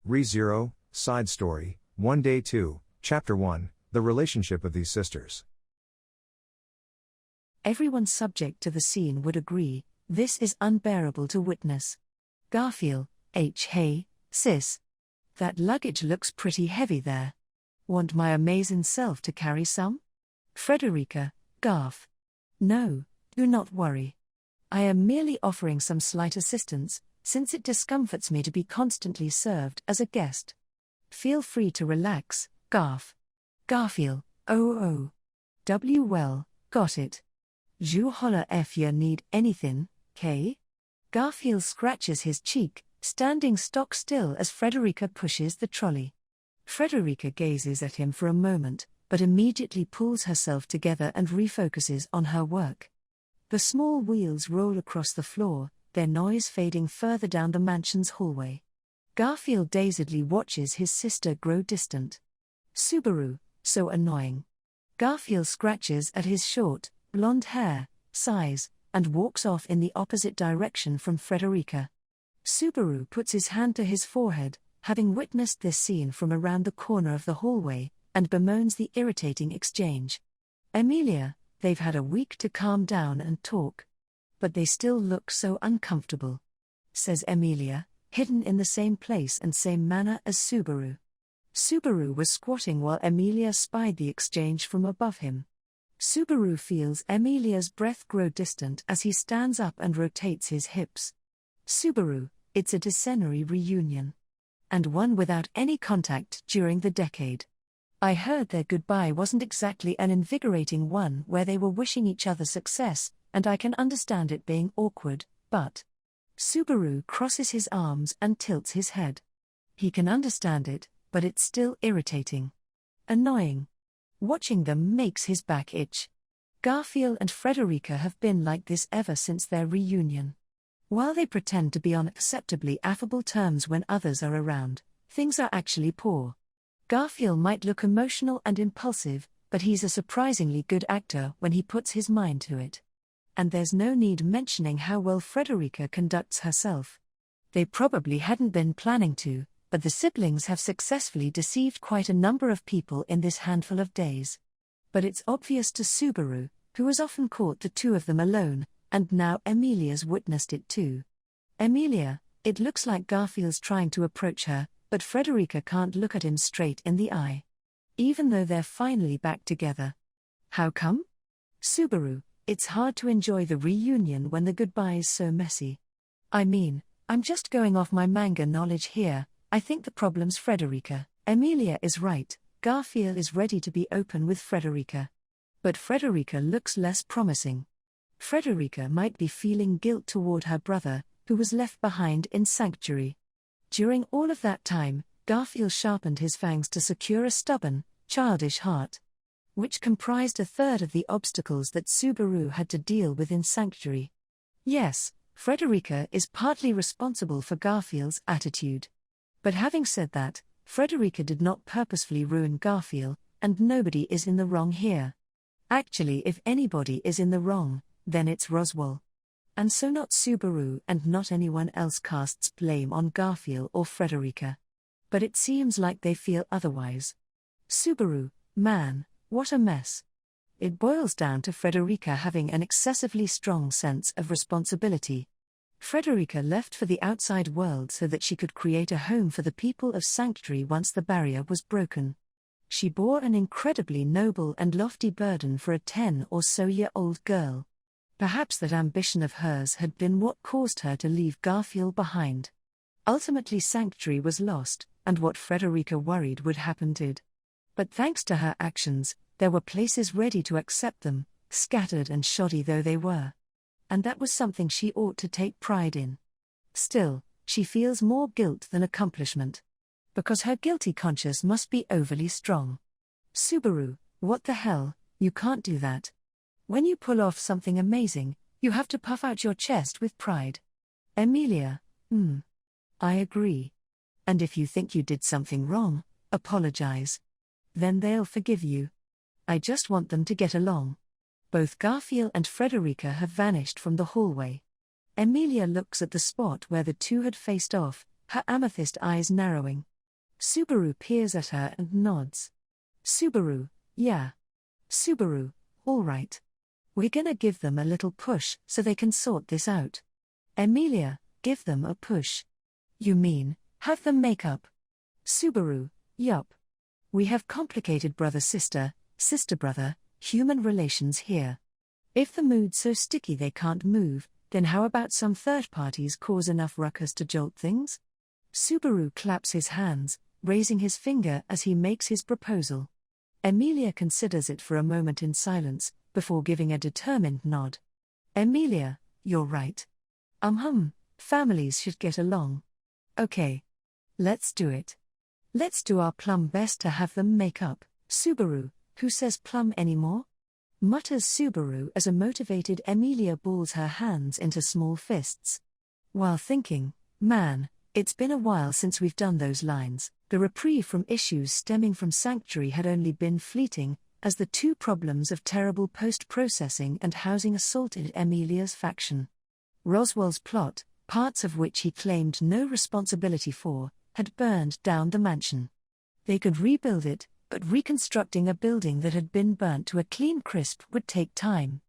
Re-Zero, Side Story, 1 Day 2, Chapter 1, The Relationship of These Sisters. Everyone subject to the scene would agree, this is unbearable to witness. Garfield, hey, sis. That luggage looks pretty heavy there. Want my amazing self to carry some? Frederica, Garf. No, do not worry. I am merely offering some slight assistance, since it discomforts me to be constantly served as a guest. Feel free to relax, Garf. Garfield, oh. Well, got it. You holler if you need anything, Kay? Garfield scratches his cheek, standing stock still as Frederica pushes the trolley. Frederica gazes at him for a moment, but immediately pulls herself together and refocuses on her work. The small wheels roll across the floor, their noise fading further down the mansion's hallway. Garfield dazedly watches his sister grow distant. Subaru, so annoying. Garfield scratches at his short, blonde hair, sighs, and walks off in the opposite direction from Frederica. Subaru puts his hand to his forehead, having witnessed this scene from around the corner of the hallway, and bemoans the irritating exchange. Emilia, they've had a week to calm down and talk. But they still look so uncomfortable, says Emilia, hidden in the same place and same manner as Subaru. Subaru was squatting while Emilia spied the exchange from above him. Subaru feels Emilia's breath grow distant as he stands up and rotates his hips. Subaru, it's a decennial reunion. And one without any contact during the decade. I heard their goodbye wasn't exactly an invigorating one where they were wishing each other success, and I can understand it being awkward, but... Subaru crosses his arms and tilts his head. He can understand it, but it's still irritating. Annoying. Watching them makes his back itch. Garfield and Frederica have been like this ever since their reunion. While they pretend to be on acceptably affable terms when others are around, things are actually poor. Garfield might look emotional and impulsive, but he's a surprisingly good actor when he puts his mind to it. And there's no need mentioning how well Frederica conducts herself. They probably hadn't been planning to, but the siblings have successfully deceived quite a number of people in this handful of days. But it's obvious to Subaru, who has often caught the two of them alone, and now Emilia's witnessed it too. Emilia, it looks like Garfield's trying to approach her, but Frederica can't look at him straight in the eye. Even though they're finally back together. How come? Subaru, it's hard to enjoy the reunion when the goodbye is so messy. I mean, I'm just going off my manga knowledge here. I think the problem's Frederica. Emilia is right, Garfield is ready to be open with Frederica. But Frederica looks less promising. Frederica might be feeling guilt toward her brother, who was left behind in Sanctuary. During all of that time, Garfield sharpened his fangs to secure a stubborn, childish heart, which comprised a third of the obstacles that Subaru had to deal with in Sanctuary. Yes, Frederica is partly responsible for Garfield's attitude. But having said that, Frederica did not purposefully ruin Garfield, and nobody is in the wrong here. Actually, if anybody is in the wrong, then it's Roswell. And so not Subaru and not anyone else casts blame on Garfield or Frederica. But it seems like they feel otherwise. Subaru, man, what a mess. It boils down to Frederica having an excessively strong sense of responsibility. Frederica left for the outside world so that she could create a home for the people of Sanctuary once the barrier was broken. She bore an incredibly noble and lofty burden for a 10-or-so-year-old girl. Perhaps that ambition of hers had been what caused her to leave Garfield behind. Ultimately Sanctuary was lost, and what Frederica worried would happen did. But thanks to her actions, there were places ready to accept them, scattered and shoddy though they were. And that was something she ought to take pride in. Still, she feels more guilt than accomplishment. Because her guilty conscience must be overly strong. Subaru, what the hell, you can't do that. When you pull off something amazing, you have to puff out your chest with pride. Emilia, I agree. And if you think you did something wrong, apologize. Then they'll forgive you. I just want them to get along. Both Garfield and Frederica have vanished from the hallway. Emilia looks at the spot where the two had faced off, her amethyst eyes narrowing. Subaru peers at her and nods. Subaru, yeah. Subaru, all right. We're gonna give them a little push so they can sort this out. Emilia, give them a push. You mean, have them make up? Subaru, yup. We have complicated brother-sister, sister-brother, human relations here. If the mood's so sticky they can't move, then how about some third parties cause enough ruckus to jolt things? Subaru claps his hands, raising his finger as he makes his proposal. Emilia considers it for a moment in silence, before giving a determined nod. Emilia, you're right. Families should get along. Okay. Let's do it. Let's do our plum best to have them make up. Subaru, who says plum anymore? Mutters Subaru as a motivated Emilia balls her hands into small fists. While thinking, man, it's been a while since we've done those lines, the reprieve from issues stemming from Sanctuary had only been fleeting, as the two problems of terrible post-processing and housing assaulted Emilia's faction. Roswell's plot, parts of which he claimed no responsibility for, had burned down the mansion. They could rebuild it, but reconstructing a building that had been burnt to a clean crisp would take time.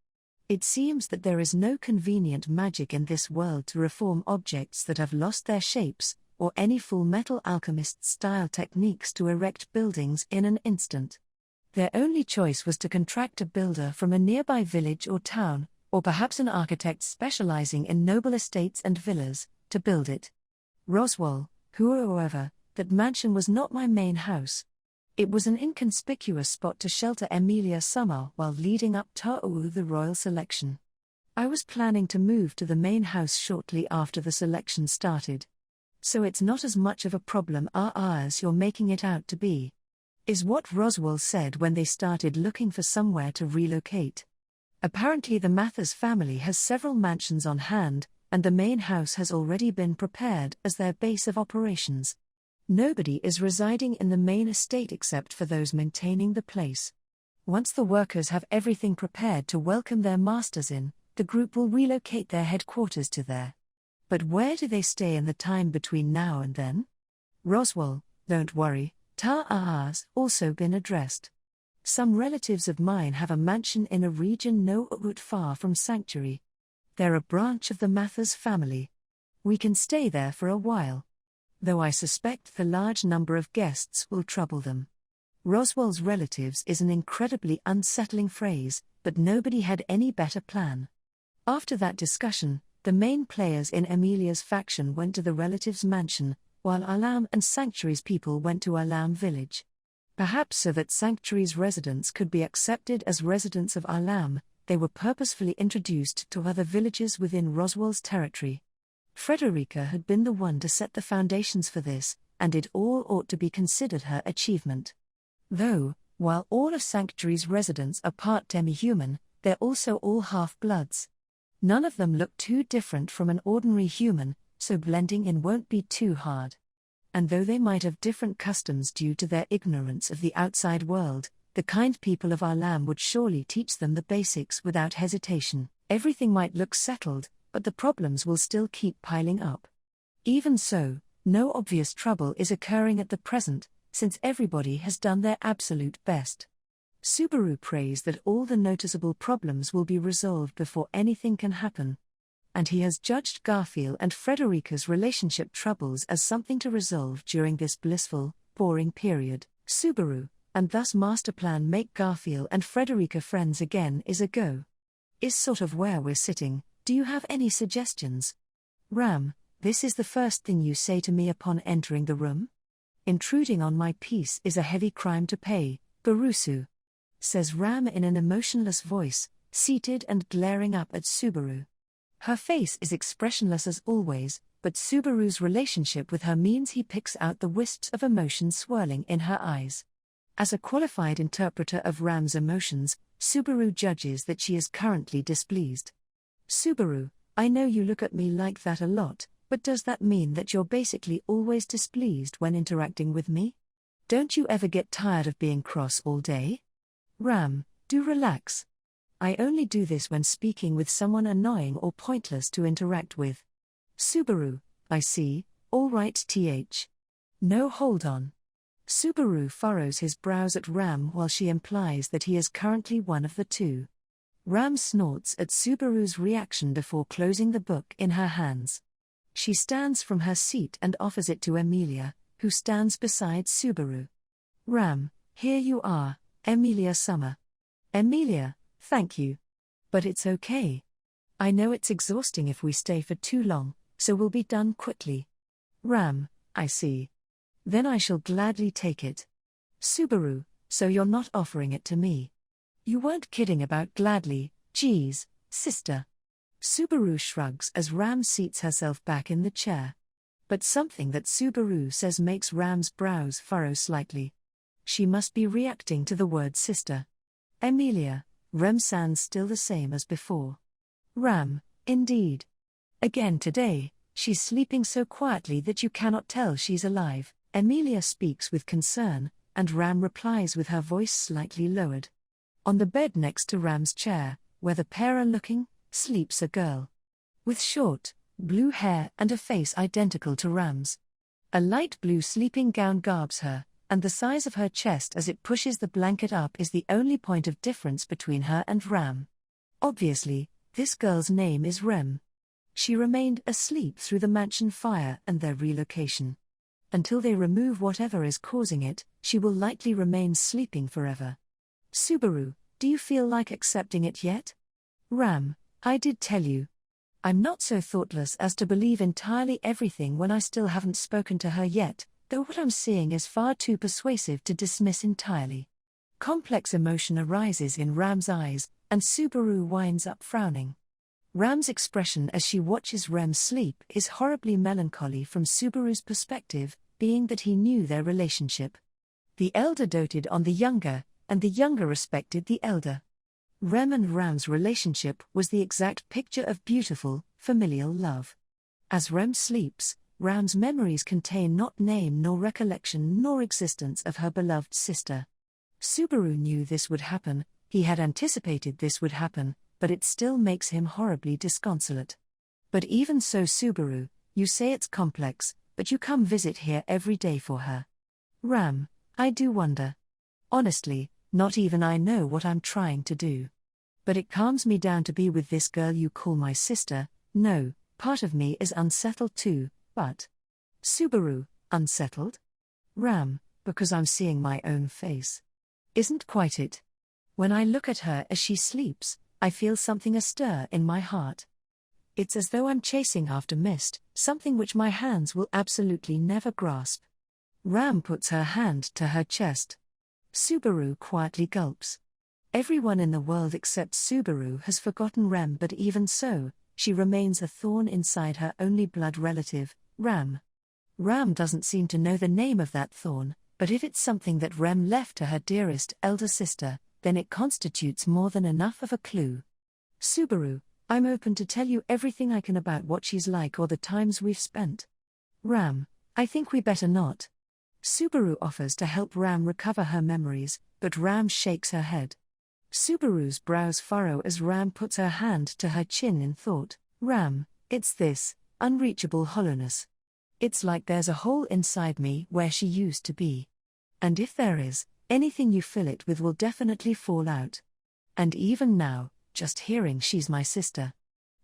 It seems that there is no convenient magic in this world to reform objects that have lost their shapes, or any Full Metal Alchemist-style techniques to erect buildings in an instant. Their only choice was to contract a builder from a nearby village or town, or perhaps an architect specializing in noble estates and villas, to build it. Roswell, however, that mansion was not my main house. It was an inconspicuous spot to shelter Emilia Summer while leading up to the royal selection. I was planning to move to the main house shortly after the selection started. So it's not as much of a problem as you're making it out to be. Is what Roswell said when they started looking for somewhere to relocate. Apparently the Mathers family has several mansions on hand, and the main house has already been prepared as their base of operations. Nobody is residing in the main estate except for those maintaining the place. Once the workers have everything prepared to welcome their masters in, the group will relocate their headquarters to there. But where do they stay in the time between now and then? Roswell, don't worry, has also been addressed. Some relatives of mine have a mansion in a region not far from Sanctuary. They're a branch of the Mathers family. We can stay there for a while. Though I suspect the large number of guests will trouble them. Roswell's relatives is an incredibly unsettling phrase, but nobody had any better plan. After that discussion, the main players in Emilia's faction went to the relatives' mansion, while Alam and Sanctuary's people went to Alam village. Perhaps so that Sanctuary's residents could be accepted as residents of Alam, they were purposefully introduced to other villages within Roswell's territory. Frederica had been the one to set the foundations for this, and it all ought to be considered her achievement. Though, while all of Sanctuary's residents are part demi-human, they're also all half-bloods. None of them look too different from an ordinary human, so blending in won't be too hard. And though they might have different customs due to their ignorance of the outside world, the kind people of Alam would surely teach them the basics without hesitation. Everything might look settled, but the problems will still keep piling up. Even so, no obvious trouble is occurring at the present, since everybody has done their absolute best. Subaru prays that all the noticeable problems will be resolved before anything can happen. And he has judged Garfield and Frederica's relationship troubles as something to resolve during this blissful, boring period. Subaru, and thus master plan make Garfield and Frederica friends again is a go. Is sort of where we're sitting. Do you have any suggestions? Ram, this is the first thing you say to me upon entering the room? Intruding on my peace is a heavy crime to pay, Barusu. Says Ram in an emotionless voice, seated and glaring up at Subaru. Her face is expressionless as always, but Subaru's relationship with her means he picks out the wisps of emotion swirling in her eyes. As a qualified interpreter of Ram's emotions, Subaru judges that she is currently displeased. Subaru, I know you look at me like that a lot, but does that mean that you're basically always displeased when interacting with me? Don't you ever get tired of being cross all day? Ram, do relax. I only do this when speaking with someone annoying or pointless to interact with. Subaru, I see, all right No hold on. Subaru furrows his brows at Ram while she implies that he is currently one of the two. Ram snorts at Subaru's reaction before closing the book in her hands. She stands from her seat and offers it to Emilia, who stands beside Subaru. Ram, here you are, Emilia Summer. Emilia, thank you. But it's okay. I know it's exhausting if we stay for too long, so we'll be done quickly. Ram, I see. Then I shall gladly take it. Subaru, so you're not offering it to me. You weren't kidding about gladly, geez, sister. Subaru shrugs as Ram seats herself back in the chair. But something that Subaru says makes Ram's brows furrow slightly. She must be reacting to the word sister. Emilia, Rem sounds still the same as before. Ram, indeed. Again today, she's sleeping so quietly that you cannot tell she's alive. Emilia speaks with concern, and Ram replies with her voice slightly lowered. On the bed next to Ram's chair, where the pair are looking, sleeps a girl. With short, blue hair and a face identical to Ram's. A light blue sleeping gown garbs her, and the size of her chest as it pushes the blanket up is the only point of difference between her and Ram. Obviously, this girl's name is Rem. She remained asleep through the mansion fire and their relocation. Until they remove whatever is causing it, she will likely remain sleeping forever. Subaru, do you feel like accepting it yet? Ram, I did tell you. I'm not so thoughtless as to believe entirely everything when I still haven't spoken to her yet, though what I'm seeing is far too persuasive to dismiss entirely. Complex emotion arises in Ram's eyes, and Subaru winds up frowning. Ram's expression as she watches Rem sleep is horribly melancholy from Subaru's perspective, being that he knew their relationship. The elder doted on the younger, and the younger respected the elder. Rem and Ram's relationship was the exact picture of beautiful, familial love. As Rem sleeps, Ram's memories contain not name nor recollection nor existence of her beloved sister. Subaru knew this would happen, he had anticipated this would happen, but it still makes him horribly disconsolate. But even so, Subaru, you say it's complex, but you come visit here every day for her. Ram, I do wonder. Honestly, not even I know what I'm trying to do. But it calms me down to be with this girl you call my sister. No, part of me is unsettled too, but... Subaru, unsettled? Ram, because I'm seeing my own face. Isn't quite it. When I look at her as she sleeps, I feel something astir in my heart. It's as though I'm chasing after mist, something which my hands will absolutely never grasp. Ram puts her hand to her chest. Subaru quietly gulps. Everyone in the world except Subaru has forgotten Rem, but even so, she remains a thorn inside her only blood relative, Ram. Ram doesn't seem to know the name of that thorn, but if it's something that Rem left to her dearest elder sister, then it constitutes more than enough of a clue. Subaru, I'm open to tell you everything I can about what she's like or the times we've spent. Ram, I think we better not. Subaru offers to help Ram recover her memories, but Ram shakes her head. Subaru's brows furrow as Ram puts her hand to her chin in thought. Ram, it's this unreachable hollowness. It's like there's a hole inside me where she used to be. And if there is, anything you fill it with will definitely fall out. And even now, just hearing she's my sister.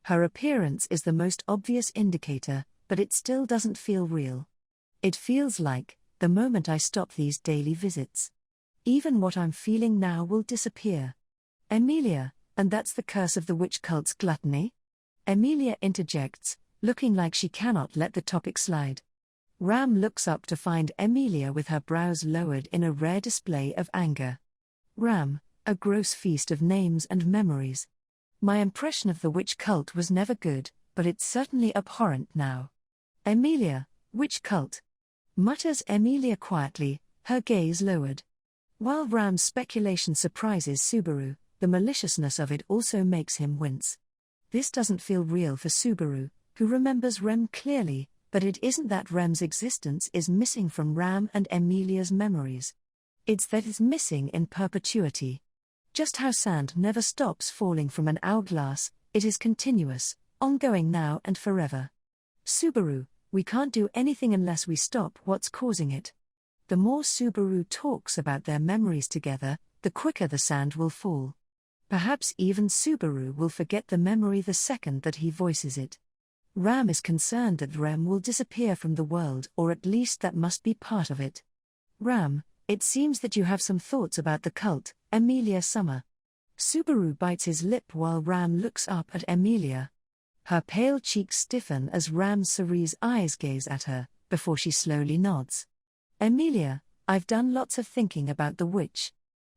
Her appearance is the most obvious indicator, but it still doesn't feel real. It feels like, the moment I stop these daily visits, even what I'm feeling now will disappear. Emilia, and that's the curse of the witch cult's gluttony? Emilia interjects, looking like she cannot let the topic slide. Ram looks up to find Emilia with her brows lowered in a rare display of anger. Ram, a gross feast of names and memories. My impression of the witch cult was never good, but it's certainly abhorrent now. Emilia, witch cult? Mutters Emilia quietly, her gaze lowered. While Ram's speculation surprises Subaru, the maliciousness of it also makes him wince. This doesn't feel real for Subaru, who remembers Rem clearly, but it isn't that Rem's existence is missing from Ram and Emilia's memories. It's that it's missing in perpetuity. Just how sand never stops falling from an hourglass, it is continuous, ongoing now and forever. Subaru, we can't do anything unless we stop what's causing it. The more Subaru talks about their memories together, the quicker the sand will fall. Perhaps even Subaru will forget the memory the second that he voices it. Ram is concerned that Rem will disappear from the world, or at least that must be part of it. Ram, it seems that you have some thoughts about the cult, Emilia Summer. Subaru bites his lip while Ram looks up at Emilia. Her pale cheeks stiffen as Ram's cerise eyes gaze at her, before she slowly nods. Emilia, I've done lots of thinking about the witch.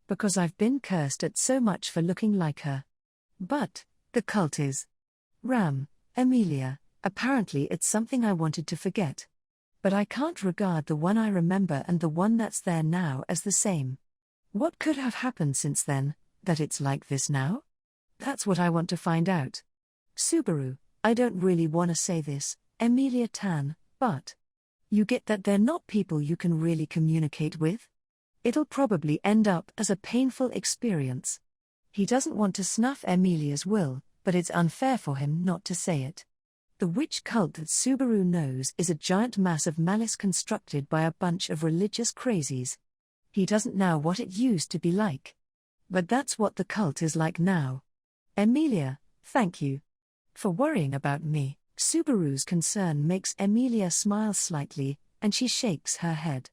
Because I've been cursed at so much for looking like her. But, the cult is. Ram, Emilia, apparently it's something I wanted to forget. But I can't regard the one I remember and the one that's there now as the same. What could have happened since then, that it's like this now? That's what I want to find out. Subaru, I don't really want to say this, Emilia Tan, but. You get that they're not people you can really communicate with? It'll probably end up as a painful experience. He doesn't want to snuff Emilia's will, but it's unfair for him not to say it. The witch cult that Subaru knows is a giant mass of malice constructed by a bunch of religious crazies. He doesn't know what it used to be like. But that's what the cult is like now. Emilia, thank you for worrying about me. Subaru's concern makes Emilia smile slightly, and she shakes her head.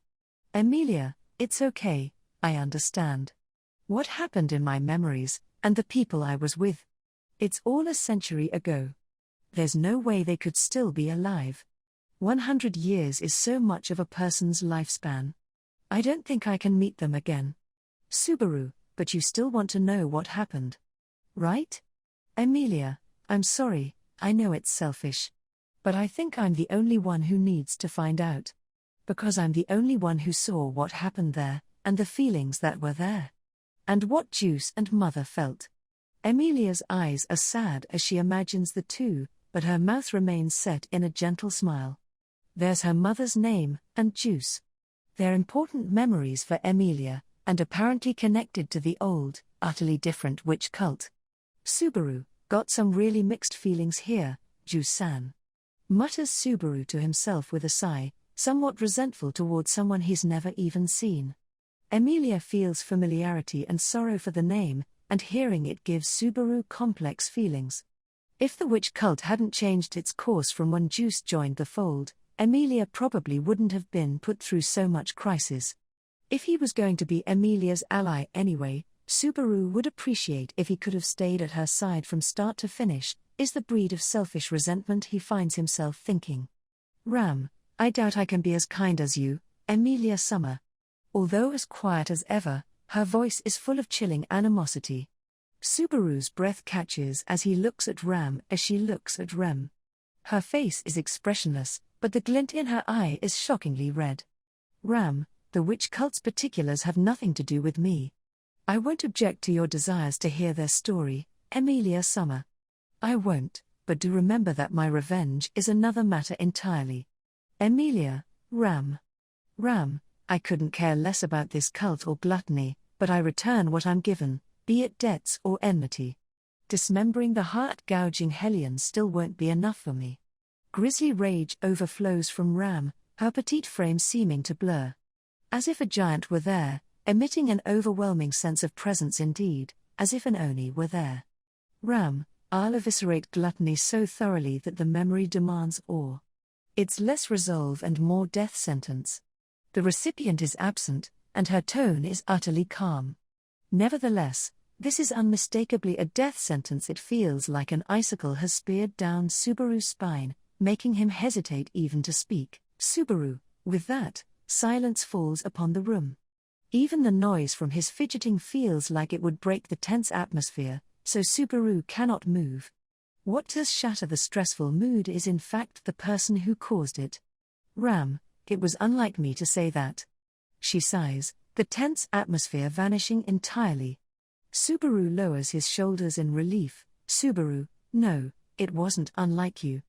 Emilia, it's okay, I understand. What happened in my memories, and the people I was with? It's all a century ago. There's no way they could still be alive. 100 years is so much of a person's lifespan. I don't think I can meet them again. Subaru, but you still want to know what happened. Right? Emilia, I'm sorry, I know it's selfish. But I think I'm the only one who needs to find out. Because I'm the only one who saw what happened there, and the feelings that were there. And what Juice and Mother felt. Emilia's eyes are sad as she imagines the two, but her mouth remains set in a gentle smile. There's her mother's name, and Juice. They're important memories for Emilia, and apparently connected to the old, utterly different witch cult. Subaru, got some really mixed feelings here, Juice-san. Mutters Subaru to himself with a sigh, somewhat resentful toward someone he's never even seen. Emilia feels familiarity and sorrow for the name, and hearing it gives Subaru complex feelings. If the witch cult hadn't changed its course from when Juice joined the fold, Emilia probably wouldn't have been put through so much crisis. If he was going to be Emilia's ally anyway, Subaru would appreciate if he could have stayed at her side from start to finish, is the breed of selfish resentment he finds himself thinking. Ram, I doubt I can be as kind as you, Emilia Summer. Although as quiet as ever, her voice is full of chilling animosity. Subaru's breath catches as he looks at Ram as she looks at Rem. Her face is expressionless, but the glint in her eye is shockingly red. Ram, the witch cult's particulars have nothing to do with me. I won't object to your desires to hear their story, Emilia Summer. I won't, but do remember that my revenge is another matter entirely. Emilia, Ram. Ram, I couldn't care less about this cult or gluttony, but I return what I'm given, be it debts or enmity. Dismembering the heart-gouging hellions still won't be enough for me. Grisly rage overflows from Ram, her petite frame seeming to blur. As if a giant were there, emitting an overwhelming sense of presence indeed, as if an Oni were there. Ram, I'll eviscerate gluttony so thoroughly that the memory demands awe. It's less resolve and more death sentence. The recipient is absent, and her tone is utterly calm. Nevertheless, this is unmistakably a death sentence. It feels like an icicle has speared down Subaru's spine, making him hesitate even to speak. Subaru, with that, silence falls upon the room. Even the noise from his fidgeting feels like it would break the tense atmosphere, so Subaru cannot move. What does shatter the stressful mood is in fact the person who caused it. Ram, it was unlike me to say that. She sighs, the tense atmosphere vanishing entirely. Subaru lowers his shoulders in relief. Subaru, no, it wasn't unlike you.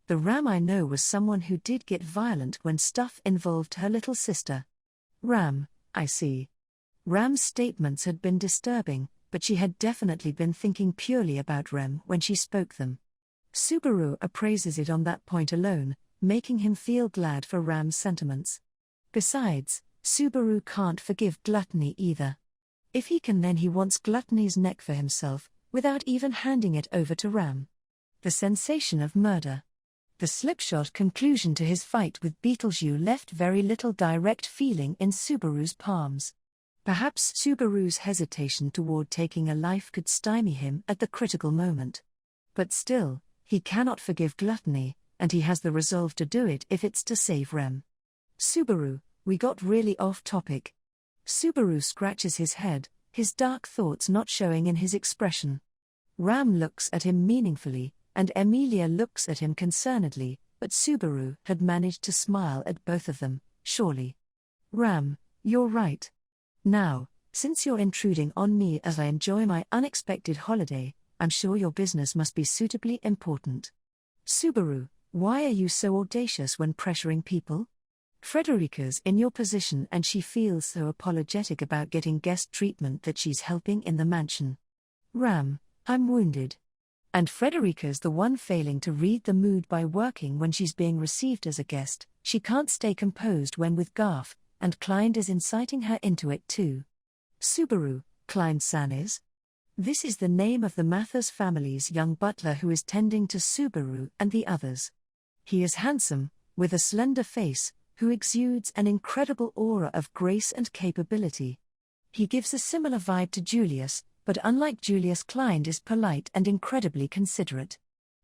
The Ram I know was someone who did get violent when stuff involved her little sister. Ram, I see. Ram's statements had been disturbing, but she had definitely been thinking purely about Rem when she spoke them. Subaru appraises it on that point alone, making him feel glad for Ram's sentiments. Besides, Subaru can't forgive gluttony either. If he can, then he wants gluttony's neck for himself, without even handing it over to Ram. The sensation of murder. The slipshod conclusion to his fight with Betelgeuse left very little direct feeling in Subaru's palms. Perhaps Subaru's hesitation toward taking a life could stymie him at the critical moment. But still, he cannot forgive gluttony, and he has the resolve to do it if it's to save Rem. Subaru, we got really off topic. Subaru scratches his head, his dark thoughts not showing in his expression. Ram looks at him meaningfully, and Emilia looks at him concernedly, but Subaru had managed to smile at both of them, surely. Ram, you're right. Now, since you're intruding on me as I enjoy my unexpected holiday, I'm sure your business must be suitably important. Subaru, why are you so audacious when pressuring people? Frederica's in your position and she feels so apologetic about getting guest treatment that she's helping in the mansion. Ram, I'm wounded. And Frederica's the one failing to read the mood by working when she's being received as a guest. She can't stay composed when with Garf, and Klein is inciting her into it too. Subaru, Klein-san is? This is the name of the Mathers family's young butler who is tending to Subaru and the others. He is handsome, with a slender face, who exudes an incredible aura of grace and capability. He gives a similar vibe to Julius, but unlike Julius, Klein is polite and incredibly considerate.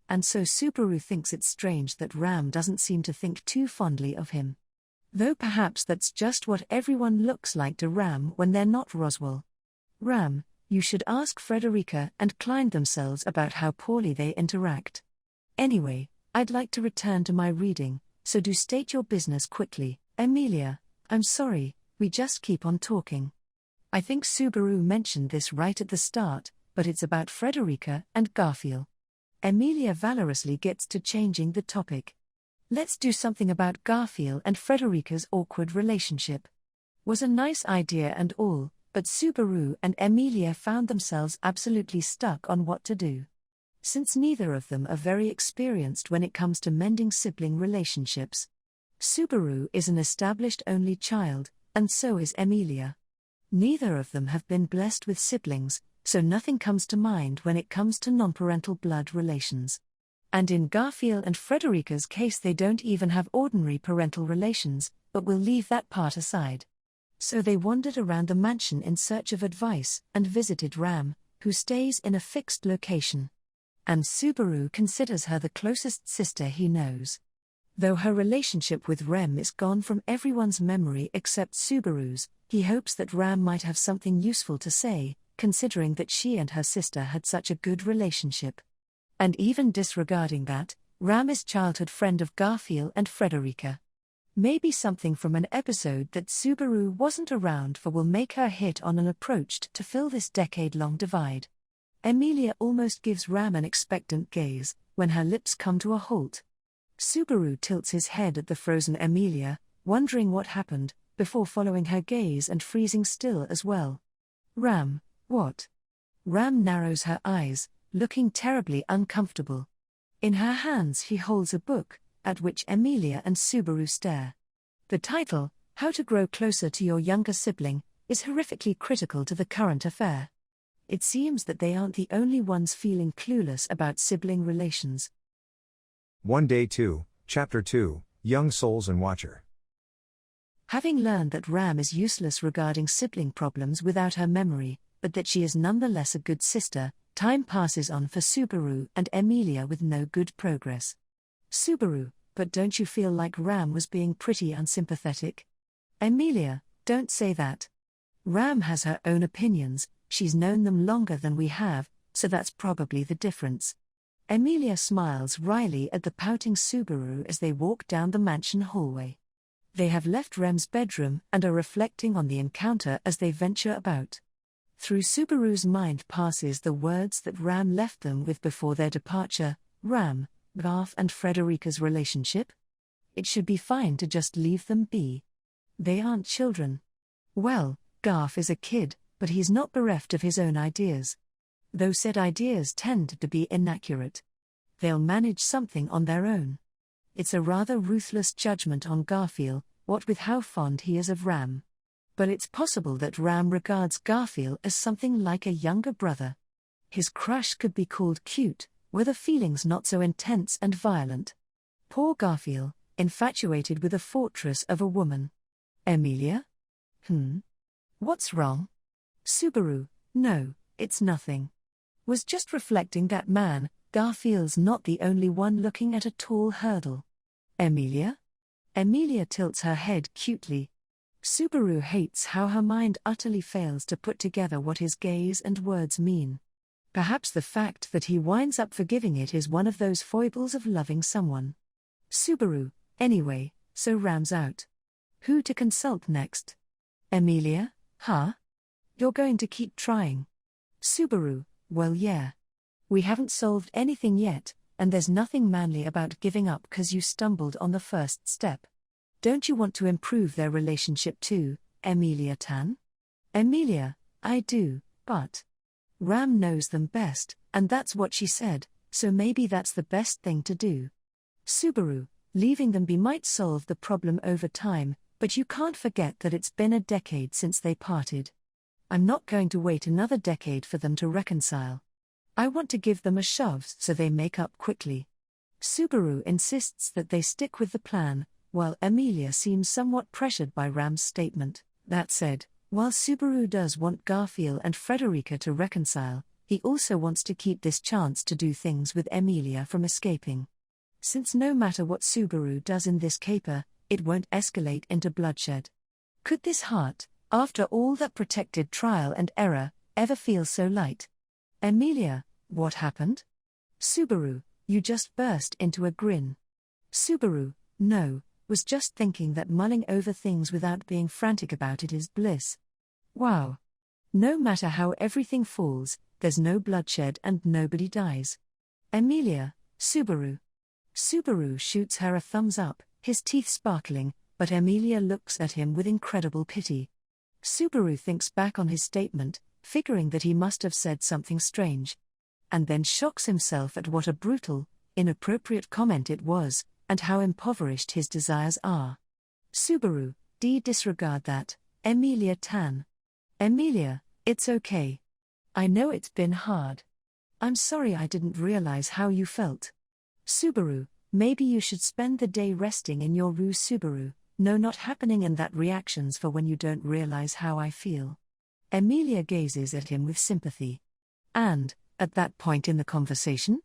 And so Subaru thinks it strange that Ram doesn't seem to think too fondly of him. Though perhaps that's just what everyone looks like to Ram when they're not Roswell. Ram, you should ask Frederica and Klein themselves about how poorly they interact. Anyway, I'd like to return to my reading, so do state your business quickly. Emilia, I'm sorry, we just keep on talking. I think Subaru mentioned this right at the start, but it's about Frederica and Garfield. Emilia valorously gets to changing the topic. Let's do something about Garfield and Frederica's awkward relationship. Was a nice idea and all, but Subaru and Emilia found themselves absolutely stuck on what to do. Since neither of them are very experienced when it comes to mending sibling relationships. Subaru is an established only child, and so is Emilia. Neither of them have been blessed with siblings, so nothing comes to mind when it comes to non-parental blood relations. And in Garfield and Frederica's case they don't even have ordinary parental relations, but we'll leave that part aside. So they wandered around the mansion in search of advice, and visited Ram, who stays in a fixed location. And Subaru considers her the closest sister he knows. Though her relationship with Rem is gone from everyone's memory except Subaru's, he hopes that Ram might have something useful to say, considering that she and her sister had such a good relationship. And even disregarding that, Ram is childhood friend of Garfield and Frederica. Maybe something from an episode that Subaru wasn't around for will make her hit on an approach to fill this decade-long divide. Emilia almost gives Ram an expectant gaze, when her lips come to a halt. Subaru tilts his head at the frozen Emilia, wondering what happened, before following her gaze and freezing still as well. Ram, what? Ram narrows her eyes, looking terribly uncomfortable. In her hands he holds a book, at which Emilia and Subaru stare. The title, How to Grow Closer to Your Younger Sibling, is horrifically critical to the current affair. It seems that they aren't the only ones feeling clueless about sibling relations. One Day 2, Chapter 2, Young Souls and Watcher. Having learned that Ram is useless regarding sibling problems without her memory, but that she is nonetheless a good sister, time passes on for Subaru and Emilia with no good progress. Subaru, but don't you feel like Ram was being pretty unsympathetic? Emilia, don't say that. Ram has her own opinions, she's known them longer than we have, so that's probably the difference. Emilia smiles wryly at the pouting Subaru as they walk down the mansion hallway. They have left Rem's bedroom and are reflecting on the encounter as they venture about. Through Subaru's mind passes the words that Ram left them with before their departure: Ram, Garf and Frederica's relationship? It should be fine to just leave them be. They aren't children. Well, Garf is a kid, but he's not bereft of his own ideas. Though said ideas tend to be inaccurate. They'll manage something on their own. It's a rather ruthless judgment on Garfield, what with how fond he is of Ram. But it's possible that Ram regards Garfield as something like a younger brother. His crush could be called cute, were the feelings not so intense and violent. Poor Garfield, infatuated with a fortress of a woman. Emilia? What's wrong? Subaru, no, it's nothing. Was just reflecting that man, Garfield's not the only one looking at a tall hurdle. Emilia? Emilia tilts her head cutely. Subaru hates how her mind utterly fails to put together what his gaze and words mean. Perhaps the fact that he winds up forgiving it is one of those foibles of loving someone. Subaru, anyway, so Ram's out. Who to consult next? Emilia, huh? You're going to keep trying. Subaru, well yeah. We haven't solved anything yet, and there's nothing manly about giving up 'cause you stumbled on the first step. Don't you want to improve their relationship too, Emilia-tan? Emilia, I do, but Ram knows them best, and that's what she said, so maybe that's the best thing to do. Subaru, leaving them be might solve the problem over time, but you can't forget that it's been a decade since they parted. I'm not going to wait another decade for them to reconcile. I want to give them a shove so they make up quickly. Subaru insists that they stick with the plan, while Emilia seems somewhat pressured by Ram's statement. That said, while Subaru does want Garfield and Frederica to reconcile, he also wants to keep this chance to do things with Emilia from escaping. Since no matter what Subaru does in this caper, it won't escalate into bloodshed. Could this heart, after all that protected trial and error, ever feel so light? Emilia, what happened? Subaru, you just burst into a grin. Subaru, no, was just thinking that mulling over things without being frantic about it is bliss. Wow. No matter how everything falls, there's no bloodshed and nobody dies. Emilia, Subaru. Subaru shoots her a thumbs up, his teeth sparkling, but Emilia looks at him with incredible pity. Subaru thinks back on his statement, figuring that he must have said something strange. And then shocks himself at what a brutal, inappropriate comment it was, and how impoverished his desires are. Subaru, disregard that, Emilia-tan. Emilia, it's okay. I know it's been hard. I'm sorry I didn't realize how you felt. Subaru, maybe you should spend the day resting in your room. Subaru, no, not happening, and that reactions for when you don't realize how I feel. Emilia gazes at him with sympathy. And, at that point in the conversation?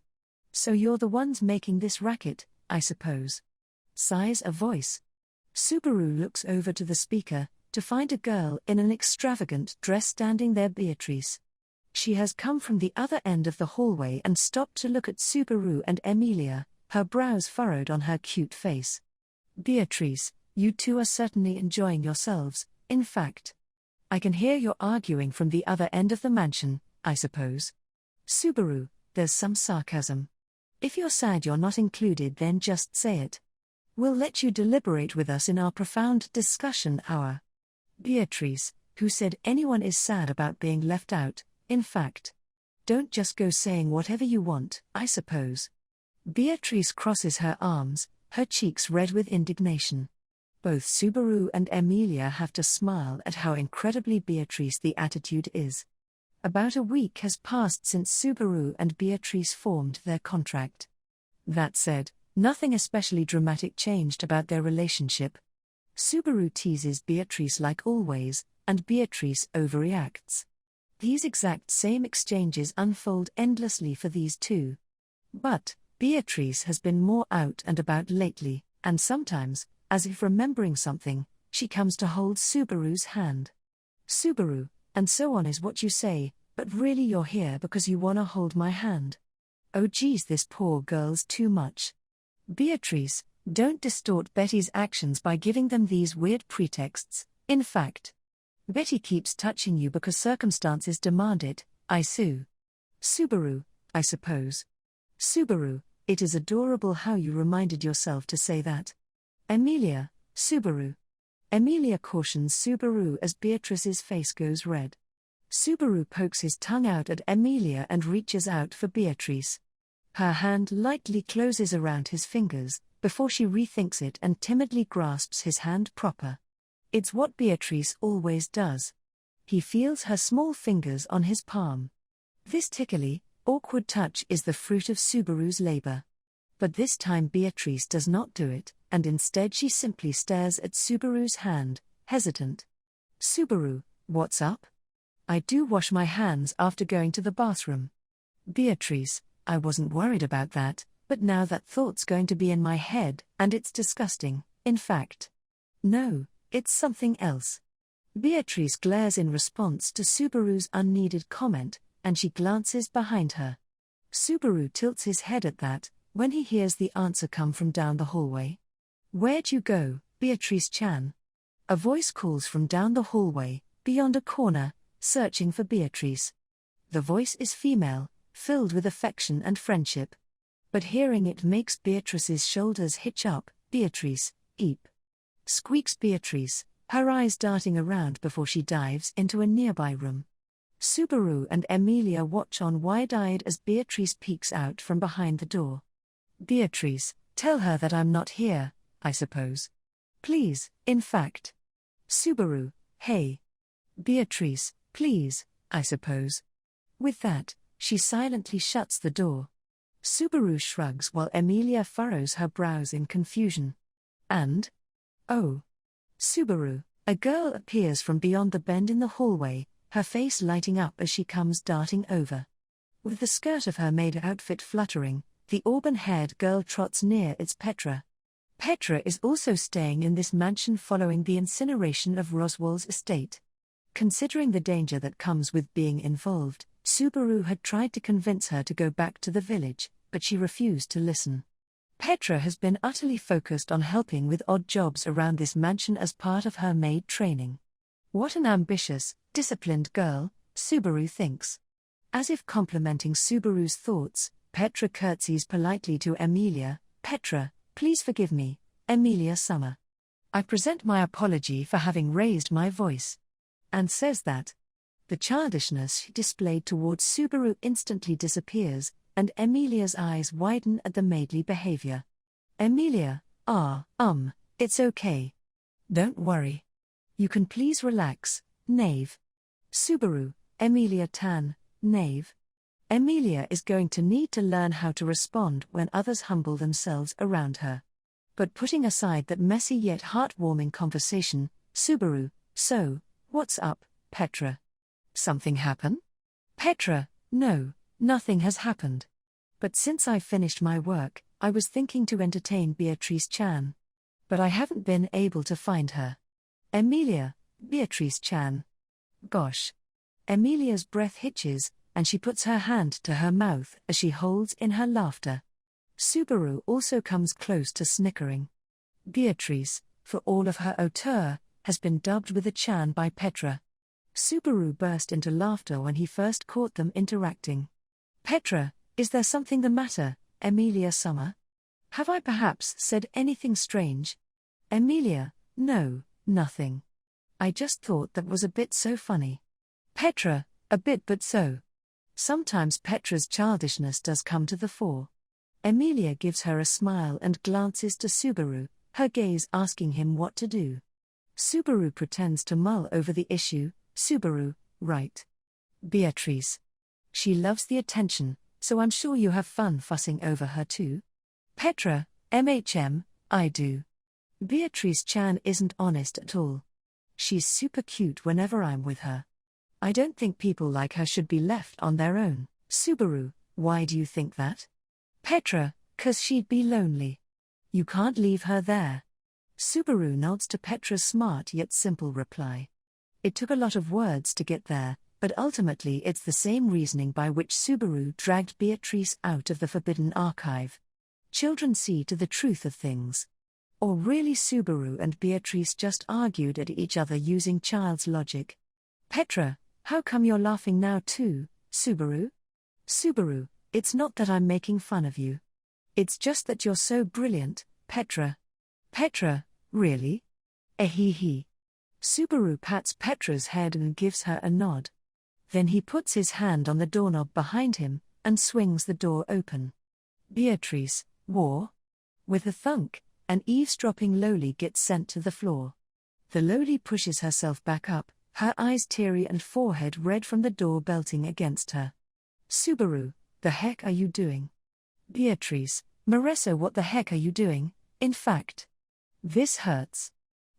So you're the ones making this racket, I suppose. Sighs a voice. Subaru looks over to the speaker, to find a girl in an extravagant dress standing there. Beatrice. She has come from the other end of the hallway and stopped to look at Subaru and Emilia, her brows furrowed on her cute face. Beatrice, you two are certainly enjoying yourselves, in fact. I can hear you're arguing from the other end of the mansion, I suppose. Subaru, there's some sarcasm. If you're sad you're not included, then just say it. We'll let you deliberate with us in our profound discussion hour. Beatrice, who said anyone is sad about being left out, in fact. Don't just go saying whatever you want, I suppose. Beatrice crosses her arms, her cheeks red with indignation. Both Subaru and Emilia have to smile at how incredibly Beatrice the attitude is. About a week has passed since Subaru and Beatrice formed their contract. That said, nothing especially dramatic changed about their relationship. Subaru teases Beatrice like always, and Beatrice overreacts. These exact same exchanges unfold endlessly for these two. But Beatrice has been more out and about lately, and sometimes, as if remembering something, she comes to hold Subaru's hand. Subaru, and so on is what you say, but really you're here because you wanna hold my hand. Oh geez, this poor girl's too much. Beatrice, don't distort Betty's actions by giving them these weird pretexts. In fact, Betty keeps touching you because circumstances demand it, I sue. Subaru, I suppose. Subaru, it is adorable how you reminded yourself to say that. Emilia, Subaru. Emilia cautions Subaru as Beatrice's face goes red. Subaru pokes his tongue out at Emilia and reaches out for Beatrice. Her hand lightly closes around his fingers, before she rethinks it and timidly grasps his hand proper. It's what Beatrice always does. He feels her small fingers on his palm. This tickly, awkward touch is the fruit of Subaru's labor. But this time Beatrice does not do it, and instead she simply stares at Subaru's hand, hesitant. Subaru, what's up? I do wash my hands after going to the bathroom. Beatrice, I wasn't worried about that, but now that thought's going to be in my head, and it's disgusting, in fact. No, it's something else. Beatrice glares in response to Subaru's unneeded comment, and she glances behind her. Subaru tilts his head at that, when he hears the answer come from down the hallway. Where'd you go, Beatrice-chan? A voice calls from down the hallway, beyond a corner, searching for Beatrice. The voice is female, filled with affection and friendship. But hearing it makes Beatrice's shoulders hitch up. Beatrice, eep. Squeaks Beatrice, her eyes darting around before she dives into a nearby room. Subaru and Emilia watch on wide-eyed as Beatrice peeks out from behind the door. Beatrice, tell her that I'm not here, I suppose. Please, in fact. Subaru, hey. Beatrice, please, I suppose. With that, she silently shuts the door. Subaru shrugs while Emilia furrows her brows in confusion. And? Oh. Subaru, a girl appears from beyond the bend in the hallway, her face lighting up as she comes darting over. With the skirt of her maid outfit fluttering, the auburn-haired girl trots near. It's Petra. Petra is also staying in this mansion following the incineration of Roswell's estate. Considering the danger that comes with being involved, Subaru had tried to convince her to go back to the village, but she refused to listen. Petra has been utterly focused on helping with odd jobs around this mansion as part of her maid training. What an ambitious, disciplined girl, Subaru thinks. As if complimenting Subaru's thoughts, Petra curtsies politely to Emilia. Petra, please forgive me, Emilia Summer. I present my apology for having raised my voice. And says that. The childishness she displayed towards Subaru instantly disappears, and Emilia's eyes widen at the maidly behavior. Emilia, it's okay. Don't worry. You can please relax, knave. Subaru, Emilia-tan, knave. Emilia is going to need to learn how to respond when others humble themselves around her. But putting aside that messy yet heartwarming conversation, Subaru, so, what's up, Petra? Something happen? Petra, no, nothing has happened. But since I finished my work, I was thinking to entertain Beatrice-chan. But I haven't been able to find her. Emilia, Beatrice-chan. Gosh. Emilia's breath hitches, and she puts her hand to her mouth as she holds in her laughter. Subaru also comes close to snickering. Beatrice, for all of her hauteur, has been dubbed with a chan by Petra. Subaru burst into laughter when he first caught them interacting. Petra, is there something the matter, Emilia Summer? Have I perhaps said anything strange? Emilia, no, nothing. I just thought that was a bit so funny. Petra, a bit but so. Sometimes Petra's childishness does come to the fore. Emilia gives her a smile and glances to Subaru, her gaze asking him what to do. Subaru pretends to mull over the issue. Subaru, right. Beatrice. She loves the attention, so I'm sure you have fun fussing over her too. Petra, I do. Beatrice-chan isn't honest at all. She's super cute whenever I'm with her. I don't think people like her should be left on their own. Subaru, why do you think that? Petra, 'cause she'd be lonely. You can't leave her there. Subaru nods to Petra's smart yet simple reply. It took a lot of words to get there, but ultimately it's the same reasoning by which Subaru dragged Beatrice out of the Forbidden Archive. Children see to the truth of things. Or really Subaru and Beatrice just argued at each other using child's logic. Petra, how come you're laughing now too, Subaru? Subaru, it's not that I'm making fun of you. It's just that you're so brilliant, Petra. Petra, really? Hee. Subaru pats Petra's head and gives her a nod. Then he puts his hand on the doorknob behind him, and swings the door open. Beatrice, war? With a thunk, an eavesdropping lowly gets sent to the floor. The loli pushes herself back up, her eyes teary and forehead red from the door belting against her. Subaru, the heck are you doing? Beatrice, Maresso, what the heck are you doing? In fact, this hurts.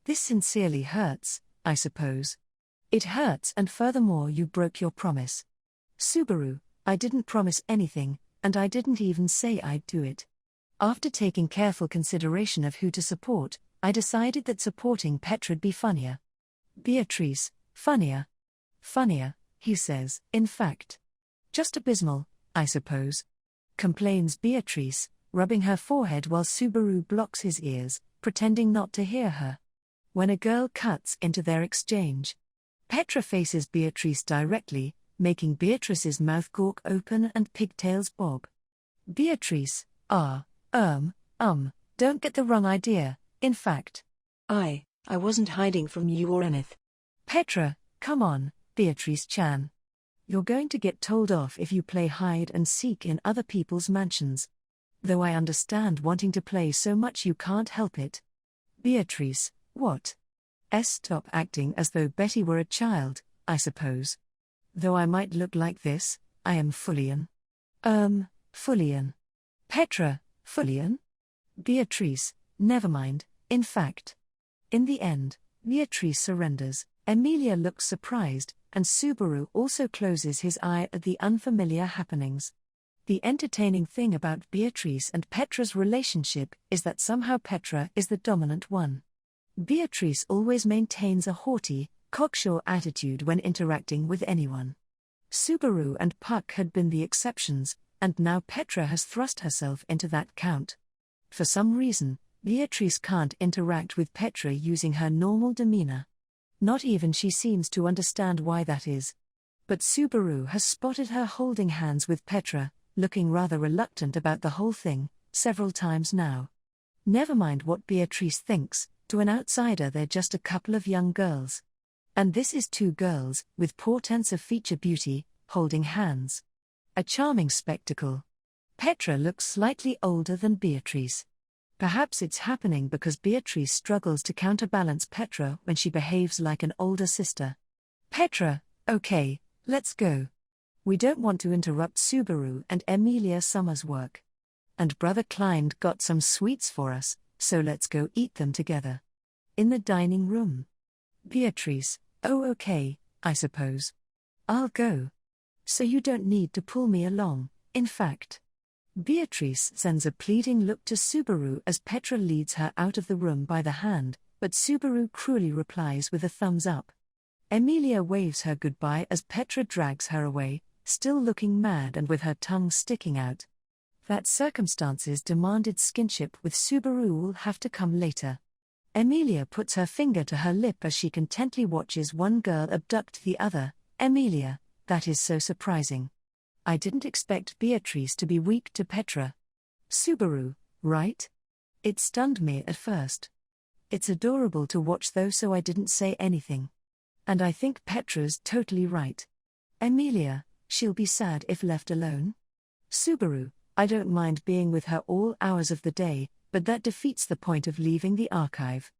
This sincerely hurts, I suppose. It hurts, and furthermore you broke your promise. Subaru, I didn't promise anything, and I didn't even say I'd do it. After taking careful consideration of who to support, I decided that supporting Petra'd be funnier. Beatrice, funnier? Funnier, he says, in fact. Just abysmal, I suppose. Complains Beatrice, rubbing her forehead while Subaru blocks his ears, pretending not to hear her. When a girl cuts into their exchange, Petra faces Beatrice directly, making Beatrice's mouth gawk open and pigtails bob. Beatrice, don't get the wrong idea, in fact. I wasn't hiding from you or anything. Petra, come on, Beatrice-chan. You're going to get told off if you play hide and seek in other people's mansions. Though I understand wanting to play so much you can't help it. Beatrice, what? Stop acting as though Betty were a child, I suppose. Though I might look like this, I am Fullian. Fullian. Petra, Fullian? Beatrice, never mind, in fact. In the end, Beatrice surrenders, Emilia looks surprised, and Subaru also closes his eye at the unfamiliar happenings. The entertaining thing about Beatrice and Petra's relationship is that somehow Petra is the dominant one. Beatrice always maintains a haughty, cocksure attitude when interacting with anyone. Subaru and Puck had been the exceptions, and now Petra has thrust herself into that count. For some reason, Beatrice can't interact with Petra using her normal demeanor. Not even she seems to understand why that is. But Subaru has spotted her holding hands with Petra, looking rather reluctant about the whole thing, several times now. Never mind what Beatrice thinks, to an outsider they're just a couple of young girls. And this is two girls, with portents of feature beauty, holding hands. A charming spectacle. Petra looks slightly older than Beatrice. Perhaps it's happening because Beatrice struggles to counterbalance Petra when she behaves like an older sister. Petra, okay, let's go. We don't want to interrupt Subaru and Emilia Summer's work. And Brother Klein got some sweets for us, so let's go eat them together. In the dining room. Beatrice, oh okay, I suppose. I'll go. So you don't need to pull me along, in fact. Beatrice sends a pleading look to Subaru as Petra leads her out of the room by the hand, but Subaru cruelly replies with a thumbs up. Emilia waves her goodbye as Petra drags her away, still looking mad and with her tongue sticking out. That circumstances demanded skinship with Subaru will have to come later. Emilia puts her finger to her lip as she contently watches one girl abduct the other. Emilia, that is so surprising. I didn't expect Beatrice to be weak to Petra. Subaru, right? It stunned me at first. It's adorable to watch though, so I didn't say anything. And I think Petra's totally right. Emilia, she'll be sad if left alone. Subaru, I don't mind being with her all hours of the day, but that defeats the point of leaving the archive.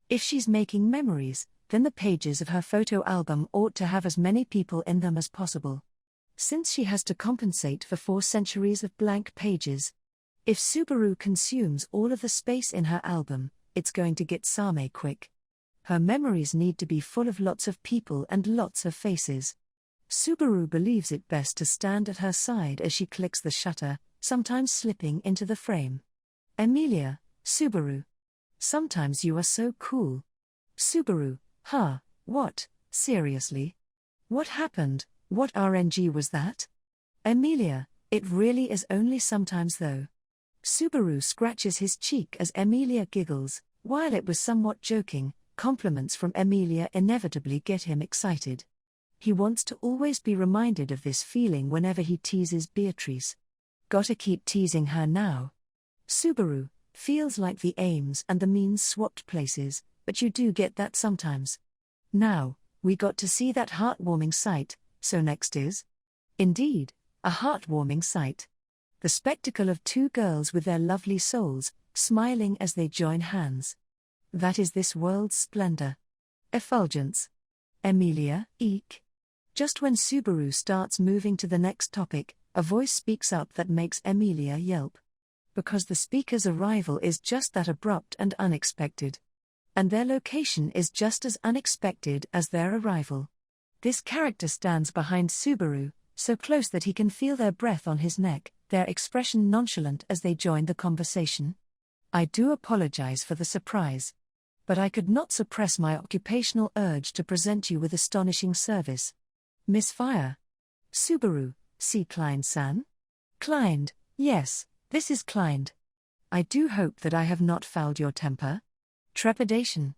If she's making memories, then the pages of her photo album ought to have as many people in them as possible. Since she has to compensate for 4 centuries of blank pages. If Subaru consumes all of the space in her album, it's going to get Same quick. Her memories need to be full of lots of people and lots of faces. Subaru believes it best to stand at her side as she clicks the shutter, sometimes slipping into the frame. Emilia, Subaru. Sometimes you are so cool. Subaru, what, seriously? What happened? What RNG was that? Emilia, it really is only sometimes though. Subaru scratches his cheek as Emilia giggles. While it was somewhat joking, compliments from Emilia inevitably get him excited. He wants to always be reminded of this feeling whenever he teases Beatrice. Gotta keep teasing her now. Subaru, feels like the aims and the means swapped places, but you do get that sometimes. Now, we got to see that heartwarming sight. So next is? Indeed, a heartwarming sight. The spectacle of 2 girls with their lovely souls, smiling as they join hands. That is this world's splendor. Effulgence. Emilia, eek. Just when Subaru starts moving to the next topic, a voice speaks up that makes Emilia yelp. Because the speaker's arrival is just that abrupt and unexpected. And their location is just as unexpected as their arrival. This character stands behind Subaru, so close that he can feel their breath on his neck, their expression nonchalant as they join the conversation. I do apologize for the surprise. But I could not suppress my occupational urge to present you with astonishing service. Misfire. Subaru, see Klein-san? Klein, yes, this is Klein. I do hope that I have not fouled your temper. Trepidation.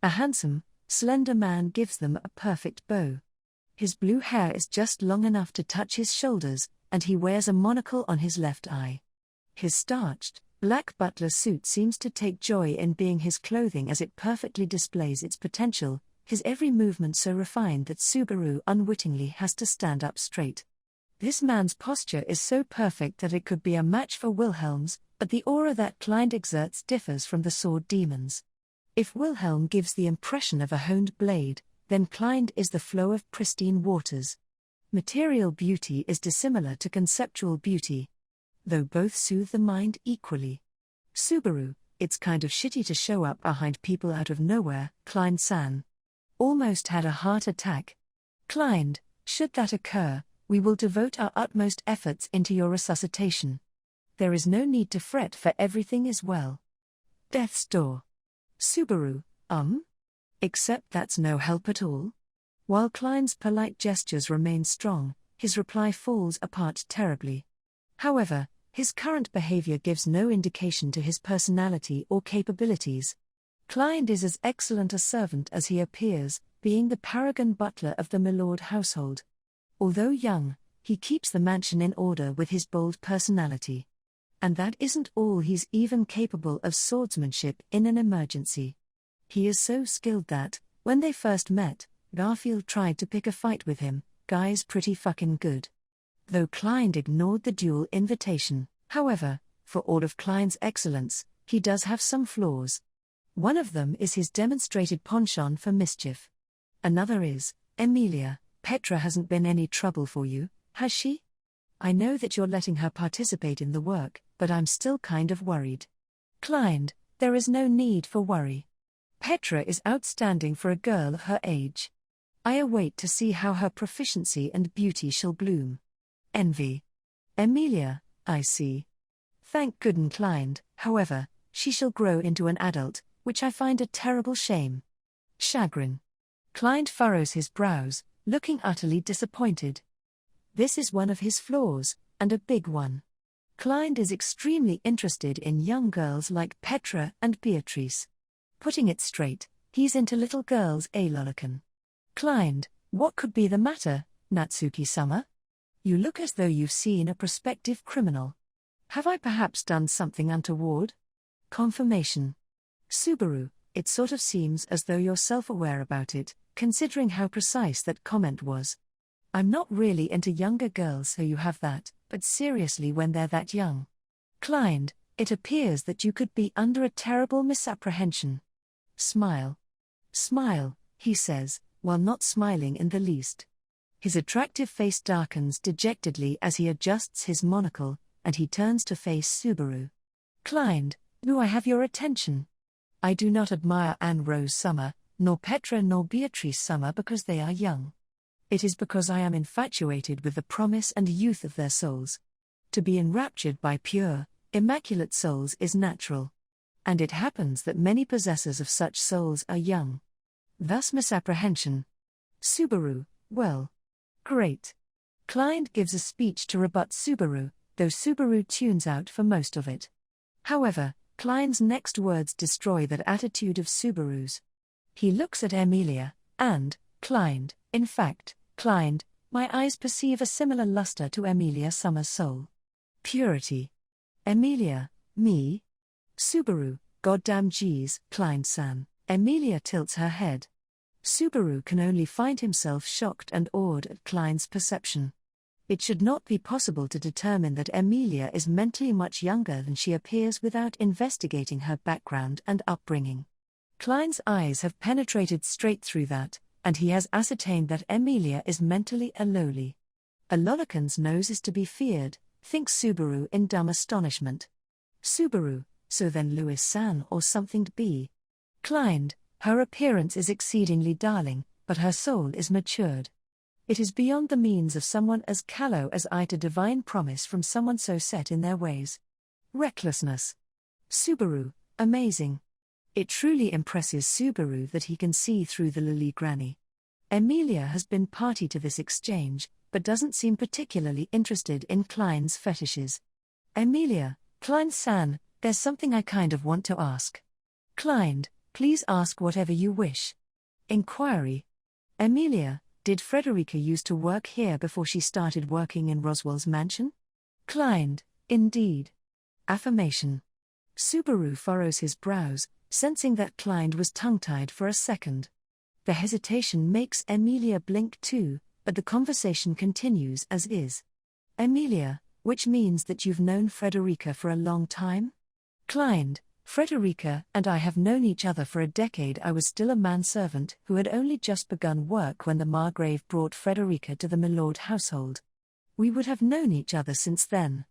A handsome, slender man gives them a perfect bow. His blue hair is just long enough to touch his shoulders, and he wears a monocle on his left eye. His starched, black butler suit seems to take joy in being his clothing as it perfectly displays its potential, his every movement so refined that Subaru unwittingly has to stand up straight. This man's posture is so perfect that it could be a match for Wilhelm's, but the aura that Klein exerts differs from the sword demon's. If Wilhelm gives the impression of a honed blade, then Klein is the flow of pristine waters. Material beauty is dissimilar to conceptual beauty, though both soothe the mind equally. Subaru, it's kind of shitty to show up behind people out of nowhere, Klein-san. Almost had a heart attack. Klein, should that occur, we will devote our utmost efforts into your resuscitation. There is no need to fret, for everything is well. Death's door. Subaru, except that's no help at all. While Klein's polite gestures remain strong, his reply falls apart terribly. However, his current behavior gives no indication to his personality or capabilities. Klein is as excellent a servant as he appears, being the paragon butler of the Milord household. Although young, he keeps the mansion in order with his bold personality. And that isn't all, he's even capable of swordsmanship in an emergency. He is so skilled that, when they first met, Garfield tried to pick a fight with him. Guy's pretty fucking good. Though Klein ignored the duel invitation, however, for all of Klein's excellence, he does have some flaws. One of them is his demonstrated penchant for mischief. Another is, Emilia, Petra hasn't been any trouble for you, has she? I know that you're letting her participate in the work, but I'm still kind of worried. Klein, there is no need for worry. Petra is outstanding for a girl of her age. I await to see how her proficiency and beauty shall bloom. Envy. Emilia, I see. Thank goodness Klein, however, she shall grow into an adult, which I find a terrible shame. Chagrin. Klein furrows his brows, looking utterly disappointed. This is one of his flaws, and a big one. Klein is extremely interested in young girls like Petra and Beatrice. Putting it straight, he's into little girls lolican. Klein, what could be the matter, Natsuki-sama? You look as though you've seen a prospective criminal. Have I perhaps done something untoward? Confirmation. Subaru, it sort of seems as though you're self-aware about it, considering how precise that comment was. I'm not really into younger girls, so you have that, but seriously, when they're that young. Klein, it appears that you could be under a terrible misapprehension. Smile. Smile, he says, while not smiling in the least. His attractive face darkens dejectedly as he adjusts his monocle, and he turns to face Subaru. Klein, do I have your attention? I do not admire Anne Rose Summer, nor Petra nor Beatrice Summer because they are young. It is because I am infatuated with the promise and youth of their souls. To be enraptured by pure, immaculate souls is natural. And it happens that many possessors of such souls are young. Thus misapprehension. Subaru, well. Great. Klein gives a speech to rebut Subaru, though Subaru tunes out for most of it. However, Klein's next words destroy that attitude of Subaru's. He looks at Emilia, and, Klein, in fact, Klein, my eyes perceive a similar luster to Emilia Summer's soul. Purity. Emilia, me? Subaru, goddamn geez, Klein-san. Emilia tilts her head. Subaru can only find himself shocked and awed at Klein's perception. It should not be possible to determine that Emilia is mentally much younger than she appears without investigating her background and upbringing. Klein's eyes have penetrated straight through that, and he has ascertained that Emilia is mentally a lowly. A lollican's nose is to be feared, thinks Subaru in dumb astonishment. Subaru, so then Louis-san or something to be. Klein, her appearance is exceedingly darling, but her soul is matured. It is beyond the means of someone as callow as I to divine promise from someone so set in their ways. Recklessness. Subaru, amazing. It truly impresses Subaru that he can see through the lily granny. Emilia has been party to this exchange, but doesn't seem particularly interested in Klein's fetishes. Emilia, Klein-san, there's something I kind of want to ask. Klein, please ask whatever you wish. Inquiry. Emilia, did Frederica used to work here before she started working in Roswell's mansion? Klein, indeed. Affirmation. Subaru furrows his brows, sensing that Klein was tongue-tied for a second. The hesitation makes Emilia blink too, but the conversation continues as is. Emilia, which means that you've known Frederica for a long time? Klein, Frederica and I have known each other for a decade. I was still a manservant who had only just begun work when the Margrave brought Frederica to the Milord household. We would have known each other since then.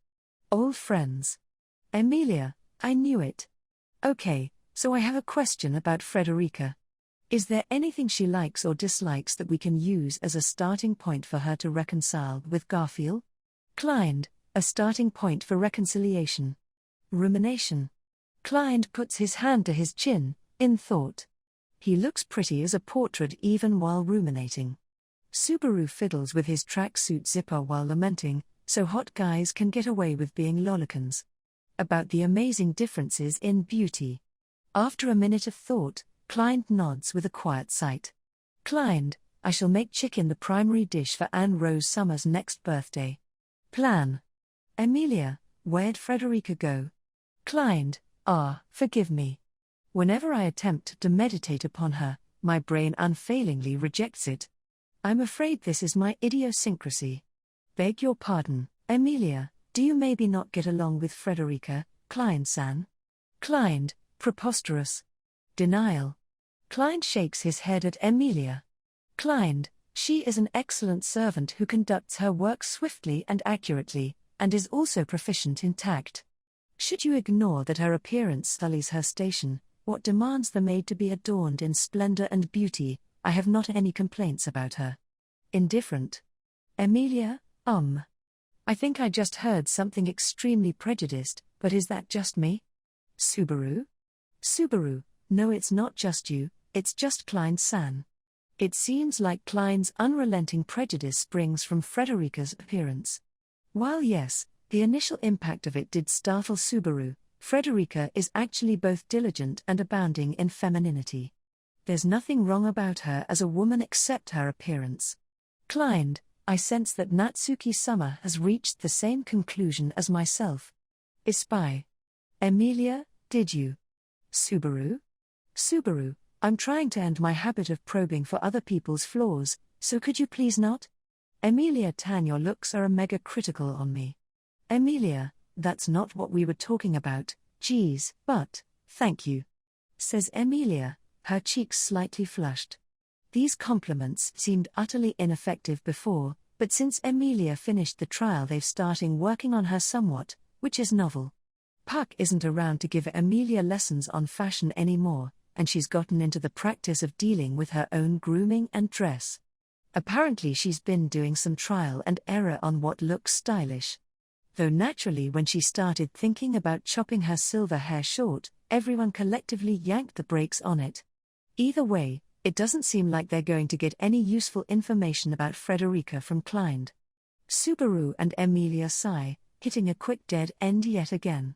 Old friends. Emilia, I knew it. Okay, so I have a question about Frederica. Is there anything she likes or dislikes that we can use as a starting point for her to reconcile with Garfield? Klein, a starting point for reconciliation. Rumination. Klein puts his hand to his chin, in thought. He looks pretty as a portrait even while ruminating. Subaru fiddles with his tracksuit zipper while lamenting, so hot guys can get away with being lollicans. About the amazing differences in beauty. After a minute of thought, Klein nods with a quiet sight. Klein, I shall make chicken the primary dish for Anne Rose Summer's next birthday. Plan. Emilia, where'd Frederica go? Klein, forgive me. Whenever I attempt to meditate upon her, my brain unfailingly rejects it. I'm afraid this is my idiosyncrasy. Beg your pardon, Emilia, do you maybe not get along with Frederica, Klein-san? Klein, preposterous. Denial. Klein shakes his head at Emilia. Klein, she is an excellent servant who conducts her work swiftly and accurately, and is also proficient in tact. Should you ignore that her appearance sullies her station, what demands the maid to be adorned in splendor and beauty, I have not any complaints about her. Indifferent. Emilia, I think I just heard something extremely prejudiced, but is that just me? Subaru? Subaru, no, it's not just you, it's just Klein-san. It seems like Klein's unrelenting prejudice springs from Frederica's appearance. While yes, the initial impact of it did startle Subaru, Frederica is actually both diligent and abounding in femininity. There's nothing wrong about her as a woman except her appearance. Klein, I sense that Natsuki-sama has reached the same conclusion as myself. Espy. Emilia, did you? Subaru? Subaru, I'm trying to end my habit of probing for other people's flaws, so could you please not? Emilia Tan, your looks are mega critical on me. Emilia, that's not what we were talking about, geez, but, thank you. Says Emilia, her cheeks slightly flushed. These compliments seemed utterly ineffective before, but since Emilia finished the trial they've starting working on her somewhat, which is novel. Puck isn't around to give Emilia lessons on fashion anymore, and she's gotten into the practice of dealing with her own grooming and dress. Apparently she's been doing some trial and error on what looks stylish. Though naturally when she started thinking about chopping her silver hair short, everyone collectively yanked the brakes on it. Either way, it doesn't seem like they're going to get any useful information about Frederica from Klein. Subaru and Emilia sigh, hitting a quick dead end yet again.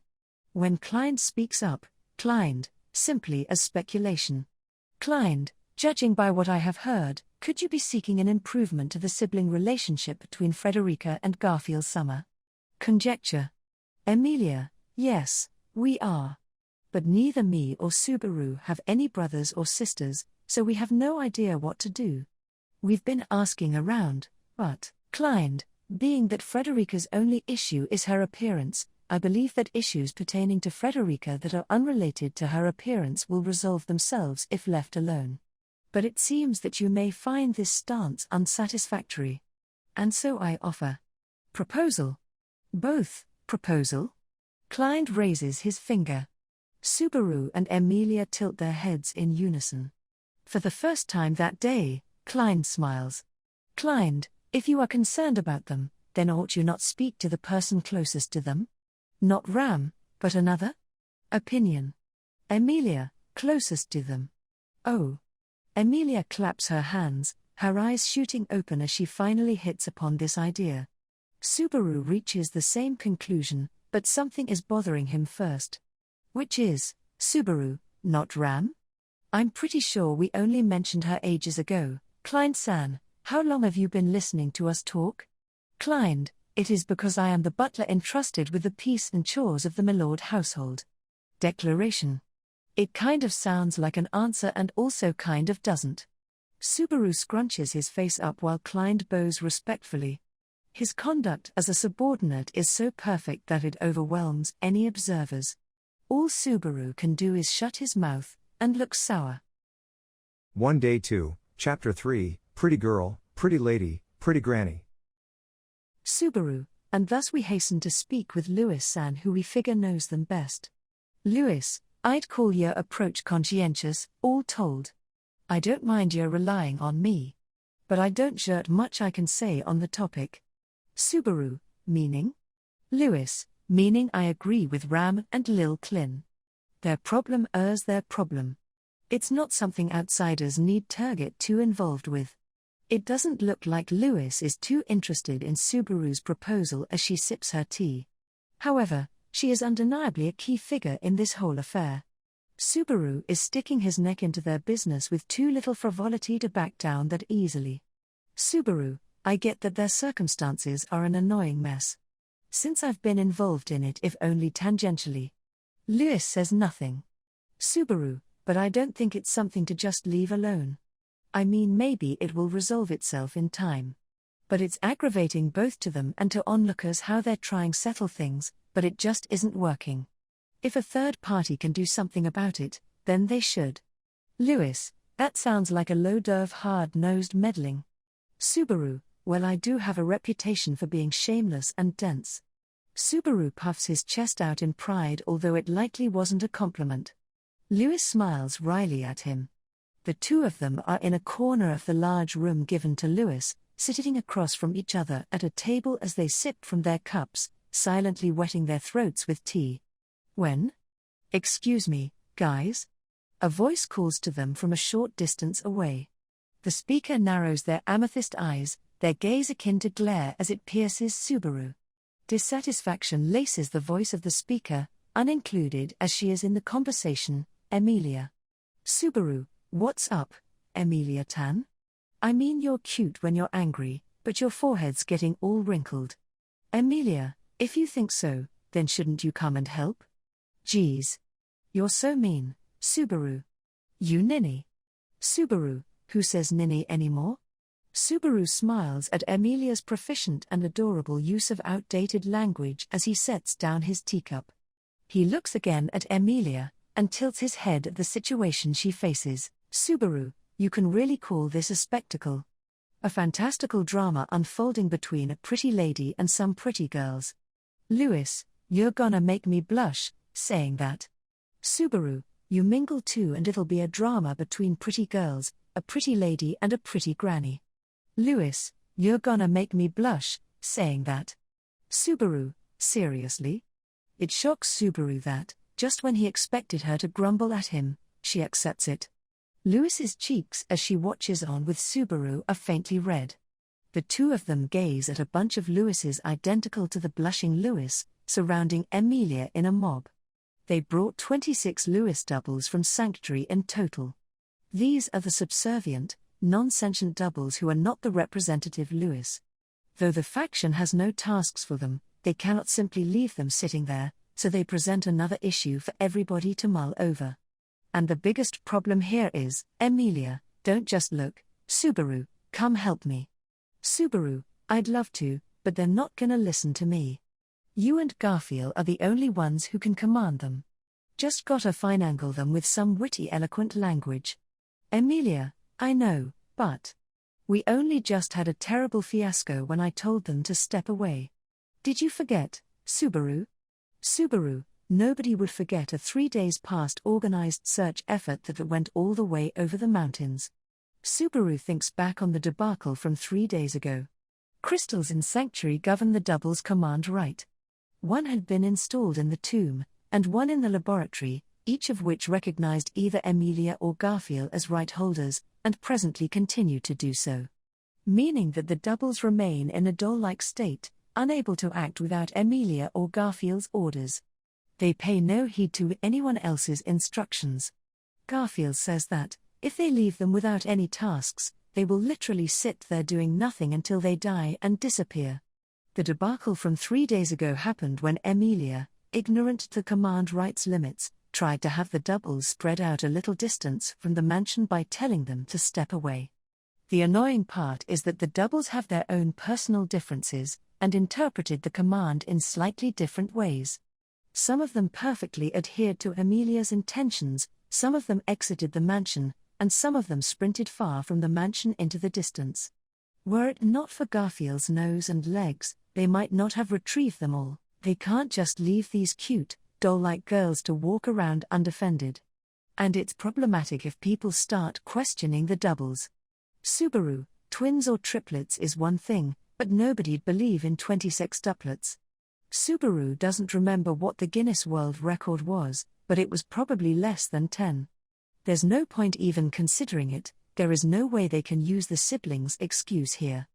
When Klein speaks up, Klein, simply as speculation. Klein, judging by what I have heard, could you be seeking an improvement to the sibling relationship between Frederica and Garfield Summer? Conjecture. Emilia, yes, we are. But neither me or Subaru have any brothers or sisters, so we have no idea what to do. We've been asking around, but, Klein, being that Frederica's only issue is her appearance, I believe that issues pertaining to Frederica that are unrelated to her appearance will resolve themselves if left alone. But it seems that you may find this stance unsatisfactory. And so I offer. Proposal. Both, proposal? Klein raises his finger. Subaru and Emilia tilt their heads in unison. For the first time that day, Klein smiles. Klein, if you are concerned about them, then ought you not speak to the person closest to them? Not Ram, but another? Opinion. Emilia, closest to them. Oh. Emilia claps her hands, her eyes shooting open as she finally hits upon this idea. Subaru reaches the same conclusion, but something is bothering him first. Which is, Subaru, not Ram? I'm pretty sure we only mentioned her ages ago. Klein-san, how long have you been listening to us talk? Klein, it is because I am the butler entrusted with the peace and chores of the Milord household. Declaration. It kind of sounds like an answer and also kind of doesn't. Subaru scrunches his face up while Klein bows respectfully. His conduct as a subordinate is so perfect that it overwhelms any observers. All Subaru can do is shut his mouth and look sour. One Day 2, Chapter 3, Pretty Girl, Pretty Lady, Pretty Granny. Subaru, and thus we hasten to speak with Lewis-san, who we figure knows them best. Lewis, I'd call your approach conscientious, all told. I don't mind your relying on me. But I don't jurt much I can say on the topic. Subaru, meaning? Lewis, meaning I agree with Ram and Lil Klin. Their problem is their problem. It's not something outsiders need to get too involved with. It doesn't look like Lewis is too interested in Subaru's proposal as she sips her tea. However, she is undeniably a key figure in this whole affair. Subaru is sticking his neck into their business with too little frivolity to back down that easily. Subaru, I get that their circumstances are an annoying mess. Since I've been involved in it, if only tangentially. Lewis says nothing. Subaru, but I don't think it's something to just leave alone. I mean, maybe it will resolve itself in time. But it's aggravating both to them and to onlookers how they're trying settle things, but it just isn't working. If a third party can do something about it, then they should. Lewis, that sounds like a low-derv hard-nosed meddling. Subaru, well, I do have a reputation for being shameless and dense. Subaru puffs his chest out in pride, although it likely wasn't a compliment. Lewis smiles wryly at him. The two of them are in a corner of the large room given to Lewis, sitting across from each other at a table as they sip from their cups, silently wetting their throats with tea. When? Excuse me, guys? A voice calls to them from a short distance away. The speaker narrows their amethyst eyes, their gaze akin to glare as it pierces Subaru. Dissatisfaction laces the voice of the speaker, unincluded as she is in the conversation, Emilia. Subaru, what's up, Emilia-tan? I mean, you're cute when you're angry, but your forehead's getting all wrinkled. Emilia, if you think so, then shouldn't you come and help? Geez. You're so mean, Subaru. You ninny. Subaru, who says ninny anymore? Subaru smiles at Emilia's proficient and adorable use of outdated language as he sets down his teacup. He looks again at Emilia, and tilts his head at the situation she faces. Subaru, you can really call this a spectacle. A fantastical drama unfolding between a pretty lady and some pretty girls. Lewis, you're gonna make me blush, saying that. Subaru, you mingle too and it'll be a drama between pretty girls, a pretty lady and a pretty granny. Lewis, you're gonna make me blush, saying that. Subaru, seriously? It shocks Subaru that, just when he expected her to grumble at him, she accepts it. Lewis's cheeks as she watches on with Subaru are faintly red. The two of them gaze at a bunch of Lewises identical to the blushing Lewis, surrounding Emilia in a mob. They brought 26 Lewis doubles from Sanctuary in total. These are the subservient, non-sentient doubles who are not the representative Lewis. Though the faction has no tasks for them, they cannot simply leave them sitting there, so they present another issue for everybody to mull over. And the biggest problem here is, Emilia, don't just look. Subaru, come help me. Subaru, I'd love to, but they're not gonna listen to me. You and Garfield are the only ones who can command them. Just gotta finagle them with some witty eloquent language. Emilia, I know, but we only just had a terrible fiasco when I told them to step away. Did you forget, Subaru? Subaru, nobody would forget a 3 days past organized search effort that went all the way over the mountains. Subaru thinks back on the debacle from 3 days ago. Crystals in Sanctuary govern the Double's command right. One had been installed in the tomb, and one in the laboratory, each of which recognized either Emilia or Garfield as right holders, and presently continue to do so. Meaning that the Doubles remain in a doll-like state, unable to act without Emilia or Garfield's orders. They pay no heed to anyone else's instructions. Garfield says that, if they leave them without any tasks, they will literally sit there doing nothing until they die and disappear. The debacle from 3 days ago happened when Emilia, ignorant to the command right's limits, tried to have the Doubles spread out a little distance from the mansion by telling them to step away. The annoying part is that the Doubles have their own personal differences, and interpreted the command in slightly different ways. Some of them perfectly adhered to Emilia's intentions, some of them exited the mansion, and some of them sprinted far from the mansion into the distance. Were it not for Garfield's nose and legs, they might not have retrieved them all. They can't just leave these cute, doll-like girls to walk around undefended. And it's problematic if people start questioning the Doubles. Subaru, twins or triplets is one thing, but nobody'd believe in 26 duplets. Subaru doesn't remember what the Guinness World Record was, but it was probably less than 10. There's no point even considering it, there is no way they can use the siblings' excuse here.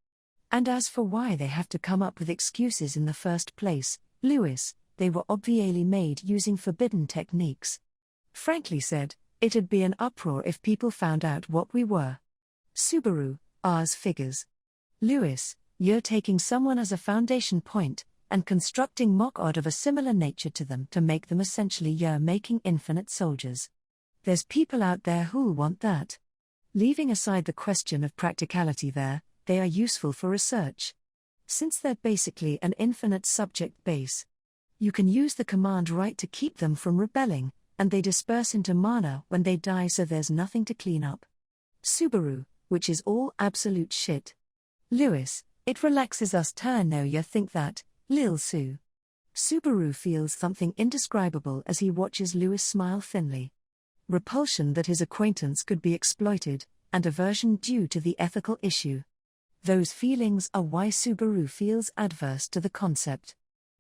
And as for why they have to come up with excuses in the first place, Lewis, they were obviously made using forbidden techniques. Frankly said, it'd be an uproar if people found out what we were. Subaru, ours figures. Lewis, you're taking someone as a foundation point, and constructing mock-odd of a similar nature to them to make them essentially you're making infinite soldiers. There's people out there who'll want that. Leaving aside the question of practicality there, they are useful for research. Since they're basically an infinite subject base. You can use the command right to keep them from rebelling, and they disperse into mana when they die, so there's nothing to clean up. Subaru, which is all absolute shit. Lewis, it relaxes us to know you think that, Lil Sue. Subaru feels something indescribable as he watches Lewis smile thinly. Repulsion that his acquaintance could be exploited, and aversion due to the ethical issue. Those feelings are why Subaru feels adverse to the concept.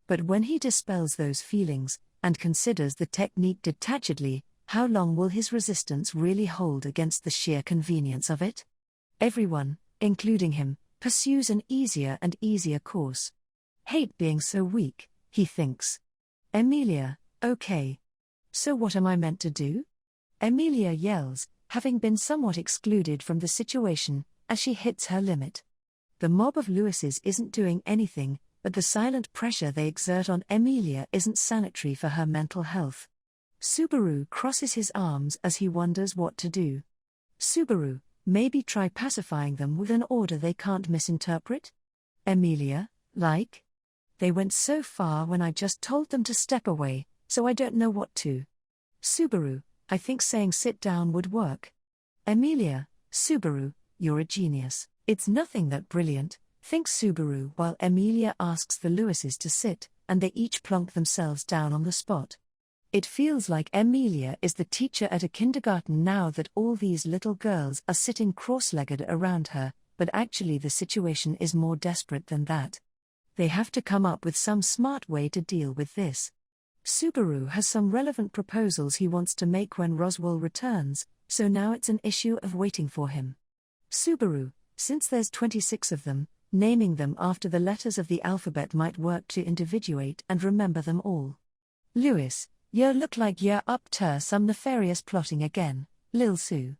But when he dispels those feelings, and considers the technique detachedly, how long will his resistance really hold against the sheer convenience of it? Everyone, including him, pursues an easier and easier course. Hate being so weak, he thinks. Emilia, okay. So what am I meant to do? Emilia yells, having been somewhat excluded from the situation, as she hits her limit. The mob of Lewises isn't doing anything, but the silent pressure they exert on Emilia isn't sanitary for her mental health. Subaru crosses his arms as he wonders what to do. Subaru, maybe try pacifying them with an order they can't misinterpret? Emilia, like? They went so far when I just told them to step away, so I don't know what to. Subaru, I think saying sit down would work. Emilia, Subaru, you're a genius. It's nothing that brilliant, thinks Subaru while Emilia asks the Lewises to sit, and they each plonk themselves down on the spot. It feels like Emilia is the teacher at a kindergarten now that all these little girls are sitting cross-legged around her, but actually the situation is more desperate than that. They have to come up with some smart way to deal with this. Subaru has some relevant proposals he wants to make when Roswell returns, so now it's an issue of waiting for him. Subaru, since there's 26 of them, naming them after the letters of the alphabet might work to individuate and remember them all. Lewis, you look like you're up to some nefarious plotting again, Lil Sue.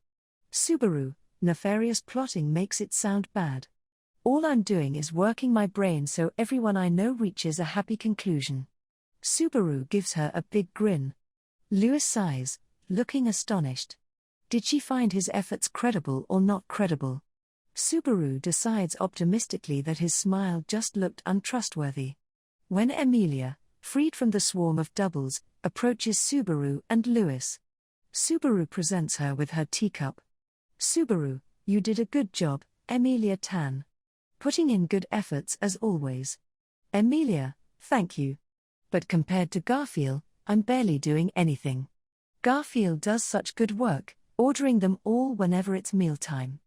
Subaru, nefarious plotting makes it sound bad. All I'm doing is working my brain so everyone I know reaches a happy conclusion. Subaru gives her a big grin. Lewis sighs, looking astonished. Did she find his efforts credible or not credible? Subaru decides optimistically that his smile just looked untrustworthy. When Emilia, freed from the swarm of doubles, approaches Subaru and Lewis. Subaru presents her with her teacup. Subaru, you did a good job, Emilia-tan. Putting in good efforts as always. Emilia, thank you. But compared to Garfield, I'm barely doing anything. Garfield does such good work, ordering them all whenever it's mealtime.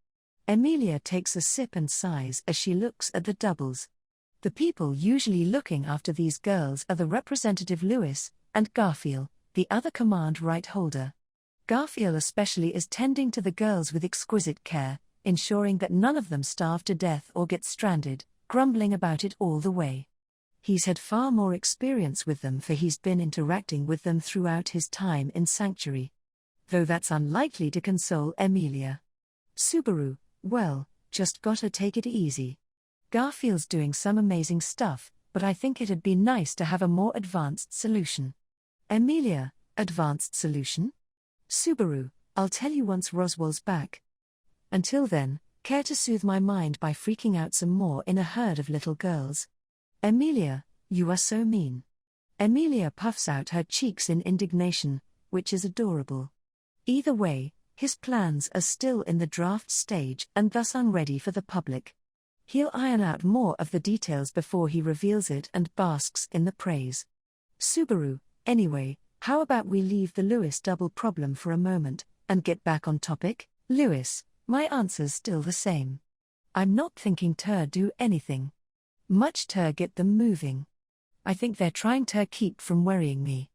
Emilia takes a sip and sighs as she looks at the doubles. The people usually looking after these girls are the representative Lewis, and Garfield, the other command right holder. Garfield especially is tending to the girls with exquisite care, ensuring that none of them starve to death or get stranded, grumbling about it all the way. He's had far more experience with them, for he's been interacting with them throughout his time in Sanctuary. Though that's unlikely to console Emilia. Subaru, well, just gotta take it easy. Garfield's doing some amazing stuff, but I think it'd be nice to have a more advanced solution. Emilia, advanced solution? Subaru, I'll tell you once Roswell's back. Until then, care to soothe my mind by freaking out some more in a herd of little girls? Emilia, you are so mean. Emilia puffs out her cheeks in indignation, which is adorable. Either way, his plans are still in the draft stage and thus unready for the public. He'll iron out more of the details before he reveals it and basks in the praise. Subaru, anyway, how about we leave the Lewis double problem for a moment, and get back on topic? Lewis, my answer's still the same. I'm not thinking to do anything. Much to get them moving. I think they're trying to keep from worrying me.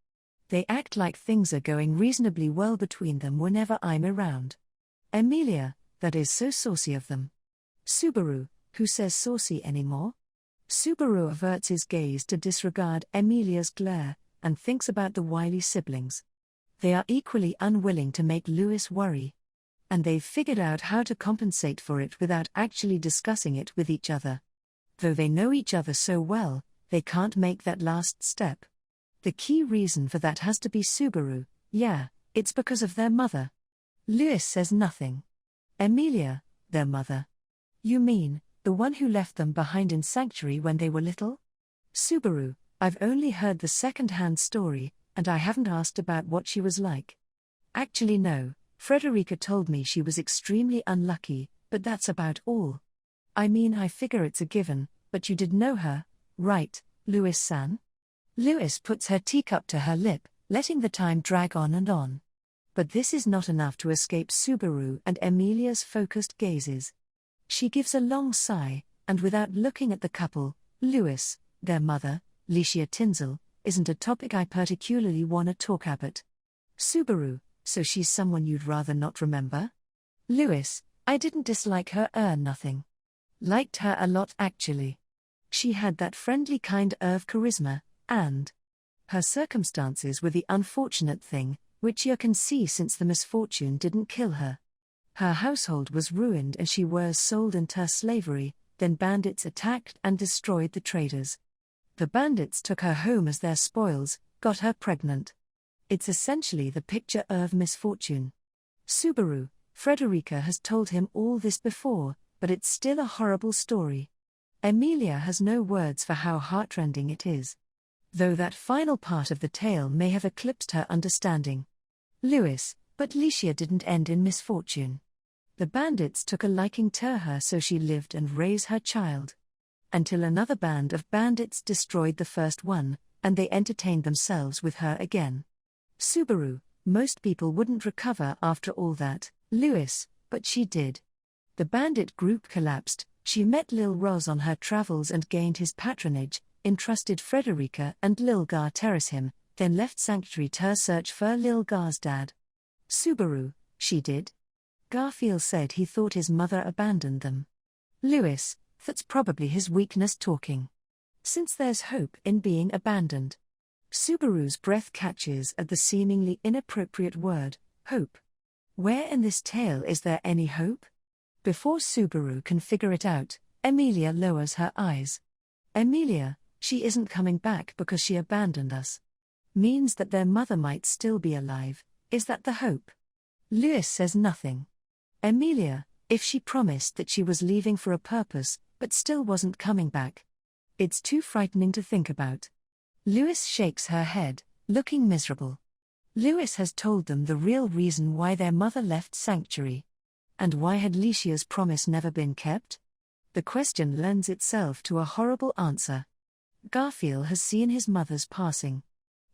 They act like things are going reasonably well between them whenever I'm around. Emilia, that is so saucy of them. Subaru, who says saucy anymore? Subaru averts his gaze to disregard Emilia's glare, and thinks about the wily siblings. They are equally unwilling to make Lewis worry. And they've figured out how to compensate for it without actually discussing it with each other. Though they know each other so well, they can't make that last step. The key reason for that has to be Subaru. Yeah, it's because of their mother. Lewis says nothing. Emilia, their mother. You mean, the one who left them behind in Sanctuary when they were little? Subaru, I've only heard the second-hand story, and I haven't asked about what she was like. Actually no, Frederica told me she was extremely unlucky, but that's about all. I mean, I figure it's a given, but you did know her, right, Lewis-san? Lewis puts her teacup to her lip, letting the time drag on and on. But this is not enough to escape Subaru and Emilia's focused gazes. She gives a long sigh, and without looking at the couple, Lewis, their mother, Licia Tinzel, isn't a topic I particularly want to talk about. Subaru, so she's someone you'd rather not remember? Lewis, I didn't dislike her nothing. Liked her a lot actually. She had that friendly kind of charisma, and her circumstances were the unfortunate thing, which you can see since the misfortune didn't kill her. Her household was ruined and she was sold into slavery, then bandits attacked and destroyed the traders. The bandits took her home as their spoils, got her pregnant. It's essentially the picture of misfortune. Subaru, Frederica has told him all this before, but it's still a horrible story. Emilia has no words for how heartrending it is. Though that final part of the tale may have eclipsed her understanding. Lewis, but Licia didn't end in misfortune. The bandits took a liking to her, so she lived and raised her child. Until another band of bandits destroyed the first one, and they entertained themselves with her again. Subaru, most people wouldn't recover after all that, Lewis, but she did. The bandit group collapsed, she met Lil Roz on her travels and gained his patronage, entrusted Frederica and Lil Gar terrace him, then left Sanctuary to search for Lil Gar's dad. Subaru, she did. Garfield said he thought his mother abandoned them. Lewis, that's probably his weakness talking. Since there's hope in being abandoned. Subaru's breath catches at the seemingly inappropriate word, hope. Where in this tale is there any hope? Before Subaru can figure it out, Emilia lowers her eyes. Emilia, she isn't coming back because she abandoned us. Means that their mother might still be alive, is that the hope? Lewis says nothing. Emilia, if she promised that she was leaving for a purpose, but still wasn't coming back. It's too frightening to think about. Lewis shakes her head, looking miserable. Lewis has told them the real reason why their mother left Sanctuary. And why had Licia's promise never been kept? The question lends itself to a horrible answer. Garfield has seen his mother's passing.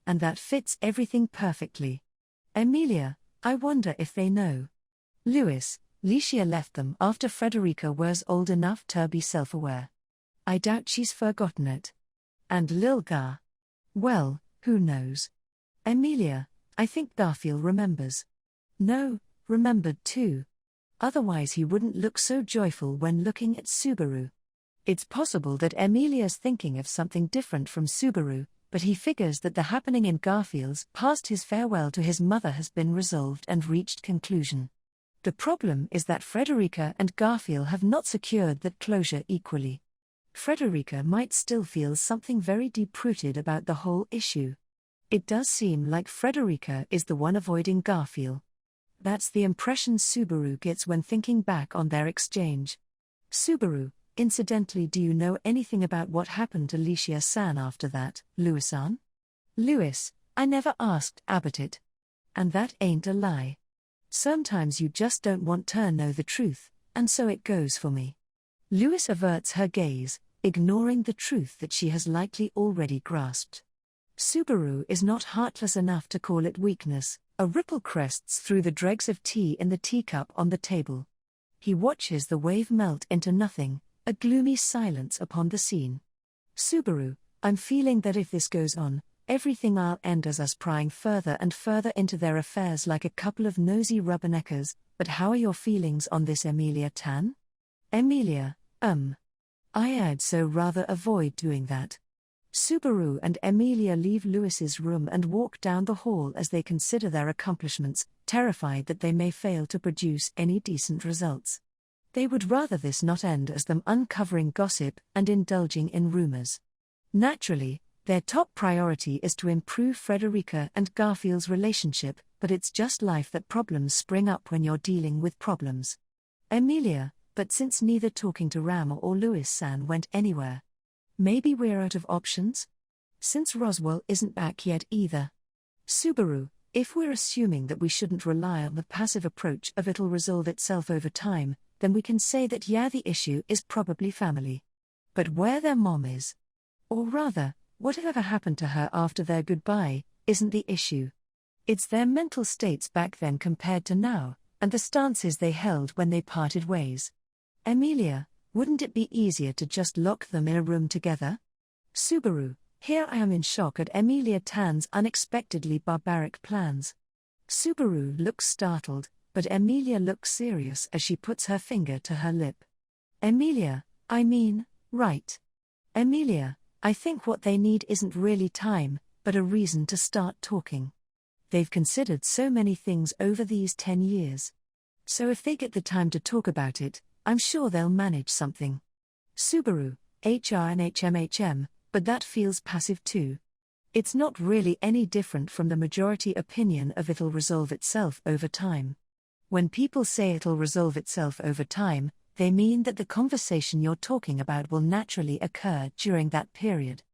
And that fits everything perfectly. Emilia, I wonder if they know. Lewis, Licia left them after Frederica was old enough to be self-aware. I doubt she's forgotten it. And Lil Gar. Well, who knows? Emilia, I think Garfield remembers. No, remembered too. Otherwise he wouldn't look so joyful when looking at Subaru. It's possible that Emilia's thinking of something different from Subaru, but he figures that the happening in Garfield's past, his farewell to his mother, has been resolved and reached conclusion. The problem is that Frederica and Garfield have not secured that closure equally. Frederica might still feel something very deep-rooted about the whole issue. It does seem like Frederica is the one avoiding Garfield. That's the impression Subaru gets when thinking back on their exchange. Subaru, incidentally, do you know anything about what happened to Licia-san after that, Lewis-san? Lewis, I never asked about it. And that ain't a lie. Sometimes you just don't want to know the truth, and so it goes for me. Lewis averts her gaze, ignoring the truth that she has likely already grasped. Subaru is not heartless enough to call it weakness. A ripple crests through the dregs of tea in the teacup on the table. He watches the wave melt into nothing, a gloomy silence upon the scene. Subaru, I'm feeling that if this goes on, everything'll end as us prying further and further into their affairs like a couple of nosy rubberneckers. But how are your feelings on this, Emilia-tan? Emilia, I'd so rather avoid doing that. Subaru and Emilia leave Lewis's room and walk down the hall as they consider their accomplishments, terrified that they may fail to produce any decent results. They would rather this not end as them uncovering gossip and indulging in rumors. Naturally, their top priority is to improve Frederica and Garfield's relationship, but it's just life that problems spring up when you're dealing with problems. Emilia, but since neither talking to Ram or Lewis-san went anywhere, maybe we're out of options? Since Roswell isn't back yet either. Subaru, if we're assuming that we shouldn't rely on the passive approach of it'll resolve itself over time, then we can say that the issue is probably family. But where their mom is, or rather, whatever happened to her after their goodbye, isn't the issue. It's their mental states back then compared to now, and the stances they held when they parted ways. Emilia, wouldn't it be easier to just lock them in a room together? Subaru, here I am in shock at Emilia-tan's unexpectedly barbaric plans. Subaru looks startled, but Emilia looks serious as she puts her finger to her lip. Emilia, right. Emilia, I think what they need isn't really time, but a reason to start talking. They've considered so many things over these 10 years. So if they get the time to talk about it, I'm sure they'll manage something. Subaru, HR and HMHM, but that feels passive too. It's not really any different from the majority opinion of it'll resolve itself over time. When people say it'll resolve itself over time, they mean that the conversation you're talking about will naturally occur during that period.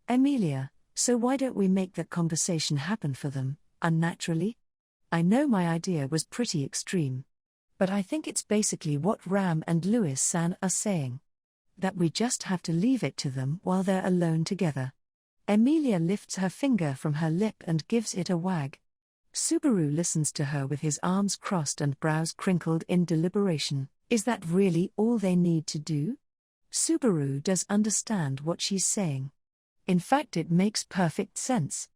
Emilia, so why don't we make that conversation happen for them, unnaturally? I know my idea was pretty extreme. But I think it's basically what Ram and Lewis-san are saying. That we just have to leave it to them while they're alone together. Emilia lifts her finger from her lip and gives it a wag. Subaru listens to her with his arms crossed and brows crinkled in deliberation. Is that really all they need to do? Subaru does understand what she's saying. In fact, it makes perfect sense.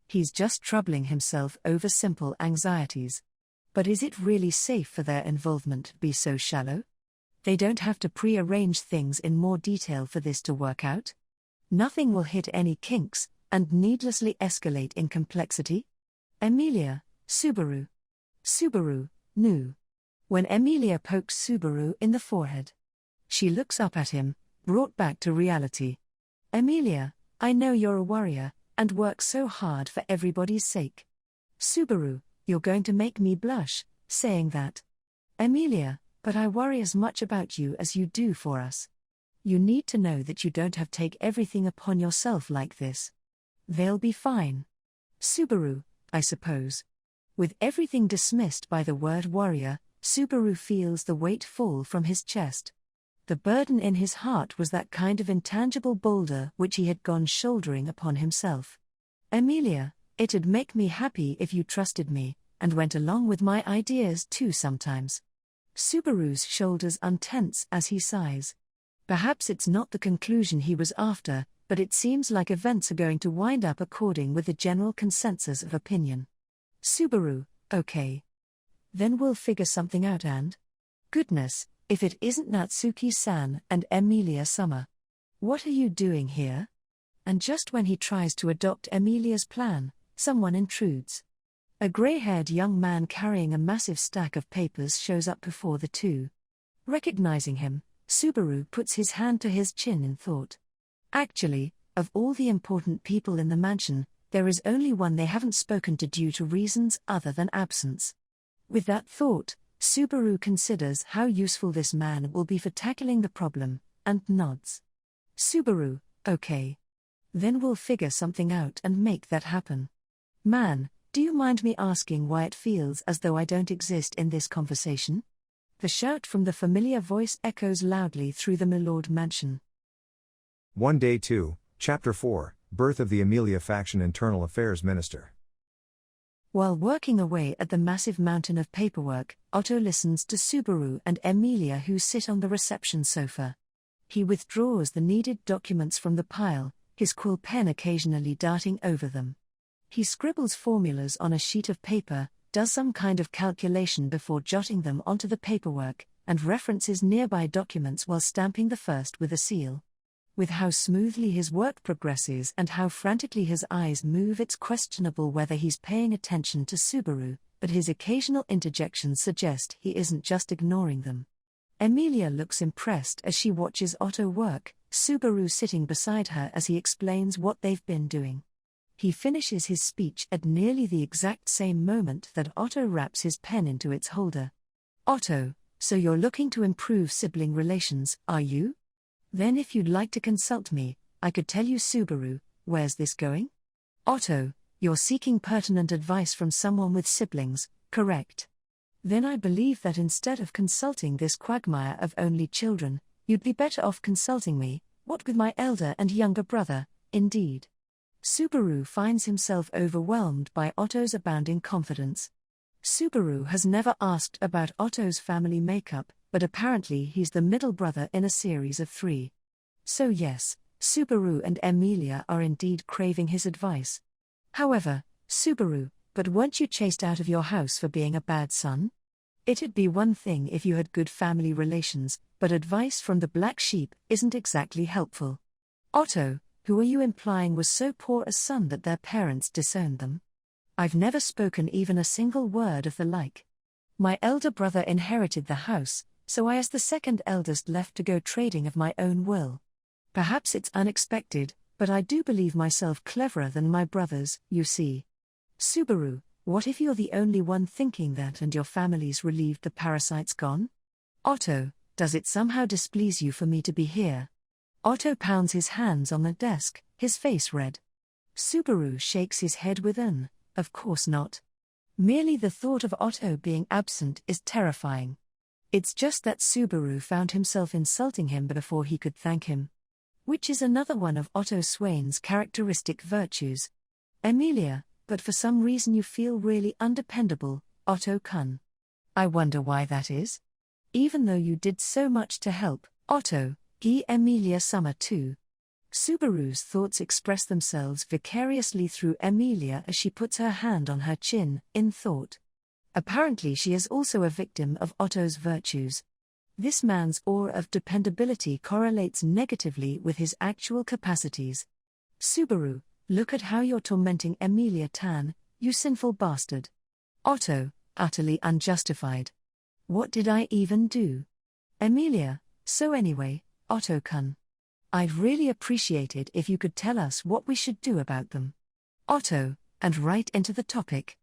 He's just troubling himself over simple anxieties. But is it really safe for their involvement to be so shallow? They don't have to pre-arrange things in more detail for this to work out? Nothing will hit any kinks, and needlessly escalate in complexity? Emilia, Subaru. Subaru, no. When Emilia pokes Subaru in the forehead, she looks up at him, brought back to reality. Emilia, I know you're a warrior, and work so hard for everybody's sake. Subaru, you're going to make me blush, saying that. Emilia, but I worry as much about you as you do for us. You need to know that you don't have to take everything upon yourself like this. They'll be fine. Subaru, I suppose. With everything dismissed by the word warrior, Subaru feels the weight fall from his chest. The burden in his heart was that kind of intangible boulder which he had gone shouldering upon himself. Emilia, it'd make me happy if you trusted me, and went along with my ideas too sometimes. Subaru's shoulders untense as he sighs. Perhaps it's not the conclusion he was after, but it seems like events are going to wind up according with the general consensus of opinion. Subaru, okay. Then we'll figure something out and… Goodness, if it isn't Natsuki-san and Emilia Summer. What are you doing here? And just when he tries to adopt Emilia's plan, someone intrudes. A grey-haired young man carrying a massive stack of papers shows up before the two. Recognizing him, Subaru puts his hand to his chin in thought. Actually, of all the important people in the mansion, there is only one they haven't spoken to due to reasons other than absence. With that thought, Subaru considers how useful this man will be for tackling the problem, and nods. Subaru, okay. Then we'll figure something out and make that happen. Man, do you mind me asking why it feels as though I don't exist in this conversation? The shout from the familiar voice echoes loudly through the Milord mansion. One Day 2, Chapter 4, Birth of the Emilia Faction Internal Affairs Minister. While working away at the massive mountain of paperwork, Otto listens to Subaru and Emilia who sit on the reception sofa. He withdraws the needed documents from the pile, his quill pen occasionally darting over them. He scribbles formulas on a sheet of paper, does some kind of calculation before jotting them onto the paperwork, and references nearby documents while stamping the first with a seal. With how smoothly his work progresses and how frantically his eyes move, it's questionable whether he's paying attention to Subaru, but his occasional interjections suggest he isn't just ignoring them. Emilia looks impressed as she watches Otto work, Subaru sitting beside her as he explains what they've been doing. He finishes his speech at nearly the exact same moment that Otto wraps his pen into its holder. Otto, so you're looking to improve sibling relations, are you? Then if you'd like to consult me, I could tell you. Subaru, where's this going? Otto, you're seeking pertinent advice from someone with siblings, correct? Then I believe that instead of consulting this quagmire of only children, you'd be better off consulting me, what with my elder and younger brother, indeed. Subaru finds himself overwhelmed by Otto's abounding confidence. Subaru has never asked about Otto's family makeup, but apparently he's the middle brother in a series of 3. So yes, Subaru and Emilia are indeed craving his advice. However, Subaru, but weren't you chased out of your house for being a bad son? It'd be one thing if you had good family relations, but advice from the black sheep isn't exactly helpful. Otto, who are you implying was so poor a son that their parents disowned them? I've never spoken even a single word of the like. My elder brother inherited the house, so I as the second eldest left to go trading of my own will. Perhaps it's unexpected, but I do believe myself cleverer than my brothers, you see. Subaru, what if you're the only one thinking that and your family's relieved the parasite's gone? Otto, does it somehow displease you for me to be here? Otto pounds his hands on the desk, his face red. Subaru shakes his head with an, of course not. Merely the thought of Otto being absent is terrifying. It's just that Subaru found himself insulting him before he could thank him. Which is another one of Otto Swain's characteristic virtues. Emilia, but for some reason you feel really undependable, Otto-kun. I wonder why that is? Even though you did so much to help, Otto, Emilia Summer too. Subaru's thoughts express themselves vicariously through Emilia as she puts her hand on her chin, in thought. Apparently she is also a victim of Otto's virtues. This man's aura of dependability correlates negatively with his actual capacities. Subaru, look at how you're tormenting Emilia Tan, you sinful bastard. Otto, utterly unjustified. What did I even do? Emilia, so anyway, Otto-kun. I'd really appreciate it if you could tell us what we should do about them. Otto, and right into the topic.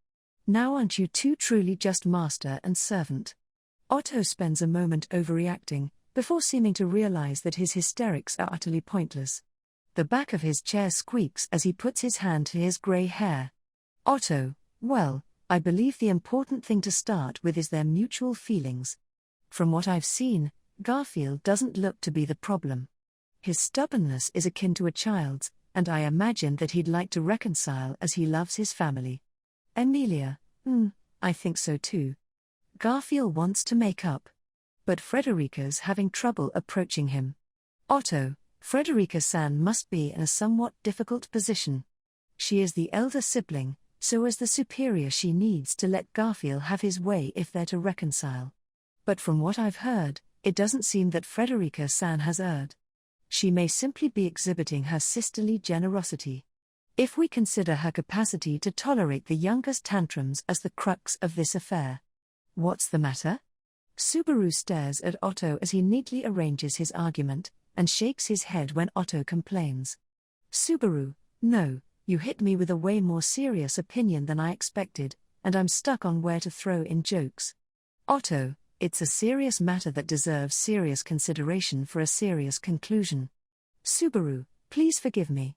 Now aren't you two truly just master and servant? Otto spends a moment overreacting, before seeming to realize that his hysterics are utterly pointless. The back of his chair squeaks as he puts his hand to his grey hair. Otto, well, I believe the important thing to start with is their mutual feelings. From what I've seen, Garfield doesn't look to be the problem. His stubbornness is akin to a child's, and I imagine that he'd like to reconcile as he loves his family. Emilia, I think so too. Garfield wants to make up. But Frederica's having trouble approaching him. Otto, Frederica-san must be in a somewhat difficult position. She is the elder sibling, so as the superior she needs to let Garfield have his way if they're to reconcile. But from what I've heard, it doesn't seem that Frederica-san has erred. She may simply be exhibiting her sisterly generosity. If we consider her capacity to tolerate the younger's tantrums as the crux of this affair. What's the matter? Subaru stares at Otto as he neatly arranges his argument, and shakes his head when Otto complains. Subaru, no, you hit me with a way more serious opinion than I expected, and I'm stuck on where to throw in jokes. Otto, it's a serious matter that deserves serious consideration for a serious conclusion. Subaru, please forgive me.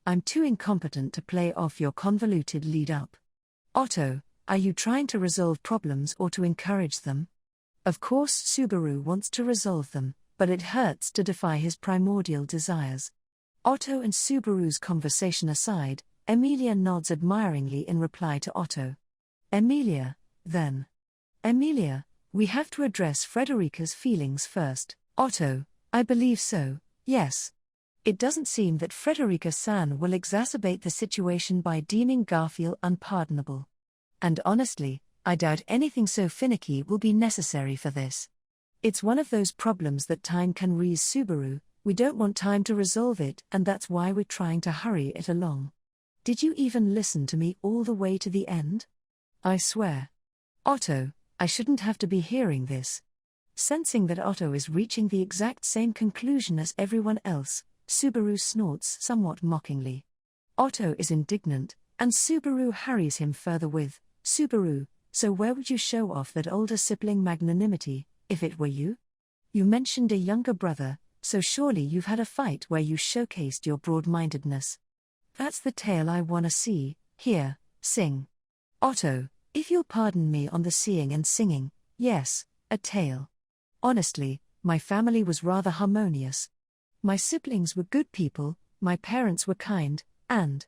I'm too incompetent to play off your convoluted lead-up. Otto, are you trying to resolve problems or to encourage them? Of course Subaru wants to resolve them, but it hurts to defy his primordial desires. Otto and Subaru's conversation aside, Emilia nods admiringly in reply to Otto. Emilia, then. Emilia, we have to address Frederica's feelings first. Otto, I believe so, yes. It doesn't seem that Frederica-san will exacerbate the situation by deeming Garfield unpardonable. And honestly, I doubt anything so finicky will be necessary for this. It's one of those problems that time can raise. Subaru, we don't want time to resolve it, and that's why we're trying to hurry it along. Did you even listen to me all the way to the end? I swear. Otto, I shouldn't have to be hearing this. Sensing that Otto is reaching the exact same conclusion as everyone else, Subaru snorts somewhat mockingly. Otto is indignant, and Subaru harries him further with, Subaru, so where would you show off that older sibling magnanimity, if it were you? You mentioned a younger brother, so surely you've had a fight where you showcased your broad-mindedness. That's the tale I wanna see, hear, sing. Otto, if you'll pardon me on the seeing and singing, yes, a tale. Honestly, my family was rather harmonious. My siblings were good people, my parents were kind, and…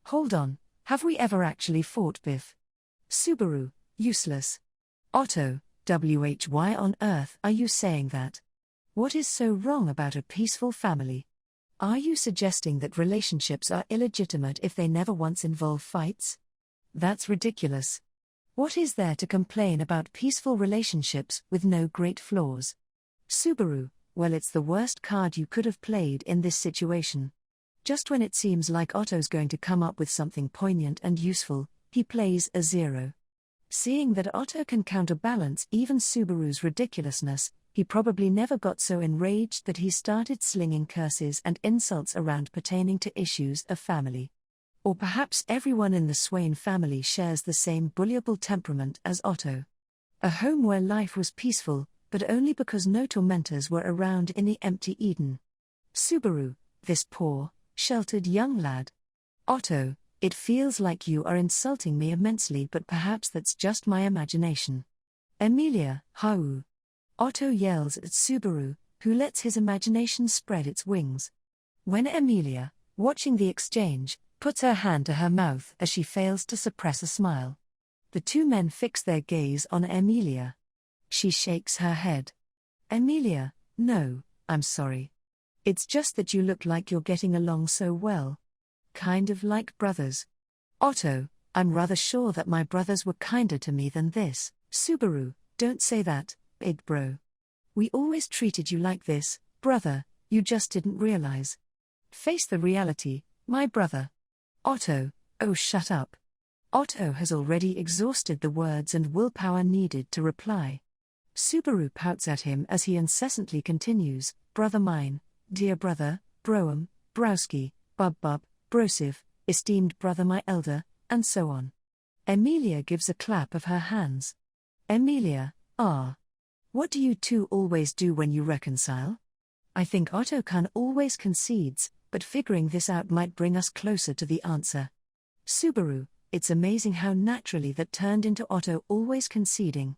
Hold on, have we ever actually fought, Biff? Subaru, useless. Otto, why on earth are you saying that? What is so wrong about a peaceful family? Are you suggesting that relationships are illegitimate if they never once involve fights? That's ridiculous. What is there to complain about peaceful relationships with no great flaws? Subaru, well, it's the worst card you could have played in this situation. Just when it seems like Otto's going to come up with something poignant and useful, he plays a zero. Seeing that Otto can counterbalance even Subaru's ridiculousness, he probably never got so enraged that he started slinging curses and insults around pertaining to issues of family. Or perhaps everyone in the Swain family shares the same bullyable temperament as Otto. A home where life was peaceful, but only because no tormentors were around in the empty Eden. Subaru, this poor, sheltered young lad. Otto, it feels like you are insulting me immensely, but perhaps that's just my imagination. Emilia, hau. Otto yells at Subaru, who lets his imagination spread its wings. When Emilia, watching the exchange, puts her hand to her mouth as she fails to suppress a smile. The two men fix their gaze on Emilia. She shakes her head. Emilia, no, I'm sorry. It's just that you look like you're getting along so well. Kind of like brothers. Otto, I'm rather sure that my brothers were kinder to me than this. Subaru, don't say that, big bro. We always treated you like this, brother, you just didn't realize. Face the reality, my brother. Otto, oh shut up. Otto has already exhausted the words and willpower needed to reply. Subaru pouts at him as he incessantly continues, brother mine, dear brother, broem, browski, bub, brosiv, esteemed brother my elder, and so on. Emilia gives a clap of her hands. Emilia, ah. What do you two always do when you reconcile? I think Otto-kun always concedes, but figuring this out might bring us closer to the answer. Subaru, it's amazing how naturally that turned into Otto always conceding.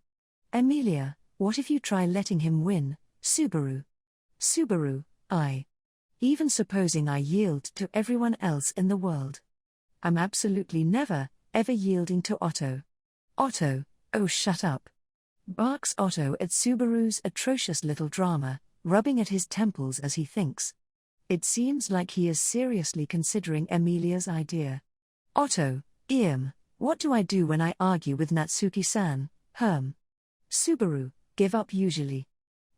Emilia, what if you try letting him win, Subaru? Subaru, even supposing I yield to everyone else in the world. I'm absolutely never, ever yielding to Otto. Otto, oh shut up. Barks Otto at Subaru's atrocious little drama, rubbing at his temples as he thinks. It seems like he is seriously considering Emilia's idea. Otto, what do I do when I argue with Natsuki-san, Subaru, give up usually.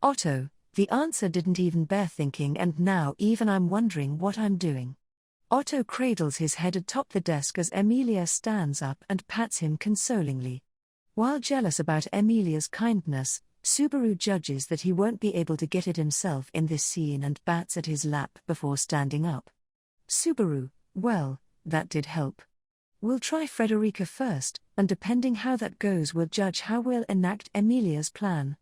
Otto, the answer didn't even bear thinking and now even I'm wondering what I'm doing. Otto cradles his head atop the desk as Emilia stands up and pats him consolingly. While jealous about Emilia's kindness, Subaru judges that he won't be able to get it himself in this scene and bats at his lap before standing up. Subaru, well, that did help. We'll try Frederica first, and depending how that goes we'll judge how we'll enact Emilia's plan.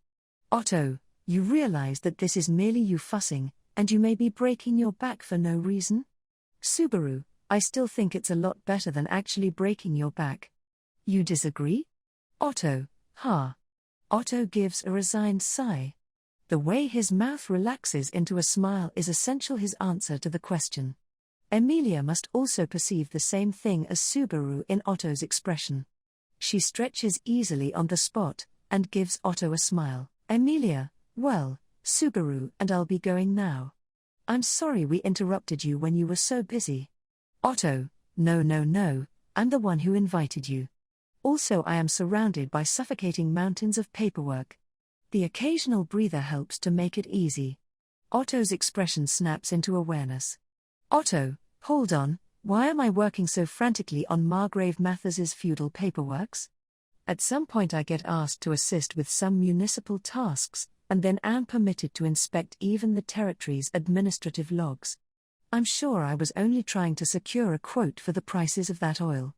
Otto, you realize that this is merely you fussing, and you may be breaking your back for no reason? Subaru, I still think it's a lot better than actually breaking your back. You disagree? Otto, Otto gives a resigned sigh. The way his mouth relaxes into a smile is essential his answer to the question. Emilia must also perceive the same thing as Subaru in Otto's expression. She stretches easily on the spot, and gives Otto a smile. Emilia, well, Subaru and I'll be going now. I'm sorry we interrupted you when you were so busy. Otto, no, I'm the one who invited you. Also I am surrounded by suffocating mountains of paperwork. The occasional breather helps to make it easy. Otto's expression snaps into awareness. Otto, hold on, why am I working so frantically on Margrave Mathes's feudal paperworks? At some point I get asked to assist with some municipal tasks, and then am permitted to inspect even the territory's administrative logs. I'm sure I was only trying to secure a quote for the prices of that oil.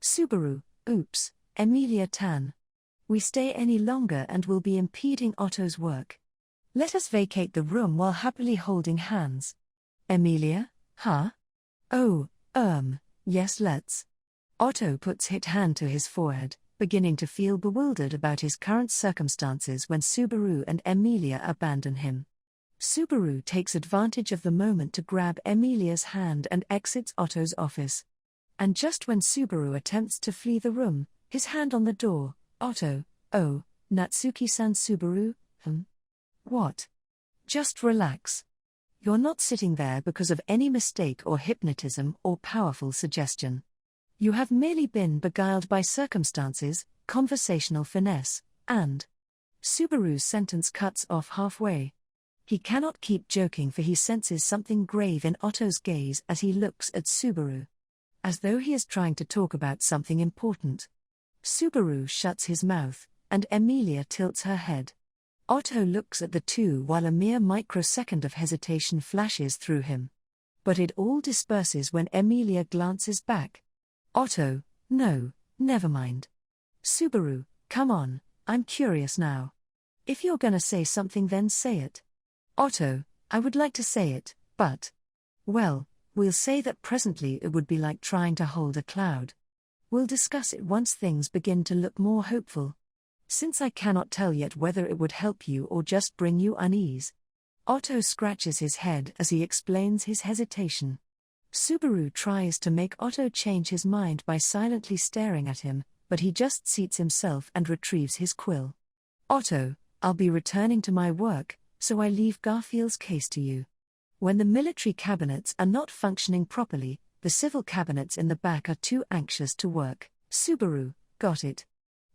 Subaru, oops, Emilia-tan. We stay any longer and will be impeding Otto's work. Let us vacate the room while happily holding hands. Emilia, Oh, yes let's. Otto puts his hand to his forehead, beginning to feel bewildered about his current circumstances when Subaru and Emilia abandon him. Subaru takes advantage of the moment to grab Emilia's hand and exits Otto's office. And just when Subaru attempts to flee the room, his hand on the door, Otto, oh, Natsuki-san Subaru, What? Just relax. You're not sitting there because of any mistake or hypnotism or powerful suggestion. You have merely been beguiled by circumstances, conversational finesse, and... Subaru's sentence cuts off halfway. He cannot keep joking for he senses something grave in Otto's gaze as he looks at Subaru. As though he is trying to talk about something important. Subaru shuts his mouth, and Emilia tilts her head. Otto looks at the two while a mere microsecond of hesitation flashes through him. But it all disperses when Emilia glances back. Otto, no, never mind. Subaru, come on, I'm curious now. If you're gonna say something then say it. Otto, I would like to say it, but... Well, we'll say that presently it would be like trying to hold a cloud. We'll discuss it once things begin to look more hopeful. Since I cannot tell yet whether it would help you or just bring you unease. Otto scratches his head as he explains his hesitation. Subaru tries to make Otto change his mind by silently staring at him, but he just seats himself and retrieves his quill. Otto, I'll be returning to my work, so I leave Garfield's case to you. When the military cabinets are not functioning properly, the civil cabinets in the back are too anxious to work. Subaru, got it.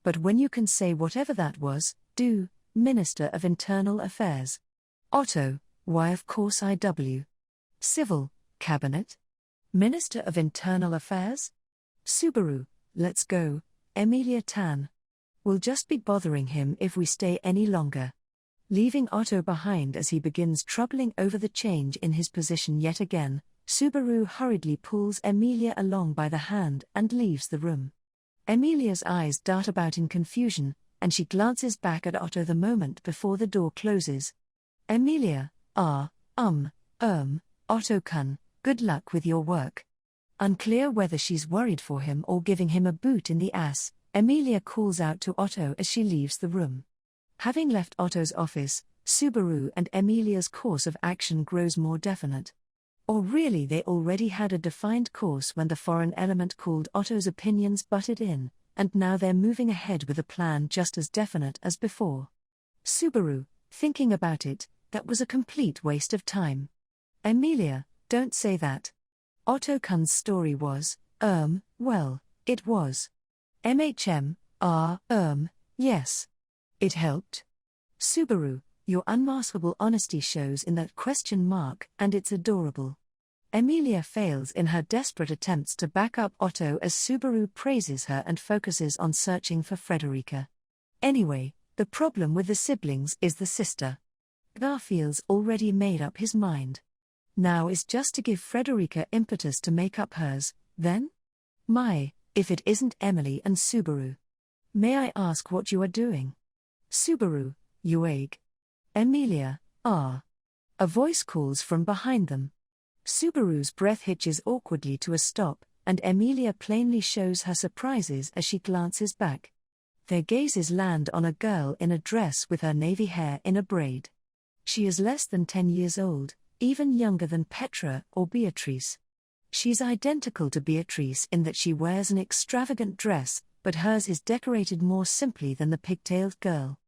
But when you can say whatever that was, do, Minister of Internal Affairs. Otto, why of course IW. Civil, Cabinet? Minister of Internal Affairs? Subaru, let's go, Emilia-tan. We'll just be bothering him if we stay any longer. Leaving Otto behind as he begins troubling over the change in his position yet again, Subaru hurriedly pulls Emilia along by the hand and leaves the room. Emilia's eyes dart about in confusion, and she glances back at Otto the moment before the door closes. Emilia, Otto-kun, good luck with your work. Unclear whether she's worried for him or giving him a boot in the ass, Emilia calls out to Otto as she leaves the room. Having left Otto's office, Subaru and Emilia's course of action grows more definite. Or really, they already had a defined course when the foreign element called Otto's opinions butted in, and now they're moving ahead with a plan just as definite as before. Subaru, thinking about it, that was a complete waste of time. Emilia, don't say that. Otto-kun's story was, well, it was. Yes. It helped. Subaru, your unmaskable honesty shows in that question mark, and it's adorable. Emilia fails in her desperate attempts to back up Otto as Subaru praises her and focuses on searching for Frederica. Anyway, the problem with the siblings is the sister. Garfield's already made up his mind. Now is just to give Frederica impetus to make up hers, then? If it isn't Emily and Subaru. May I ask what you are doing? Subaru, Ueg. Emilia, A voice calls from behind them. Subaru's breath hitches awkwardly to a stop, and Emilia plainly shows her surprises as she glances back. Their gazes land on a girl in a dress with her navy hair in a braid. She is less than 10 years old, even younger than Petra or Beatrice. She's identical to Beatrice in that she wears an extravagant dress, but hers is decorated more simply than the pigtailed girl.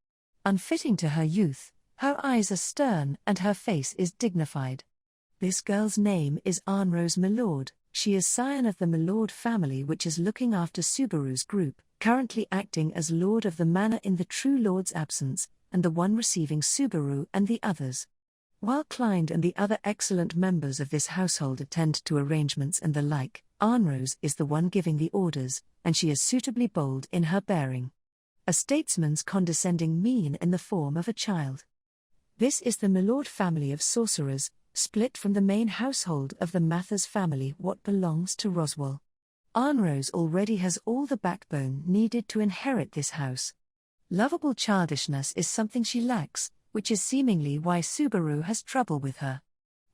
Unfitting to her youth, her eyes are stern and her face is dignified. This girl's name is Arnrose Milord. She is scion of the Milord family, which is looking after Subaru's group, currently acting as lord of the manor in the true lord's absence, and the one receiving Subaru and the others. While Klein and the other excellent members of this household attend to arrangements and the like, Arnrose is the one giving the orders, and she is suitably bold in her bearing. A statesman's condescending mien in the form of a child. This is the Milord family of sorcerers, split from the main household of the Mathers family, what belongs to Roswell. Arnrose already has all the backbone needed to inherit this house. Lovable childishness is something she lacks, which is seemingly why Subaru has trouble with her.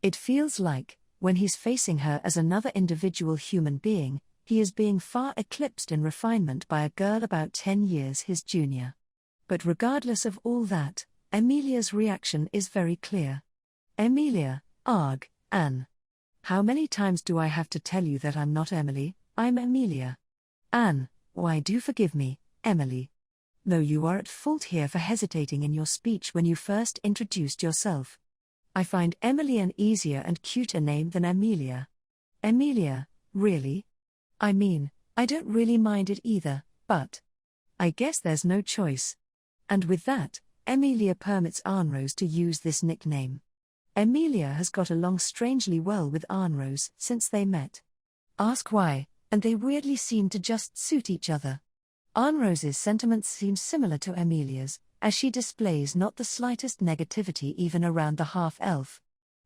It feels like, when he's facing her as another individual human being, he is being far eclipsed in refinement by a girl about 10 years his junior. But regardless of all that, Emilia's reaction is very clear. Emilia, Anne. How many times do I have to tell you that I'm not Emily, I'm Emilia? Anne, why do forgive me, Emily. Though you are at fault here for hesitating in your speech when you first introduced yourself. I find Emily an easier and cuter name than Emilia. Emilia, really? I mean, I don't really mind it either, but I guess there's no choice. And with that, Emilia permits Arnrose to use this nickname. Emilia has got along strangely well with Arnrose since they met. Ask why, and they weirdly seem to just suit each other. Arnrose's sentiments seem similar to Emilia's, as she displays not the slightest negativity even around the half-elf.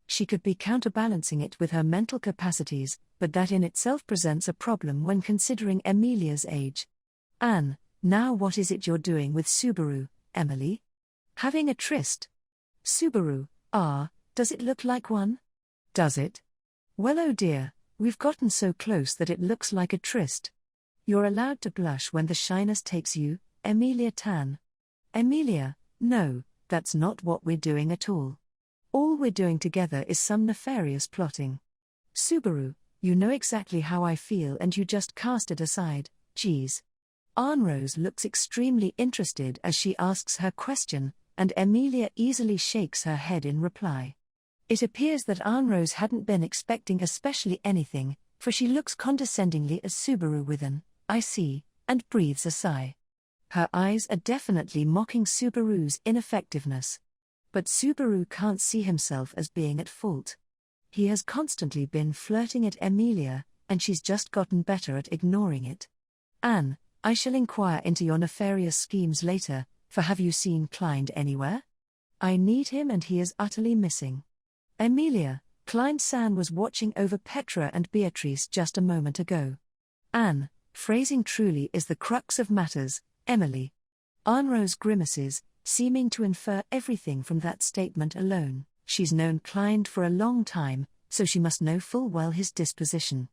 She could be counterbalancing it with her mental capacities, but that in itself presents a problem when considering Emilia's age. Anne, now what is it you're doing with Subaru, Emily? Having a tryst? Subaru, does it look like one? Does it? Well, oh dear, we've gotten so close that it looks like a tryst. You're allowed to blush when the shyness takes you, Emilia Tan. Emilia, no, that's not what we're doing at all. All we're doing together is some nefarious plotting. Subaru, you know exactly how I feel and you just cast it aside, geez. Arnrose looks extremely interested as she asks her question, and Emilia easily shakes her head in reply. It appears that Arnrose hadn't been expecting especially anything, for she looks condescendingly at Subaru with an I see, and breathes a sigh. Her eyes are definitely mocking Subaru's ineffectiveness. But Subaru can't see himself as being at fault. He has constantly been flirting at Emilia, and she's just gotten better at ignoring it. Anne, I shall inquire into your nefarious schemes later, for have you seen Klein anywhere? I need him and he is utterly missing. Emilia, Klein-san was watching over Petra and Beatrice just a moment ago. Anne, phrasing truly is the crux of matters, Emily. Arnrose grimaces, seeming to infer everything from that statement alone. She's known Clind for a long time, so she must know full well his disposition.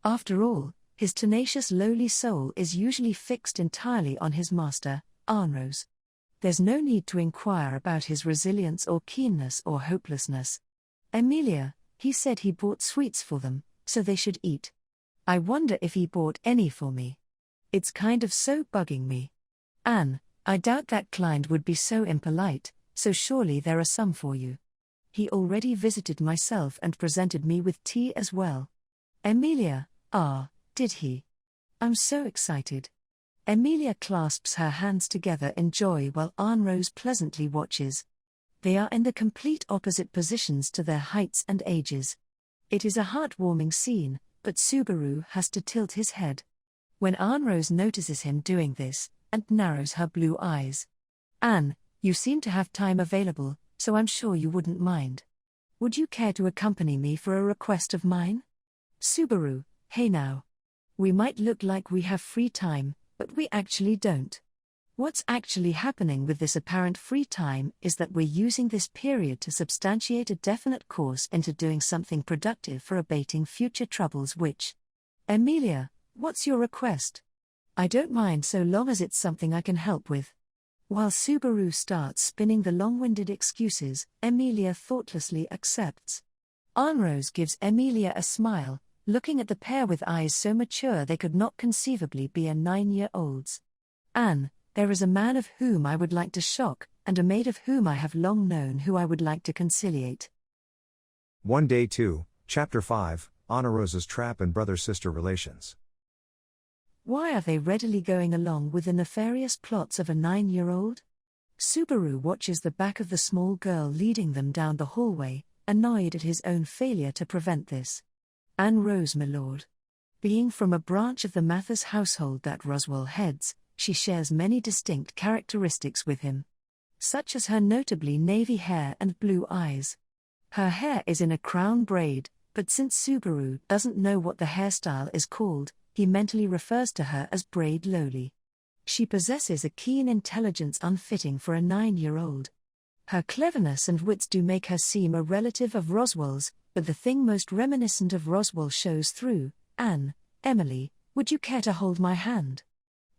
After all, his tenacious lowly soul is usually fixed entirely on his master, Arnrose. There's no need to inquire about his resilience or keenness or hopelessness. Emilia, he said he bought sweets for them, so they should eat. I wonder if he bought any for me. It's kind of so bugging me. Anne, I doubt that Clind would be so impolite, so surely there are some for you. He already visited myself and presented me with tea as well. Emilia, did he? I'm so excited. Emilia clasps her hands together in joy while Arnrose pleasantly watches. They are in the complete opposite positions to their heights and ages. It is a heartwarming scene, but Subaru has to tilt his head. When Arnrose notices him doing this, and narrows her blue eyes. Anne, you seem to have time available, so I'm sure you wouldn't mind. Would you care to accompany me for a request of mine? Subaru, hey now. We might look like we have free time, but we actually don't. What's actually happening with this apparent free time is that we're using this period to substantiate a definite course into doing something productive for abating future troubles which. Emilia, what's your request? I don't mind so long as it's something I can help with. While Subaru starts spinning the long-winded excuses, Emilia thoughtlessly accepts. Arnrose gives Emilia a smile, looking at the pair with eyes so mature they could not conceivably be a 9-year-old's. Anne, there is a man of whom I would like to shock, and a maid of whom I have long known who I would like to conciliate. 1 Day 2, Chapter 5, Anna Rosa's Trap and Brother-Sister Relations. Why are they readily going along with the nefarious plots of a 9-year-old? Subaru watches the back of the small girl leading them down the hallway, annoyed at his own failure to prevent this. Anne Rose, my lord. Being from a branch of the Mathers household that Roswell heads, she shares many distinct characteristics with him. Such as her notably navy hair and blue eyes. Her hair is in a crown braid, but since Subaru doesn't know what the hairstyle is called, he mentally refers to her as Braid Lowly. She possesses a keen intelligence unfitting for a 9-year-old. Her cleverness and wits do make her seem a relative of Roswell's, but the thing most reminiscent of Roswell shows through. Anne, Emily, would you care to hold my hand?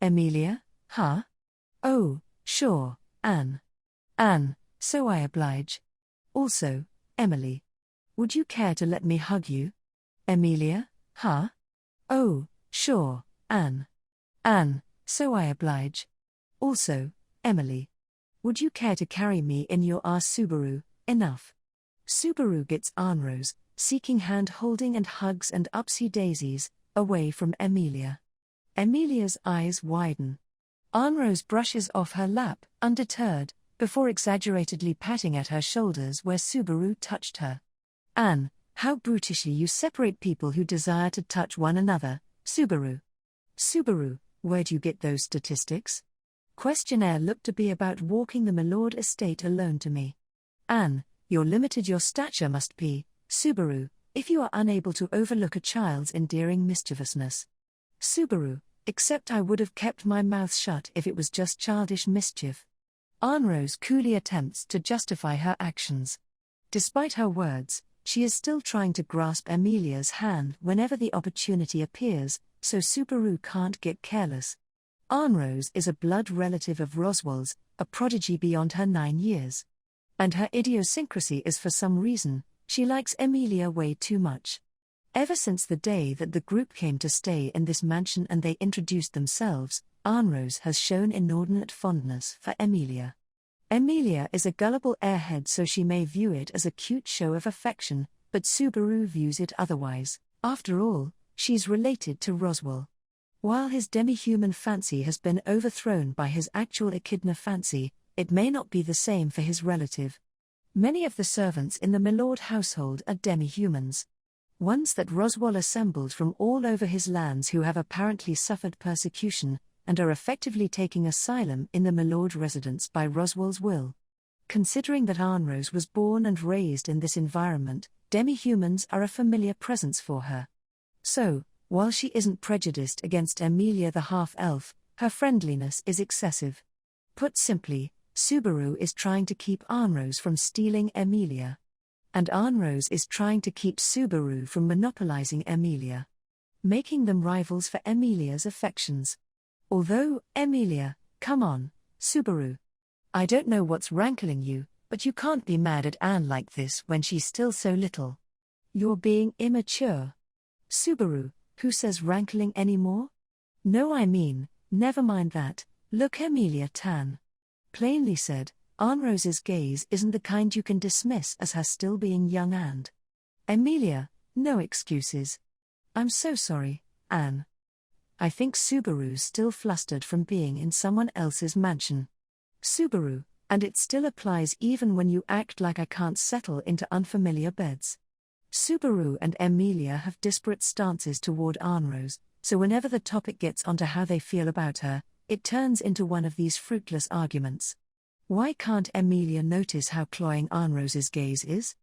Emilia, huh? Oh, sure, Anne. Anne, so I oblige. Also, Emily. Would you care to let me hug you? Emilia, huh? Oh, sure, Anne. Anne, so I oblige. Also, Emily. Would you care to carry me in your arse? Subaru, enough. Subaru gets Arnrose, seeking hand-holding and hugs and upsy-daisies, away from Emilia. Emilia's eyes widen. Arnrose brushes off her lap, undeterred, before exaggeratedly patting at her shoulders where Subaru touched her. Anne, how brutishly you separate people who desire to touch one another, Subaru. Subaru, where'd you get those statistics? Questionnaire looked to be about walking the Milord estate alone to me. Anne, you're limited. Your stature must be, Subaru, if you are unable to overlook a child's endearing mischievousness. Subaru, except I would have kept my mouth shut if it was just childish mischief. Arnrose coolly attempts to justify her actions. Despite her words, she is still trying to grasp Emilia's hand whenever the opportunity appears, so Subaru can't get careless. Arnrose is a blood relative of Roswell's, a prodigy beyond her 9 years. And her idiosyncrasy is for some reason, she likes Emilia way too much. Ever since the day that the group came to stay in this mansion and they introduced themselves, Arnrose has shown inordinate fondness for Emilia. Emilia is a gullible airhead, so she may view it as a cute show of affection, but Subaru views it otherwise. After all, she's related to Roswell. While his demi-human fancy has been overthrown by his actual echidna fancy, it may not be the same for his relative. Many of the servants in the Milord household are demi-humans. Ones that Roswell assembled from all over his lands who have apparently suffered persecution, and are effectively taking asylum in the Milord residence by Roswell's will. Considering that Arnrose was born and raised in this environment, demi-humans are a familiar presence for her. So, while she isn't prejudiced against Emilia the half-elf, her friendliness is excessive. Put simply, Subaru is trying to keep Arnrose from stealing Emilia. And Arnrose is trying to keep Subaru from monopolizing Emilia, making them rivals for Emilia's affections. Although, Emilia, come on, Subaru. I don't know what's rankling you, but you can't be mad at Anne like this when she's still so little. You're being immature. Subaru, who says rankling anymore? No, I mean, never mind that, look Emilia Tan. Plainly said, Arnrose's gaze isn't the kind you can dismiss as her still being young and. Emilia, no excuses. I'm so sorry, Anne. I think Subaru's still flustered from being in someone else's mansion. Subaru, and it still applies even when you act like I can't settle into unfamiliar beds. Subaru and Emilia have disparate stances toward Arnrose, so whenever the topic gets onto how they feel about her, it turns into one of these fruitless arguments. Why can't Emilia notice how cloying Arnrose's gaze is?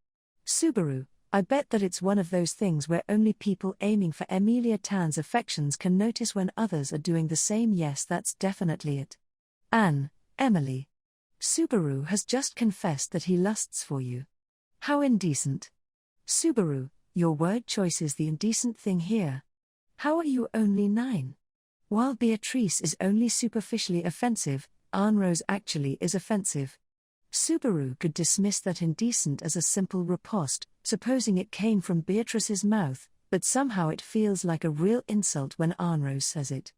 Subaru, I bet that it's one of those things where only people aiming for Emilia Tan's affections can notice when others are doing the same. Yes, that's definitely it. Anne, Emily. Subaru has just confessed that he lusts for you. How indecent. Subaru, your word choice is the indecent thing here. How are you only 9? While Beatrice is only superficially offensive, Arnrose actually is offensive. Subaru could dismiss that indecent as a simple riposte, supposing it came from Beatrice's mouth, but somehow it feels like a real insult when Arnrose says it.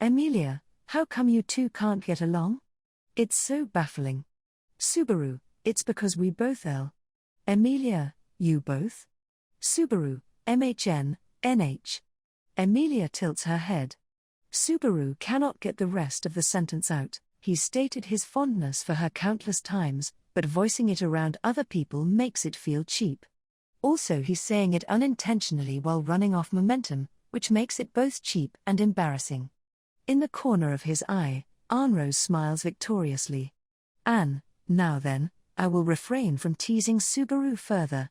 Emilia, how come you two can't get along? It's so baffling. Subaru, it's because we both L. Emilia, you both? Subaru, MHN, NH. Emilia tilts her head. Subaru cannot get the rest of the sentence out. He's stated his fondness for her countless times, but voicing it around other people makes it feel cheap. Also, he's saying it unintentionally while running off momentum, which makes it both cheap and embarrassing. In the corner of his eye, Arnrose smiles victoriously. Anne, now then, I will refrain from teasing Subaru further.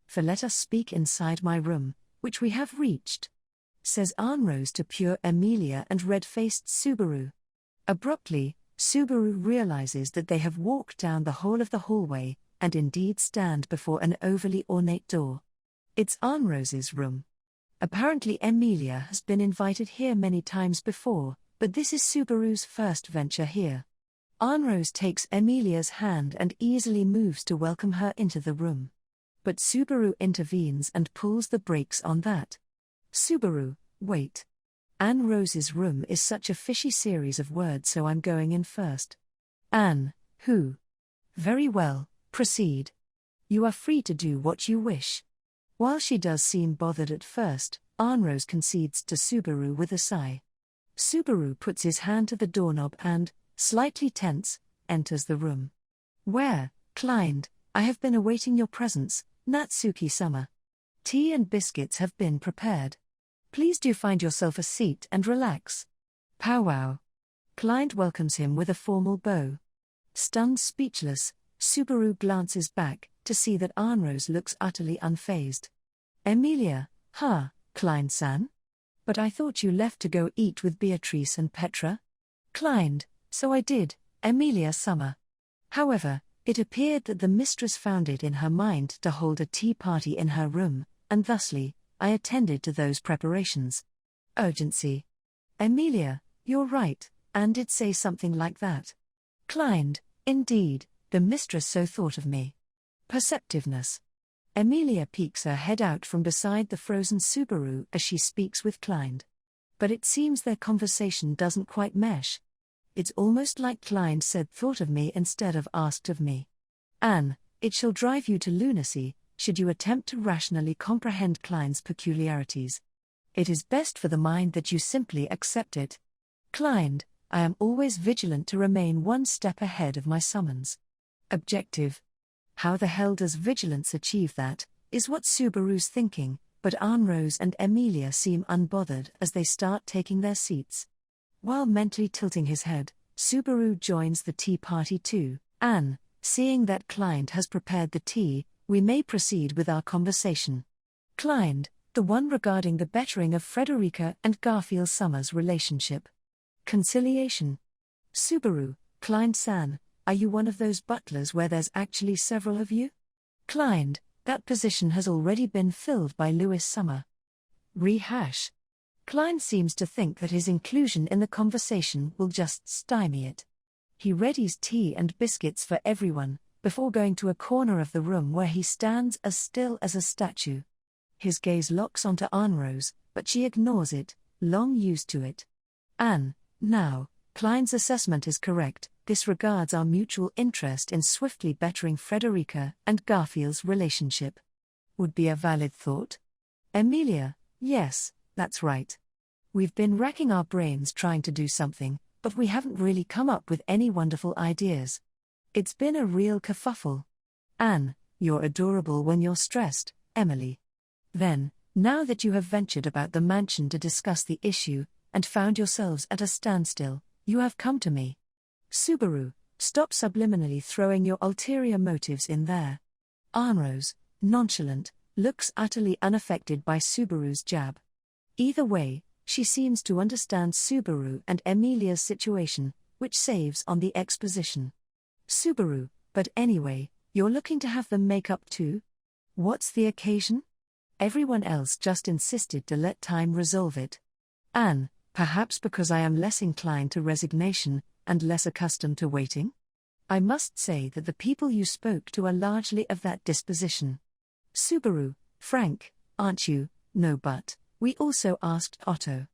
For let us speak inside my room, which we have reached, says Arnrose to pure Emilia and red-faced Subaru. Abruptly, Subaru realizes that they have walked down the whole of the hallway, and indeed stand before an overly ornate door. It's Arnrose's room. Apparently Emilia has been invited here many times before, but this is Subaru's first venture here. Arnrose takes Emilia's hand and easily moves to welcome her into the room. But Subaru intervenes and pulls the brakes on that. Subaru, wait. Arnrose's room is such a fishy series of words, so I'm going in first. Anne, who? Very well, proceed. You are free to do what you wish. While she does seem bothered at first, Arnrose concedes to Subaru with a sigh. Subaru puts his hand to the doorknob and, slightly tense, enters the room. Where, Klein, I have been awaiting your presence, Natsuki-sama. Tea and biscuits have been prepared. Please do find yourself a seat and relax. Powwow. Klein welcomes him with a formal bow. Stunned speechless, Subaru glances back to see that Arnrose looks utterly unfazed. Emilia, Klein-san? But I thought you left to go eat with Beatrice and Petra? Klein, so I did, Emilia-sama. However, it appeared that the mistress found it in her mind to hold a tea party in her room, and thusly, I attended to those preparations. Urgency. Emilia, you're right, Anne did say something like that. Klein, indeed, the mistress so thought of me. Perceptiveness. Emilia peeks her head out from beside the frozen Subaru as she speaks with Klein. But it seems their conversation doesn't quite mesh. It's almost like Klein said thought of me instead of asked of me. Anne, it shall drive you to lunacy, should you attempt to rationally comprehend Klein's peculiarities. It is best for the mind that you simply accept it. Klein, I am always vigilant to remain one step ahead of my summons. Objective. How the hell does vigilance achieve that, is what Subaru's thinking, but Arnrose and Emilia seem unbothered as they start taking their seats. While mentally tilting his head, Subaru joins the tea party too. Anne, seeing that Klein has prepared the tea, we may proceed with our conversation. Klein, the one regarding the bettering of Frederica and Garfield Summers' relationship. Conciliation. Subaru, Klein-san, are you one of those butlers where there's actually several of you? Klein, that position has already been filled by Louis Summer. Rehash. Klein seems to think that his inclusion in the conversation will just stymie it. He readies tea and biscuits for everyone, before going to a corner of the room where he stands as still as a statue. His gaze locks onto Anne-Rose, but she ignores it, long used to it. Anne, now, Klein's assessment is correct, this regards our mutual interest in swiftly bettering Frederica and Garfield's relationship. Would be a valid thought? Emilia, yes, that's right. We've been racking our brains trying to do something, but we haven't really come up with any wonderful ideas. It's been a real kerfuffle. Anne, you're adorable when you're stressed, Emily. Then, now that you have ventured about the mansion to discuss the issue, and found yourselves at a standstill, you have come to me. Subaru, stop subliminally throwing your ulterior motives in there. Anne-Rose, nonchalant, looks utterly unaffected by Subaru's jab. Either way, she seems to understand Subaru and Emilia's situation, which saves on the exposition. Subaru, but anyway, you're looking to have them make up too? What's the occasion? Everyone else just insisted to let time resolve it. Anne, perhaps because I am less inclined to resignation, and less accustomed to waiting? I must say that the people you spoke to are largely of that disposition. Subaru, frank, aren't you? No, but we also asked Otto.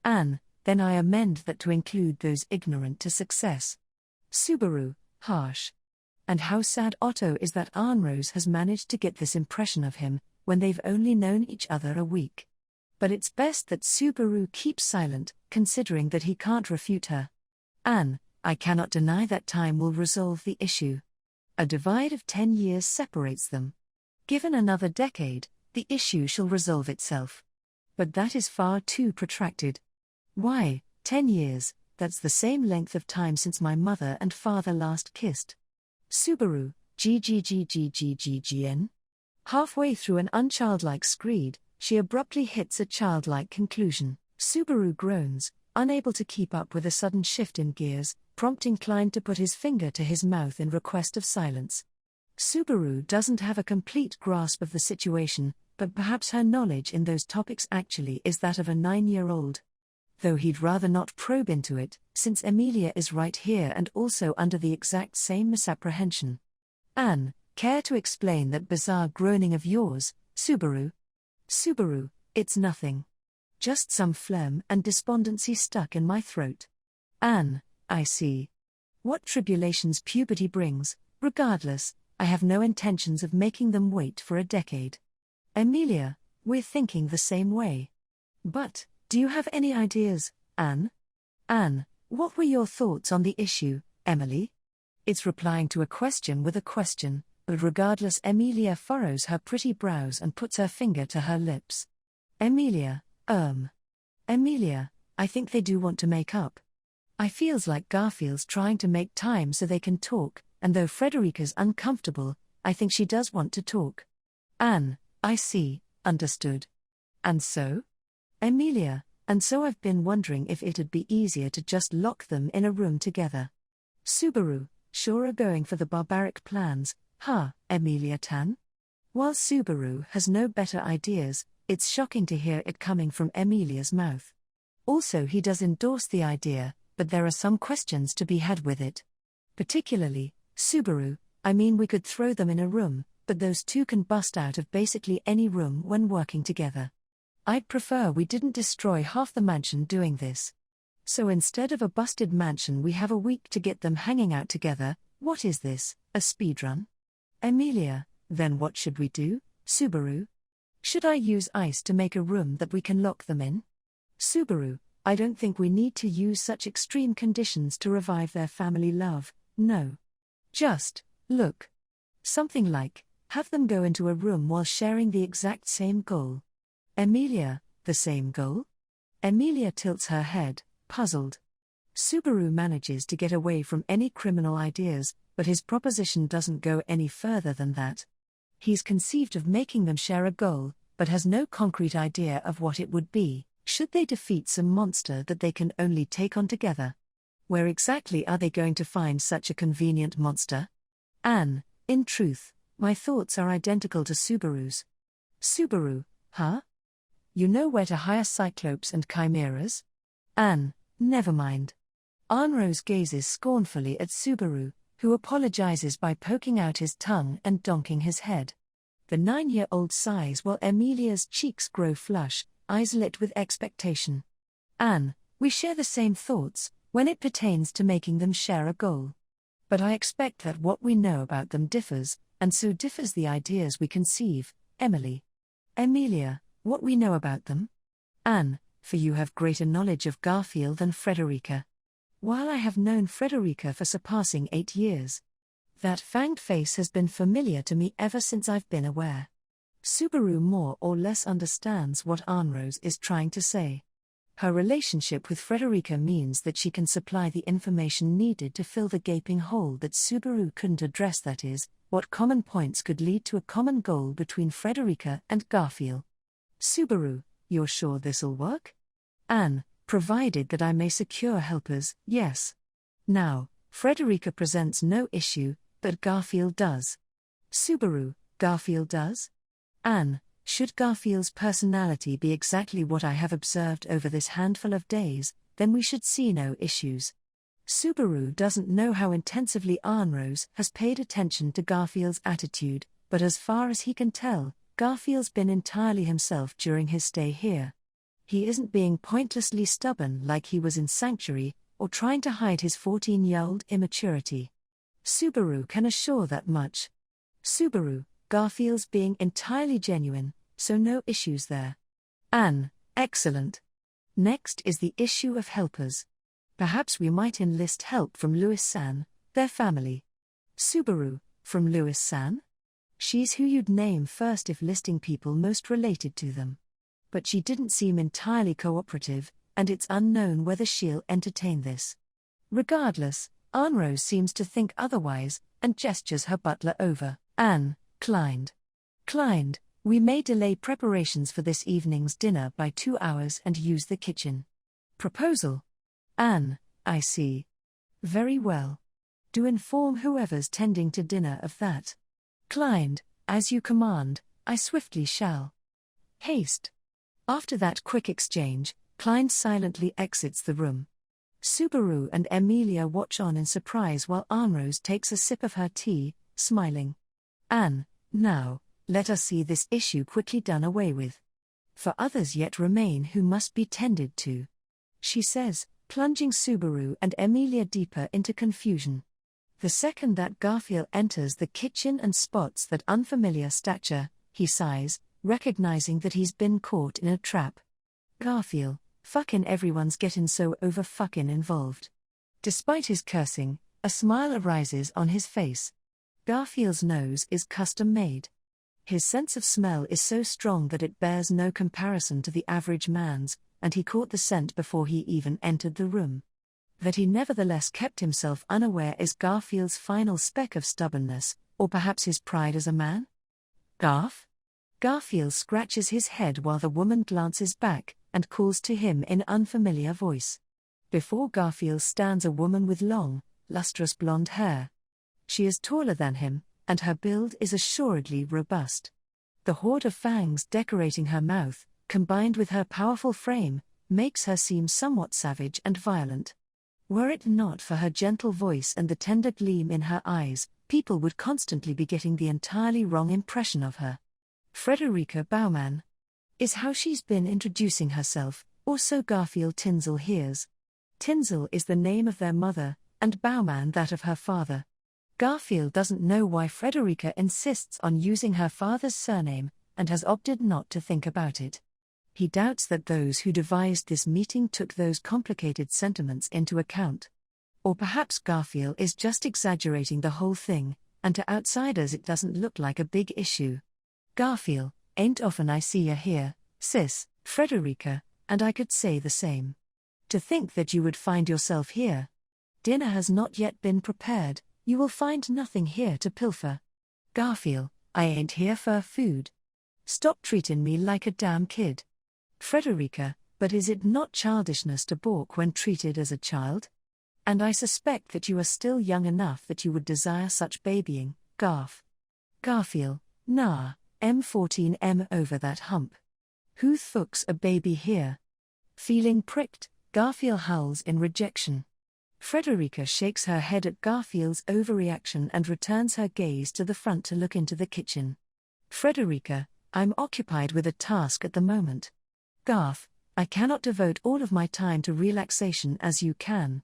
Anne, then I amend that to include those ignorant to success. Subaru, harsh. And how sad Otto is that Anne-Rose has managed to get this impression of him, when they've only known each other a week. But it's best that Subaru keeps silent, considering that he can't refute her. Anne, I cannot deny that time will resolve the issue. A divide of 10 years separates them. Given another decade, the issue shall resolve itself. But that is far too protracted. Why, 10 years, that's the same length of time since my mother and father last kissed. Subaru, GGGGGGGN. Halfway through an unchildlike screed, she abruptly hits a childlike conclusion. Subaru groans, unable to keep up with a sudden shift in gears, prompting Klein to put his finger to his mouth in request of silence. Subaru doesn't have a complete grasp of the situation, but perhaps her knowledge in those topics actually is that of a 9-year-old. Though he'd rather not probe into it, since Emilia is right here and also under the exact same misapprehension. Anne, care to explain that bizarre groaning of yours, Subaru? Subaru, it's nothing. Just some phlegm and despondency stuck in my throat. Anne, I see. What tribulations puberty brings, regardless, I have no intentions of making them wait for a decade. Emilia, we're thinking the same way. But, do you have any ideas, Anne? Anne, what were your thoughts on the issue, Emily? It's replying to a question with a question, but regardless, Emilia furrows her pretty brows and puts her finger to her lips. Emilia, Emilia, I think they do want to make up. I feels like Garfield's trying to make time so they can talk, and though Frederica's uncomfortable, I think she does want to talk. Anne, I see, understood. And so? Emilia, and so I've been wondering if it'd be easier to just lock them in a room together. Subaru, sure are going for the barbaric plans, huh, Emilia-tan? While Subaru has no better ideas, it's shocking to hear it coming from Emilia's mouth. Also, he does endorse the idea, but there are some questions to be had with it. Particularly, Subaru, I mean, we could throw them in a room, but those two can bust out of basically any room when working together. I'd prefer we didn't destroy half the mansion doing this. So instead of a busted mansion, we have a week to get them hanging out together. What is this, a speedrun? Emilia, then what should we do, Subaru? Should I use ice to make a room that we can lock them in? Subaru, I don't think we need to use such extreme conditions to revive their family love, no. Just, look. Something like, have them go into a room while sharing the exact same goal. Emilia, the same goal? Emilia tilts her head, puzzled. Subaru manages to get away from any criminal ideas, but his proposition doesn't go any further than that. He's conceived of making them share a goal, but has no concrete idea of what it would be, should they defeat some monster that they can only take on together. Where exactly are they going to find such a convenient monster? Anne, in truth, my thoughts are identical to Subaru's. Subaru, huh? You know where to hire cyclopes and chimeras? Anne, never mind. Anrose gazes scornfully at Subaru, who apologizes by poking out his tongue and donking his head. The 9-year-old sighs while Emilia's cheeks grow flush, eyes lit with expectation. Anne, we share the same thoughts, when it pertains to making them share a goal. But I expect that what we know about them differs, and so differs the ideas we conceive, Emily. Emilia, what we know about them? Anne, for you have greater knowledge of Garfield than Frederica. While I have known Frederica for surpassing 8 years. That fanged face has been familiar to me ever since I've been aware. Subaru more or less understands what Anrose is trying to say. Her relationship with Frederica means that she can supply the information needed to fill the gaping hole that Subaru couldn't address, that is, what common points could lead to a common goal between Frederica and Garfield. Subaru, you're sure this'll work? Anne, provided that I may secure helpers, yes. Now, Frederica presents no issue, but Garfield does. Subaru, Garfield does? Anne, should Garfield's personality be exactly what I have observed over this handful of days, then we should see no issues. Subaru doesn't know how intensively Anrose has paid attention to Garfield's attitude, but as far as he can tell, Garfield's been entirely himself during his stay here. He isn't being pointlessly stubborn like he was in Sanctuary, or trying to hide his 14-year-old immaturity. Subaru can assure that much. Subaru, Garfield's being entirely genuine, so no issues there. Anne, excellent. Next is the issue of helpers. Perhaps we might enlist help from Louis-san, their family. Subaru, from Louis-san? She's who you'd name first if listing people most related to them. But she didn't seem entirely cooperative, and it's unknown whether she'll entertain this. Regardless, Anrose seems to think otherwise, and gestures her butler over. Anne, Klein, we may delay preparations for this evening's dinner by 2 hours and use the kitchen. Proposal. Anne, I see. Very well. Do inform whoever's tending to dinner of that. Klein, as you command, I swiftly shall. Haste. After that quick exchange, Klein silently exits the room. Subaru and Emilia watch on in surprise while Anrose takes a sip of her tea, smiling. Anne, now, let us see this issue quickly done away with. For others yet remain who must be tended to. She says, plunging Subaru and Emilia deeper into confusion. The second that Garfield enters the kitchen and spots that unfamiliar stature, he sighs, recognizing that he's been caught in a trap. Garfield, fucking everyone's getting so over fucking involved. Despite his cursing, a smile arises on his face. Garfield's nose is custom made. His sense of smell is so strong that it bears no comparison to the average man's, and he caught the scent before he even entered the room. That he nevertheless kept himself unaware is Garfield's final speck of stubbornness, or perhaps his pride as a man? Garfield scratches his head while the woman glances back, and calls to him in unfamiliar voice. Before Garfield stands a woman with long, lustrous blonde hair. She is taller than him, and her build is assuredly robust. The hoard of fangs decorating her mouth, combined with her powerful frame, makes her seem somewhat savage and violent. Were it not for her gentle voice and the tender gleam in her eyes, people would constantly be getting the entirely wrong impression of her. Frederica Baumann is how she's been introducing herself, or so Garfield Tinzel hears. Tinzel is the name of their mother, and Baumann that of her father. Garfield doesn't know why Frederica insists on using her father's surname, and has opted not to think about it. He doubts that those who devised this meeting took those complicated sentiments into account. Or perhaps Garfield is just exaggerating the whole thing, and to outsiders it doesn't look like a big issue. Garfield, ain't often I see ya here, sis, Frederica, and I could say the same. To think that you would find yourself here. Dinner has not yet been prepared, you will find nothing here to pilfer. Garfield, I ain't here for food. Stop treating me like a damn kid. Frederica, but is it not childishness to balk when treated as a child? And I suspect that you are still young enough that you would desire such babying, Garf. Garfield, nah, M14M over that hump. Who thooks a baby here? Feeling pricked, Garfield howls in rejection. Frederica shakes her head at Garfield's overreaction and returns her gaze to the front to look into the kitchen. Frederica, I'm occupied with a task at the moment. Garf, I cannot devote all of my time to relaxation as you can.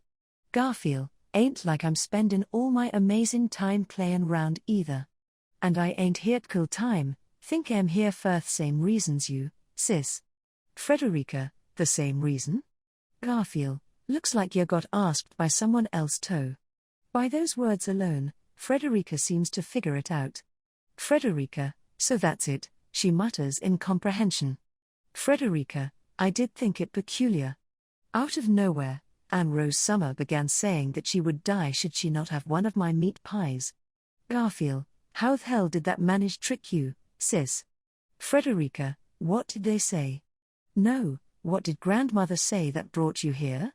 Garfield, ain't like I'm spending all my amazing time playin' round either. And I ain't here to kill time, think I'm here for the same reasons you, sis. Frederica, the same reason? Garfield, looks like you got asked by someone else too. By those words alone, Frederica seems to figure it out. Frederica, so that's it, she mutters in comprehension. Frederica, I did think it peculiar. Out of nowhere, Anne Rose Summer began saying that she would die should she not have one of my meat pies. Garfield, how the hell did that manage trick you, sis? Frederica, what did they say? No, what did grandmother say that brought you here?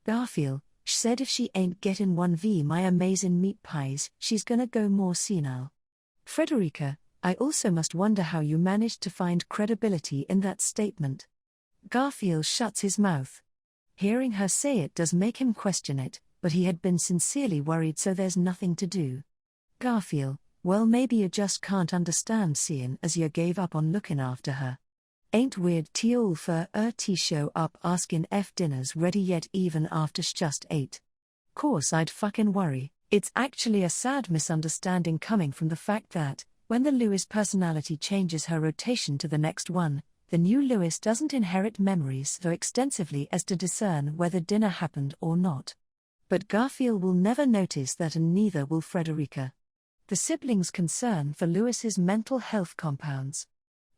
Garfield, she said if she ain't getting one v my amazing meat pies, she's gonna go more senile. Frederica, I also must wonder how you managed to find credibility in that statement. Garfield shuts his mouth. Hearing her say it does make him question it, but he had been sincerely worried, so there's nothing to do. Garfield, well, maybe you just can't understand seeing as you gave up on looking after her. Ain't weird all for to show up asking if dinner's ready yet even after just ate. Course I'd fucking worry. It's actually a sad misunderstanding coming from the fact that, when the Lewis personality changes her rotation to the next one, the new Lewis doesn't inherit memories so extensively as to discern whether dinner happened or not. But Garfield will never notice that, and neither will Frederica. The siblings' concern for Lewis's mental health compounds.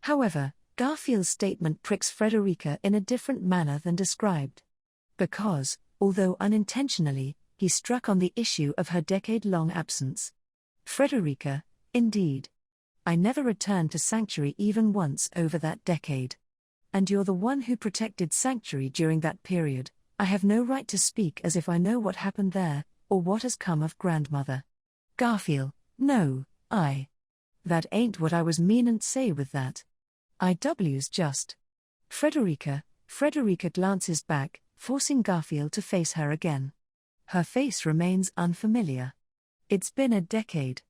However, Garfield's statement pricks Frederica in a different manner than described. Because, although unintentionally, he struck on the issue of her decade-long absence. Frederica, indeed. I never returned to Sanctuary even once over that decade. And you're the one who protected Sanctuary during that period. I have no right to speak as if I know what happened there, or what has come of grandmother. Garfield, no, that ain't what I was meanin' to say with that. IW's just. Frederica glances back, forcing Garfield to face her again. Her face remains unfamiliar. It's been a decade.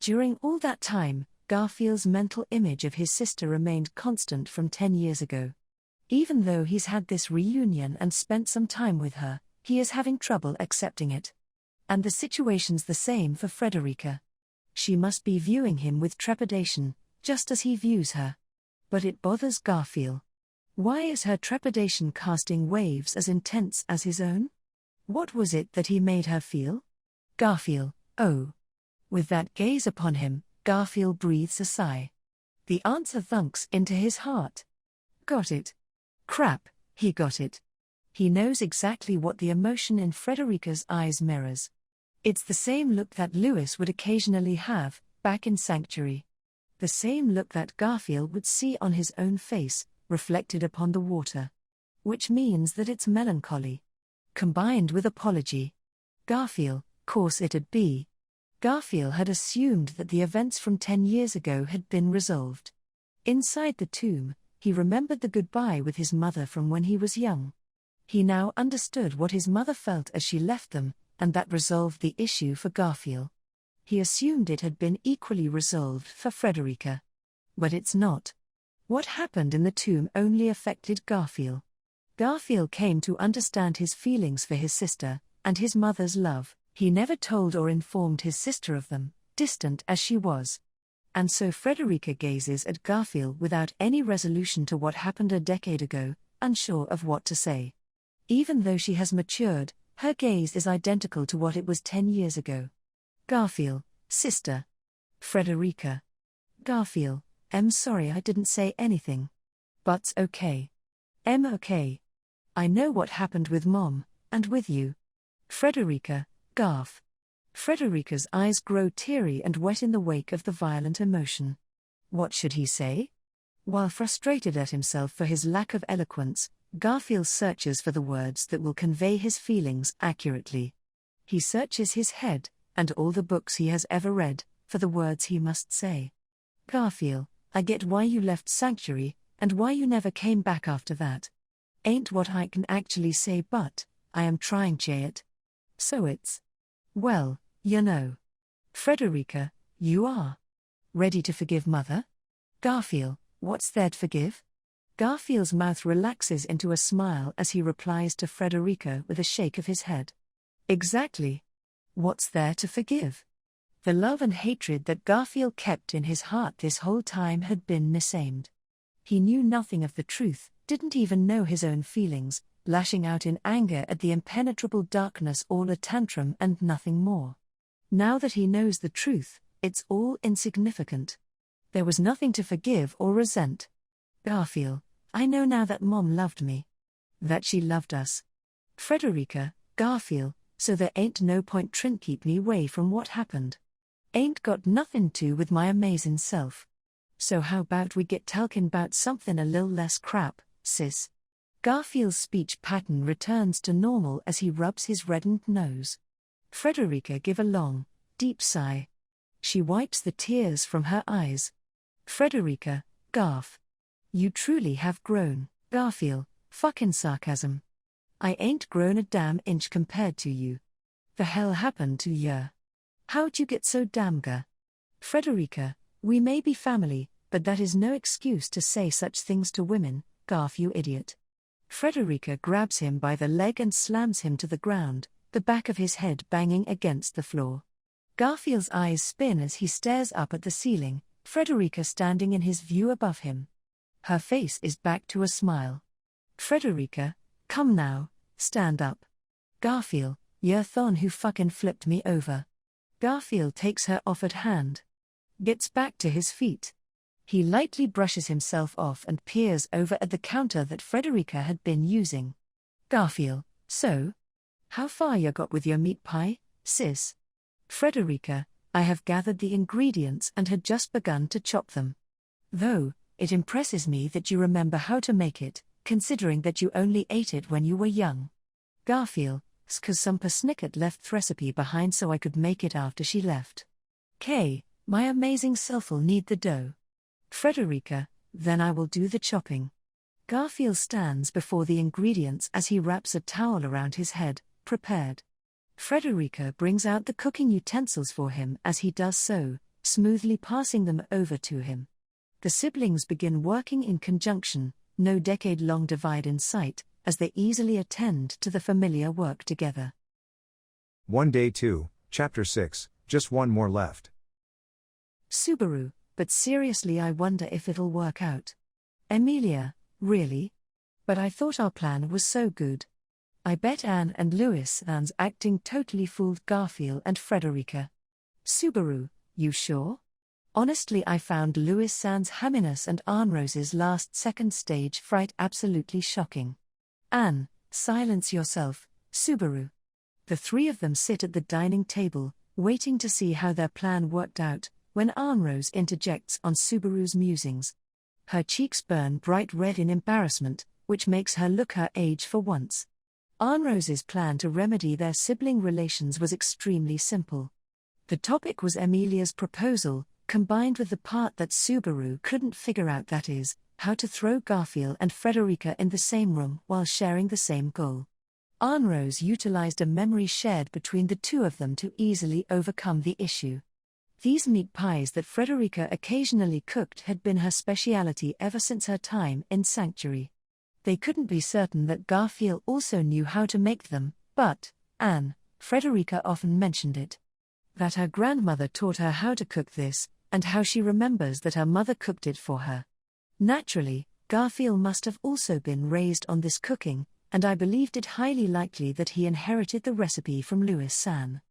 During all that time, Garfield's mental image of his sister remained constant from 10 years ago. Even though he's had this reunion and spent some time with her, he is having trouble accepting it. And the situation's the same for Frederica. She must be viewing him with trepidation, just as he views her. But it bothers Garfield. Why is her trepidation casting waves as intense as his own? What was it that he made her feel? Garfield, oh. With that gaze upon him, Garfield breathes a sigh. The answer thunks into his heart. Got it. Crap, he got it. He knows exactly what the emotion in Frederica's eyes mirrors. It's the same look that Lewis would occasionally have, back in Sanctuary. The same look that Garfield would see on his own face, reflected upon the water. Which means that it's melancholy. Combined with apology. Garfield, course it'd be. Garfield had assumed that the events from 10 years ago had been resolved. Inside the tomb, he remembered the goodbye with his mother from when he was young. He now understood what his mother felt as she left them, and that resolved the issue for Garfield. He assumed it had been equally resolved for Frederica. But it's not. What happened in the tomb only affected Garfield. Garfield came to understand his feelings for his sister, and his mother's love. He never told or informed his sister of them, distant as she was. And so Frederica gazes at Garfield without any resolution to what happened a decade ago, unsure of what to say. Even though she has matured, her gaze is identical to what it was 10 years ago. Garfield, sister. Frederica. Garfield, I'm sorry I didn't say anything. But's okay. Okay. I know what happened with Mom, and with you. Frederica, Garf. Frederica's eyes grow teary and wet in the wake of the violent emotion. What should he say? While frustrated at himself for his lack of eloquence, Garfield searches for the words that will convey his feelings accurately. He searches his head, and all the books he has ever read, for the words he must say. Garfield, I get why you left Sanctuary, and why you never came back after that. Ain't what I can actually say, but I am trying to it. So it's. Well, you know. Frederica, you are. Ready to forgive Mother? Garfield, what's there to forgive? Garfield's mouth relaxes into a smile as he replies to Frederica with a shake of his head. Exactly. What's there to forgive? The love and hatred that Garfield kept in his heart this whole time had been misaimed. He knew nothing of the truth, didn't even know his own feelings, lashing out in anger at the impenetrable darkness, all a tantrum and nothing more. Now that he knows the truth, it's all insignificant. There was nothing to forgive or resent. Garfield, I know now that Mom loved me. That she loved us. Frederica, Garfield, so there ain't no point trin' keep me away from what happened. Ain't got nothing to with my amazing self. So how about we get talkin' about something a lil less crap, sis? Garfield's speech pattern returns to normal as he rubs his reddened nose. Frederica give a long, deep sigh. She wipes the tears from her eyes. Frederica, Garf. You truly have grown, Garfield, fucking sarcasm. I ain't grown a damn inch compared to you. The hell happened to ya? How'd you get so damn Frederica, we may be family, but that is no excuse to say such things to women, Garf, you idiot. Frederica grabs him by the leg and slams him to the ground, the back of his head banging against the floor. Garfield's eyes spin as he stares up at the ceiling, Frederica standing in his view above him. Her face is back to a smile. Frederica, come now, stand up. Garfield, you're thon who fucking flipped me over. Garfield takes her offered hand. Gets back to his feet. He lightly brushes himself off and peers over at the counter that Frederica had been using. Garfield, so? How far you got with your meat pie, sis? Frederica, I have gathered the ingredients and had just begun to chop them. Though, it impresses me that you remember how to make it, considering that you only ate it when you were young. Garfield, 'cause some persnicket left the recipe behind so I could make it after she left. My amazing self'll need the dough. Frederica, then I will do the chopping. Garfield stands before the ingredients as he wraps a towel around his head, prepared. Frederica brings out the cooking utensils for him as he does so, smoothly passing them over to him. The siblings begin working in conjunction, no decade-long divide in sight, as they easily attend to the familiar work together. One Day 2, Chapter 6, just one more left. Subaru, but seriously I wonder if it'll work out. Emilia, really? But I thought our plan was so good. I bet Anne and Louis Anne's acting totally fooled Garfield and Frederica. Subaru, you sure? Honestly, I found Louis Sands' hamminess and Anne Rose's last-second stage fright absolutely shocking. Anne, silence yourself, Subaru. The three of them sit at the dining table, waiting to see how their plan worked out, when Anne Rose interjects on Subaru's musings. Her cheeks burn bright red in embarrassment, which makes her look her age for once. Anne Rose's plan to remedy their sibling relations was extremely simple. The topic was Emilia's proposal, combined with the part that Subaru couldn't figure out, that is, how to throw Garfield and Frederica in the same room while sharing the same goal. Anne Rose utilized a memory shared between the two of them to easily overcome the issue. These meat pies that Frederica occasionally cooked had been her speciality ever since her time in Sanctuary. They couldn't be certain that Garfield also knew how to make them, but Frederica often mentioned it. That her grandmother taught her how to cook this, and how she remembers that her mother cooked it for her. Naturally, Garfield must have also been raised on this cooking, and I believed it highly likely that he inherited the recipe from Louis San.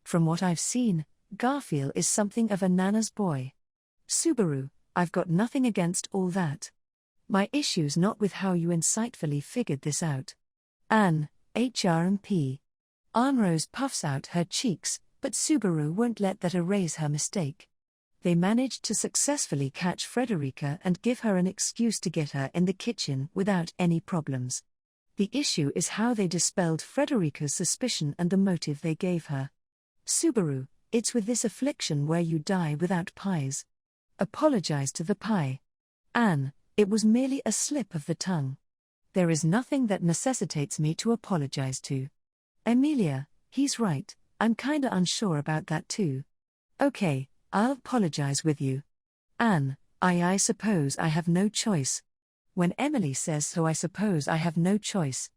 From what I've seen, Garfield is something of a nana's boy. Subaru, I've got nothing against all that. My issue's not with how you insightfully figured this out. Anne, HRMP. Anne Rose puffs out her cheeks, but Subaru won't let that erase her mistake. They managed to successfully catch Frederica and give her an excuse to get her in the kitchen without any problems. The issue is how they dispelled Frederica's suspicion and the motive they gave her. Subaru, it's with this affliction where you die without pies. Apologize to the pie. Anne, it was merely a slip of the tongue. There is nothing that necessitates me to apologize to. Emilia, he's right, I'm kinda unsure about that too. Okay, I'll apologize with you. Anne, I suppose I have no choice. When Emily says so, I suppose I have no choice.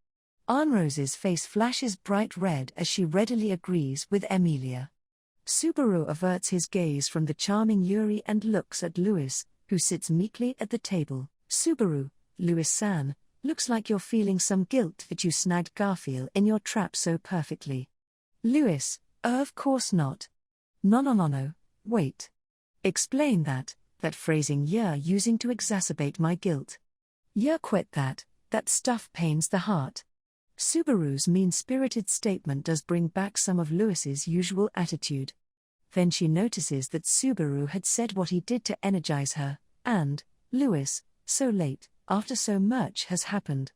Anne-Rose's face flashes bright red as she readily agrees with Emilia. Subaru averts his gaze from the charming Yuri and looks at Louis, who sits meekly at the table. Subaru, Louis-san, looks like you're feeling some guilt that you snagged Garfield in your trap so perfectly. Louis, of course not. No, wait. Explain that phrasing you're using to exacerbate my guilt. You quit that stuff pains the heart. Subaru's mean-spirited statement does bring back some of Louis's usual attitude. Then she notices that Subaru had said what he did to energize her, and, Louis, so late, after so much has happened.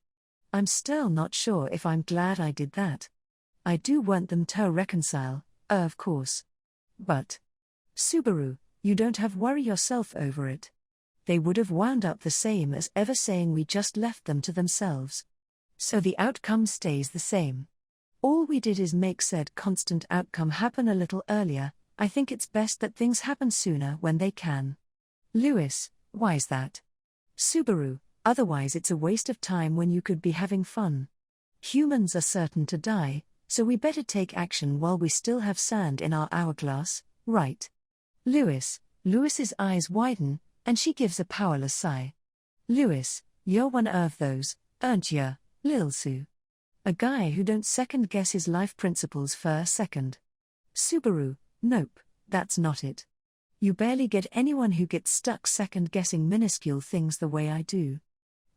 I'm still not sure if I'm glad I did that. I do want them to reconcile, of course. But, Subaru, you don't have worry yourself over it. They would have wound up the same as ever, saying we just left them to themselves. So the outcome stays the same. All we did is make said constant outcome happen a little earlier. I think it's best that things happen sooner when they can. Louis, why's that? Subaru, otherwise it's a waste of time when you could be having fun. Humans are certain to die, so we better take action while we still have sand in our hourglass, right? Louis's eyes widen, and she gives a powerless sigh. Louis, you're one of those, aren't you, Lil Sue? A guy who don't second-guess his life principles for a second. Subaru, nope, that's not it. You barely get anyone who gets stuck second-guessing minuscule things the way I do.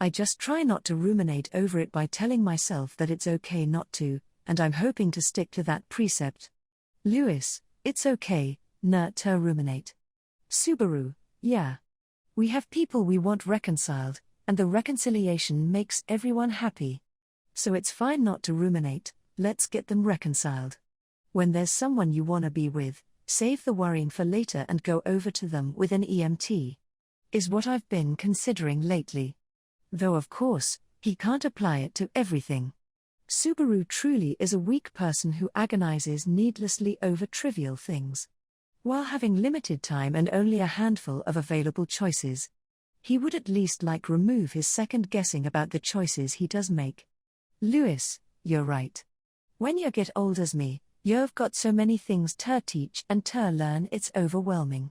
I just try not to ruminate over it by telling myself that it's okay not to, and I'm hoping to stick to that precept. Louis, it's okay, not to ruminate. Subaru, yeah. We have people we want reconciled, and the reconciliation makes everyone happy. So it's fine not to ruminate, let's get them reconciled. When there's someone you wanna be with, save the worrying for later and go over to them with an EMT. Is what I've been considering lately. Though of course, he can't apply it to everything. Subaru truly is a weak person who agonizes needlessly over trivial things. While having limited time and only a handful of available choices, he would at least remove his second guessing about the choices he does make. Louis, you're right. When you get old as me, you've got so many things to teach and to learn, it's overwhelming.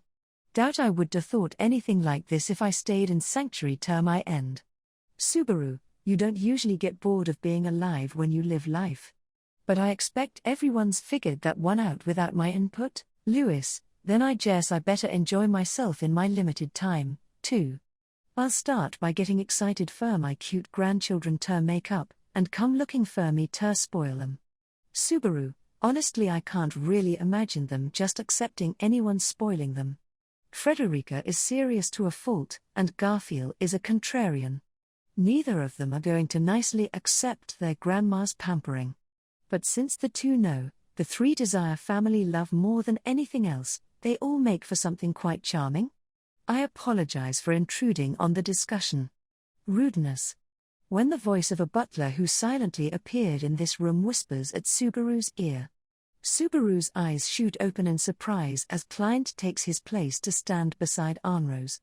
Doubt I would have thought anything like this if I stayed in sanctuary to my end. Subaru, you don't usually get bored of being alive when you live life. But I expect everyone's figured that one out without my input. Louis, then I guess I better enjoy myself in my limited time, too. I'll start by getting excited for my cute grandchildren to make up, and come looking for me to spoil them. Subaru, honestly I can't really imagine them just accepting anyone spoiling them. Frederica is serious to a fault, and Garfield is a contrarian. Neither of them are going to nicely accept their grandma's pampering. But since the two know, the three desire family love more than anything else, they all make for something quite charming. I apologize for intruding on the discussion. Rudeness. When the voice of a butler who silently appeared in this room whispers at Subaru's ear. Subaru's eyes shoot open in surprise as Client takes his place to stand beside Anne-Rose.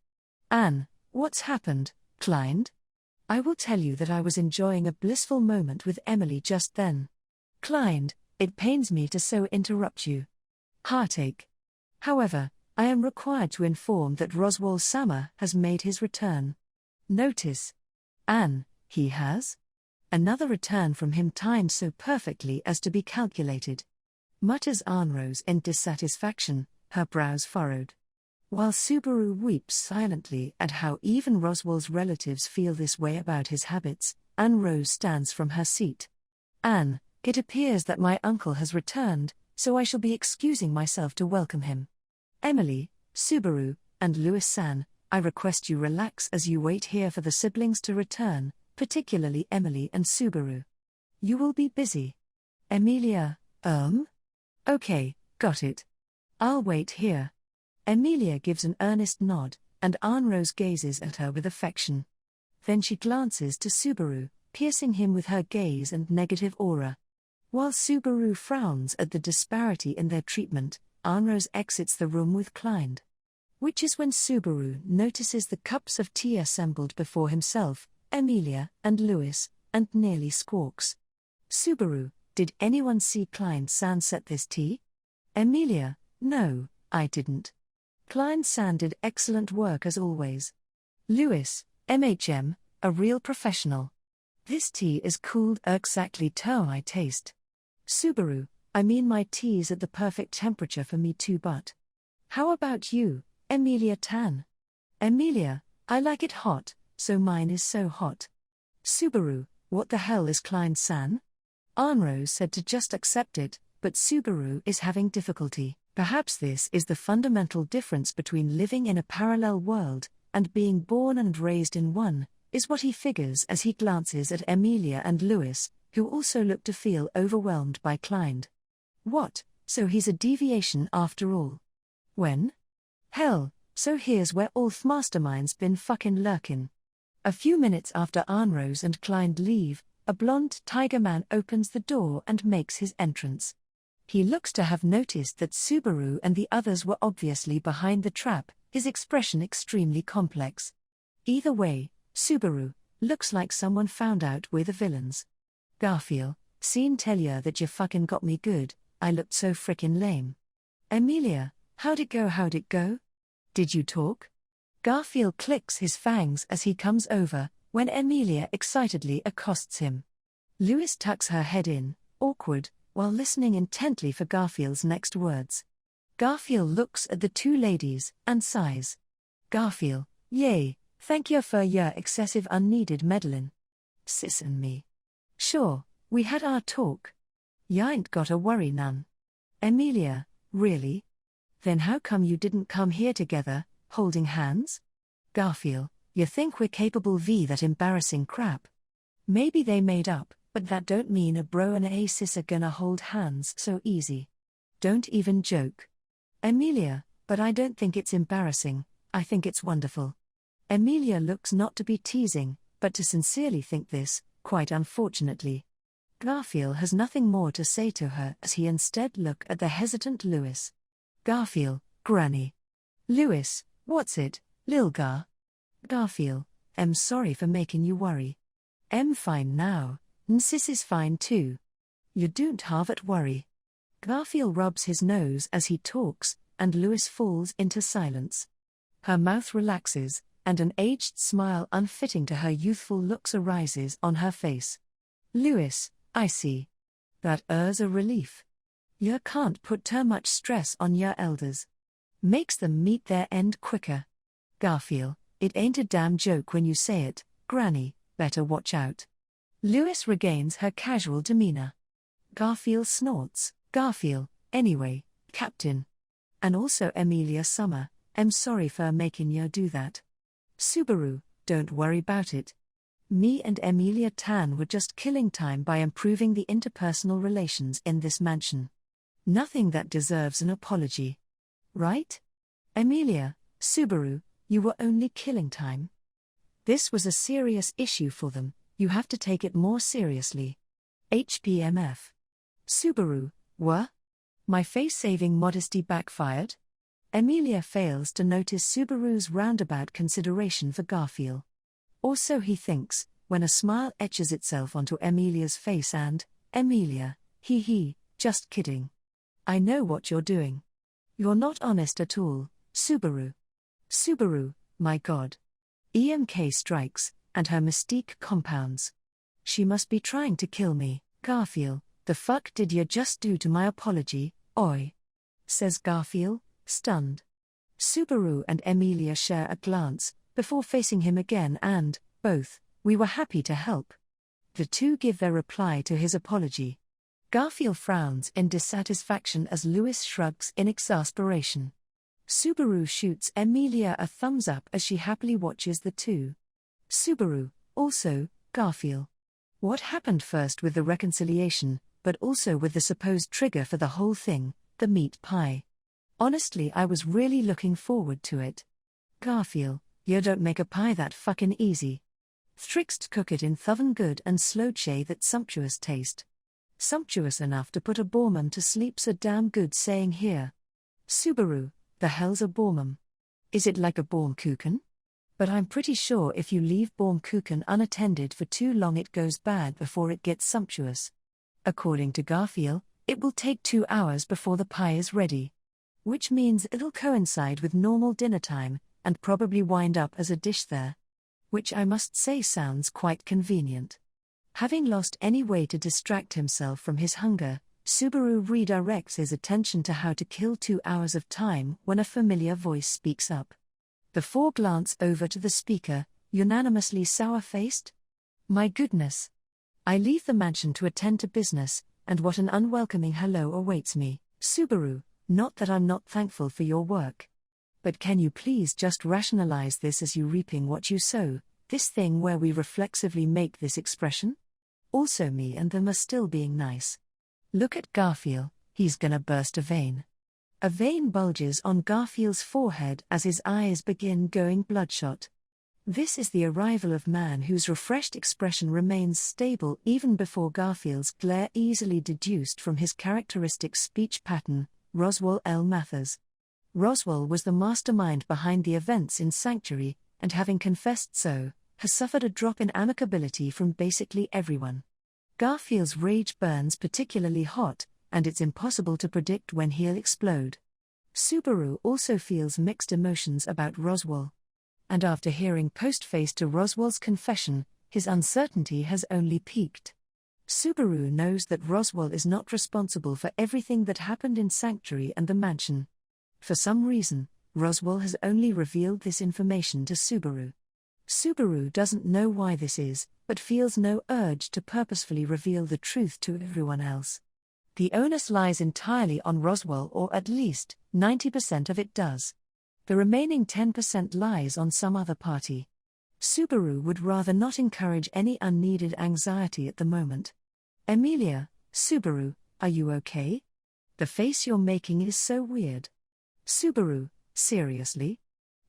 Anne, what's happened, Client? I will tell you that I was enjoying a blissful moment with Emily just then. Client, it pains me to so interrupt you. Heartache. However, I am required to inform that Roswell Sama has made his return. Notice. Anne, he has? Another return from him timed so perfectly as to be calculated. Mutters Anne-Rose in dissatisfaction, her brows furrowed. While Subaru weeps silently at how even Roswell's relatives feel this way about his habits, Anne-Rose stands from her seat. Anne, it appears that my uncle has returned, so I shall be excusing myself to welcome him. Emily, Subaru, and Louis-san, I request you relax as you wait here for the siblings to return. particularly Emily and Subaru. You will be busy. Emilia, Okay, got it. I'll wait here. Emilia gives an earnest nod, and Anrose gazes at her with affection. Then she glances to Subaru, piercing him with her gaze and negative aura. While Subaru frowns at the disparity in their treatment, Anrose exits the room with Klein. Which is when Subaru notices the cups of tea assembled before himself, Emilia, and Louis, and nearly squawks. Subaru, did anyone see Klein-san set this tea? Emilia, no, I didn't. Klein-san did excellent work as always. Louis, MHM, a real professional. This tea is cooled exactly to my taste. Subaru, I mean my tea's at the perfect temperature for me too, but how about you, Emilia Tan? Emilia, I like it hot, so mine is so hot. Subaru, what the hell is Klein-san? Anrose said to just accept it, but Subaru is having difficulty. Perhaps this is the fundamental difference between living in a parallel world and being born and raised in one, is what he figures as he glances at Emilia and Louis, who also look to feel overwhelmed by Klein. What, so he's a deviation after all? When? Hell, so here's where all masterminds been fucking lurkin'. A few minutes after Anrose and Klein leave, a blonde tiger man opens the door and makes his entrance. He looks to have noticed that Subaru and the others were obviously behind the trap, his expression extremely complex. Either way, Subaru looks like someone found out we're the villains. Garfield, seen tell ya that you fucking got me good, I looked so frickin' lame. Emilia, how'd it go? Did you talk? Garfield clicks his fangs as he comes over, when Emilia excitedly accosts him. Louis tucks her head in, awkward, while listening intently for Garfield's next words. Garfield looks at the two ladies, and sighs. Garfield, yay, thank you for your excessive unneeded meddlin'. Sis and me. Sure, we had our talk. Ya ain't gotta worry none. Emilia, really? Then how come you didn't come here together, holding hands? Garfield, you think we're capable v that embarrassing crap? Maybe they made up, but that don't mean a bro and a sis are gonna hold hands so easy. Don't even joke. Emilia, but I don't think it's embarrassing, I think it's wonderful. Emilia looks not to be teasing, but to sincerely think this, quite unfortunately. Garfield has nothing more to say to her as he instead look at the hesitant Louis. Garfield, Granny. Louis, what's it, Lil Gar? Garfield, I'm sorry for making you worry. I'm fine now, and sis is fine too. You don't have it worry. Garfield rubs his nose as he talks, and Louis falls into silence. Her mouth relaxes, and an aged smile unfitting to her youthful looks arises on her face. Louis, I see. That a relief. You can't put too much stress on your elders. Makes them meet their end quicker. Garfield, it ain't a damn joke when you say it, Granny, better watch out. Louis regains her casual demeanor. Garfield snorts. Garfield, anyway, Captain. And also Emilia Summer, I'm sorry for making you do that. Subaru, don't worry about it. Me and Emilia Tan were just killing time by improving the interpersonal relations in this mansion. Nothing that deserves an apology. Right? Emilia, Subaru, you were only killing time. This was a serious issue for them, you have to take it more seriously. HPMF. Subaru, what? My face-saving modesty backfired? Emilia fails to notice Subaru's roundabout consideration for Garfield. Or so he thinks, when a smile etches itself onto Emilia's face and, Emilia, hee, just kidding. I know what you're doing. You're not honest at all, Subaru. Subaru, my god. EMK strikes, and her mystique compounds. She must be trying to kill me. Garfield, the fuck did you just do to my apology, oi? Says Garfield, stunned. Subaru and Emilia share a glance, before facing him again and, both, we were happy to help. The two give their reply to his apology. Garfield frowns in dissatisfaction as Louis shrugs in exasperation. Subaru shoots Emilia a thumbs up as she happily watches the two. Subaru, also, Garfield. What happened first with the reconciliation, but also with the supposed trigger for the whole thing, the meat pie? Honestly, I was really looking forward to it. Garfield, you don't make a pie that fucking easy. Thrixt cook it in thoven good and slow che that sumptuous taste. Sumptuous enough to put a bormum to sleep so damn good saying here. Subaru, the hell's a bormum? Is it like a Baumkuchen? But I'm pretty sure if you leave Baumkuchen unattended for too long it goes bad before it gets sumptuous. According to Garfield, it will take 2 hours before the pie is ready. Which means it'll coincide with normal dinner time, and probably wind up as a dish there. Which I must say sounds quite convenient. Having lost any way to distract himself from his hunger, Subaru redirects his attention to how to kill 2 hours of time when a familiar voice speaks up. The four glance over to the speaker, unanimously sour-faced. My goodness. I leave the mansion to attend to business, and what an unwelcoming hello awaits me. Subaru, not that I'm not thankful for your work. But can you please just rationalize this as you reaping what you sow, this thing where we reflexively make this expression? Also me and them are still being nice. Look at Garfield, he's gonna burst a vein. A vein bulges on Garfield's forehead as his eyes begin going bloodshot. This is the arrival of man whose refreshed expression remains stable even before Garfield's glare easily deduced from his characteristic speech pattern, Roswell L. Mathers. Roswell was the mastermind behind the events in Sanctuary, and having confessed so, has suffered a drop in amicability from basically everyone. Garfield's rage burns particularly hot, and it's impossible to predict when he'll explode. Subaru also feels mixed emotions about Roswell. And after hearing postface to Roswell's confession, his uncertainty has only peaked. Subaru knows that Roswell is not responsible for everything that happened in Sanctuary and the mansion. For some reason, Roswell has only revealed this information to Subaru. Subaru doesn't know why this is, but feels no urge to purposefully reveal the truth to everyone else. The onus lies entirely on Roswell, or at least 90% of it does. The remaining 10% lies on some other party. Subaru would rather not encourage any unneeded anxiety at the moment. Emilia, Subaru, are you okay? The face you're making is so weird. Subaru, seriously?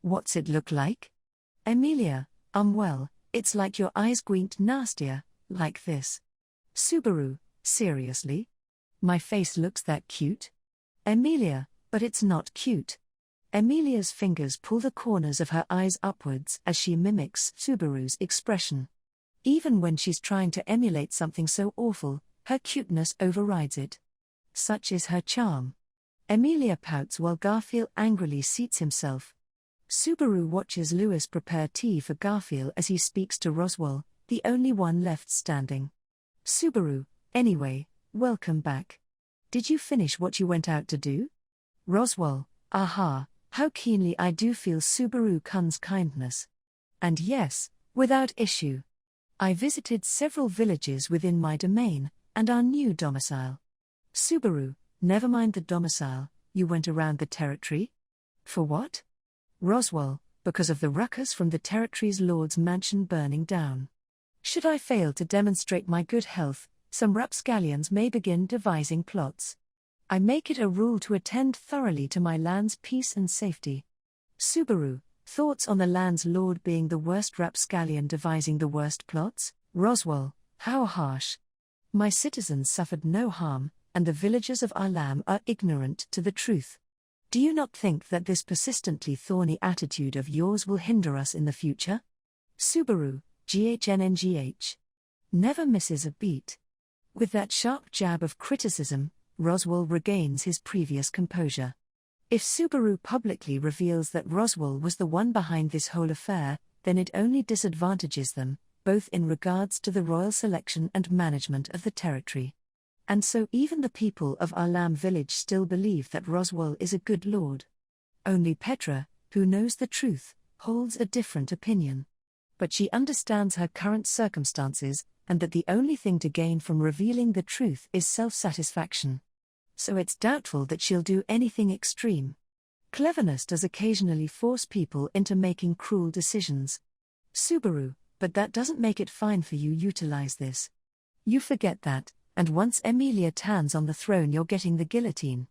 What's it look like? Emilia, well, it's like your eyes squint nastier, like this. Subaru, seriously? My face looks that cute? Emilia, but it's not cute. Emilia's fingers pull the corners of her eyes upwards as she mimics Subaru's expression. Even when she's trying to emulate something so awful, her cuteness overrides it. Such is her charm. Emilia pouts while Garfield angrily seats himself. Subaru watches Lewis prepare tea for Garfield as he speaks to Roswell, the only one left standing. Subaru, anyway, welcome back. Did you finish what you went out to do? Roswell, aha, how keenly I do feel Subaru-kun's kindness. And yes, without issue. I visited several villages within my domain, and our new domicile. Subaru, never mind the domicile, you went around the territory? For what? Roswell, because of the ruckus from the territory's lord's mansion burning down. Should I fail to demonstrate my good health, some rapscallions may begin devising plots. I make it a rule to attend thoroughly to my land's peace and safety. Subaru, thoughts on the land's lord being the worst rapscallion devising the worst plots? Roswell, how harsh. My citizens suffered no harm, and the villagers of Arlam are ignorant to the truth. Do you not think that this persistently thorny attitude of yours will hinder us in the future? Subaru, GHNNGH. Never misses a beat. With that sharp jab of criticism, Roswell regains his previous composure. If Subaru publicly reveals that Roswell was the one behind this whole affair, then it only disadvantages them, both in regards to the royal selection and management of the territory. And so even the people of Arlam village still believe that Roswell is a good lord. Only Petra, who knows the truth, holds a different opinion. But she understands her current circumstances, and that the only thing to gain from revealing the truth is self-satisfaction. So it's doubtful that she'll do anything extreme. Cleverness does occasionally force people into making cruel decisions. Subaru, But that doesn't make it fine for you utilize this. You forget that, and once Emilia Tan's on the throne you're getting the guillotine.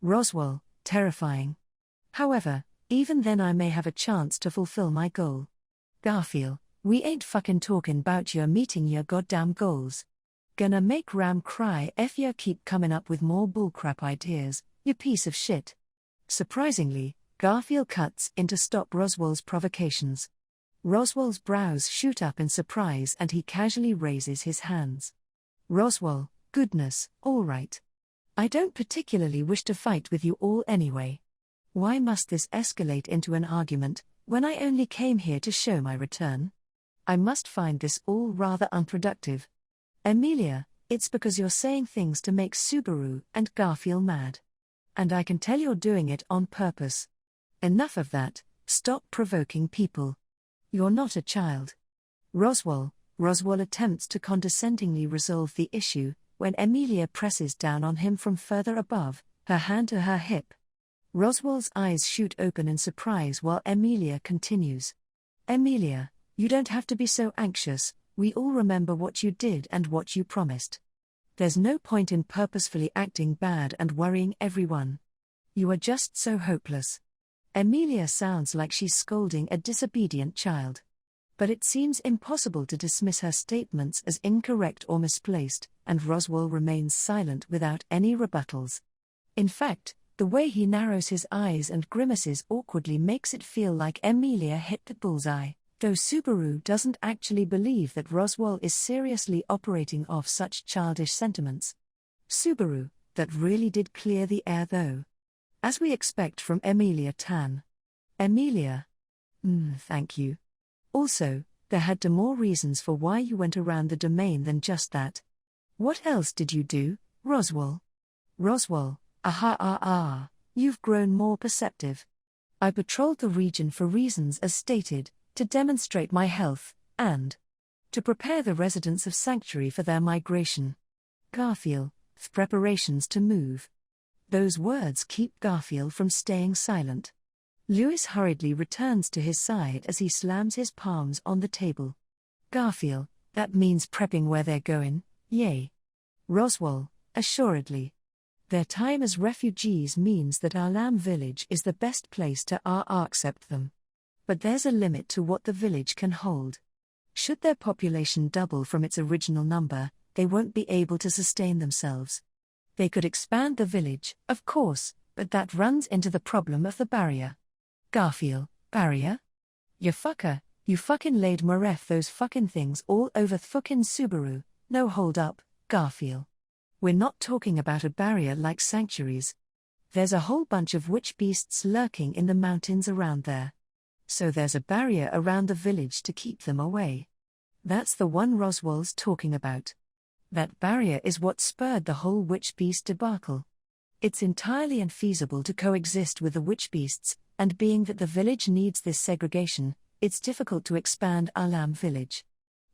Roswell, terrifying. However, even then I may have a chance to fulfill my goal. Garfield, we ain't fucking talking about your meeting your goddamn goals. Gonna make Ram cry if you keep coming up with more bullcrap ideas, you piece of shit. Surprisingly, Garfield cuts in to stop Roswell's provocations. Roswell's brows shoot up in surprise and he casually raises his hands. Roswell, goodness, all right. I don't particularly wish to fight with you all anyway. Why must this escalate into an argument, when I only came here to show my return? I must find this all rather unproductive. Emilia, it's because you're saying things to make Subaru and Garfield mad. And I can tell you're doing it on purpose. Enough of that, stop provoking people. You're not a child. Roswell attempts to condescendingly resolve the issue, when Emilia presses down on him from further above, her hand to her hip. Roswell's eyes shoot open in surprise while Emilia continues. Emilia, you don't have to be so anxious, we all remember what you did and what you promised. There's no point in purposefully acting bad and worrying everyone. You are just so hopeless. Emilia sounds like she's scolding a disobedient child. But it seems impossible to dismiss her statements as incorrect or misplaced, and Roswell remains silent without any rebuttals. In fact, the way he narrows his eyes and grimaces awkwardly makes it feel like Emilia hit the bullseye, though Subaru doesn't actually believe that Roswell is seriously operating off such childish sentiments. Subaru, that really did clear the air though. As we expect from Emilia Tan. Emilia. Thank you. Also, there had to more reasons for why you went around the domain than just that. What else did you do, Roswell? Roswell, you've grown more perceptive. I patrolled the region for reasons as stated, to demonstrate my health, and to prepare the residents of Sanctuary for their migration. Garfield, preparations to move. Those words keep Garfield from staying silent. Lewis hurriedly returns to his side as he slams his palms on the table. Garfield, that means prepping where they're going, yay. Roswell, assuredly. Their time as refugees means that Alam village is the best place to accept them. But there's a limit to what the village can hold. Should their population double from its original number, they won't be able to sustain themselves. They could expand the village, of course, but that runs into the problem of the barrier. Garfield, barrier? You fucker, you fucking laid Maref those fucking things all over fucking Subaru. No hold up, Garfield. We're not talking about a barrier like sanctuaries. There's a whole bunch of witch beasts lurking in the mountains around there. So there's a barrier around the village to keep them away. That's the one Roswell's talking about. That barrier is what spurred the whole witch beast debacle. It's entirely unfeasible to coexist with the witch beasts, and being that the village needs this segregation, it's difficult to expand Alam village.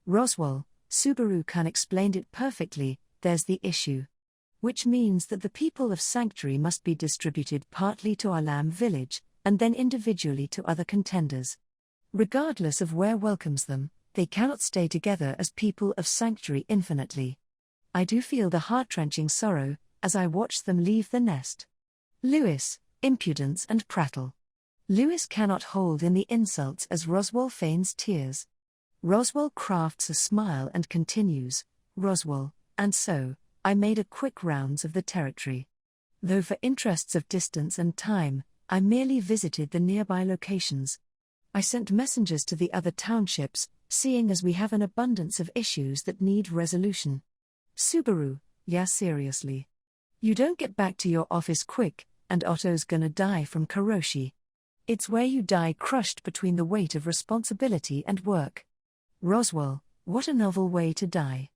Roswell, Subaru-kun explained it perfectly, there's the issue. Which means that the people of Sanctuary must be distributed partly to Alam village, and then individually to other contenders. Regardless of where welcomes them, they cannot stay together as people of Sanctuary infinitely. I do feel the heart-wrenching sorrow, as I watch them leave the nest. Lewis, impudence and prattle. Lewis cannot hold in the insults as Roswell feigns tears. Roswell crafts a smile and continues, Roswell, and so, I made a quick rounds of the territory. Though for interests of distance and time, I merely visited the nearby locations. I sent messengers to the other townships, seeing as we have an abundance of issues that need resolution. Subaru, yeah seriously. You don't get back to your office quick, and Otto's gonna die from karoshi. It's where you die crushed between the weight of responsibility and work. Roswell, what a novel way to die.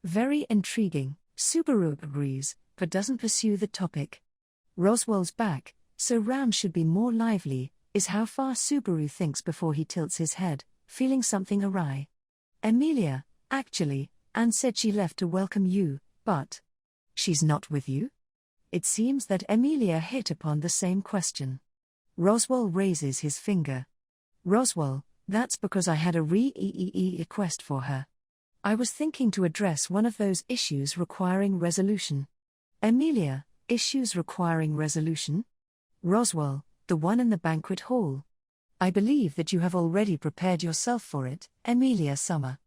Very intriguing, Subaru agrees, but doesn't pursue the topic. Roswell's back, so Ram should be more lively, is how far Subaru thinks before he tilts his head, feeling something awry. Emilia, actually, Anne said she left to welcome you, but she's not with you? It seems that Emilia hit upon the same question. Roswell raises his finger. Roswell, That's because I had a request for her. I was thinking to address one of those issues requiring resolution. Emilia, issues requiring resolution? Roswell, the one in the banquet hall. I believe that you have already prepared yourself for it, Emilia Summer.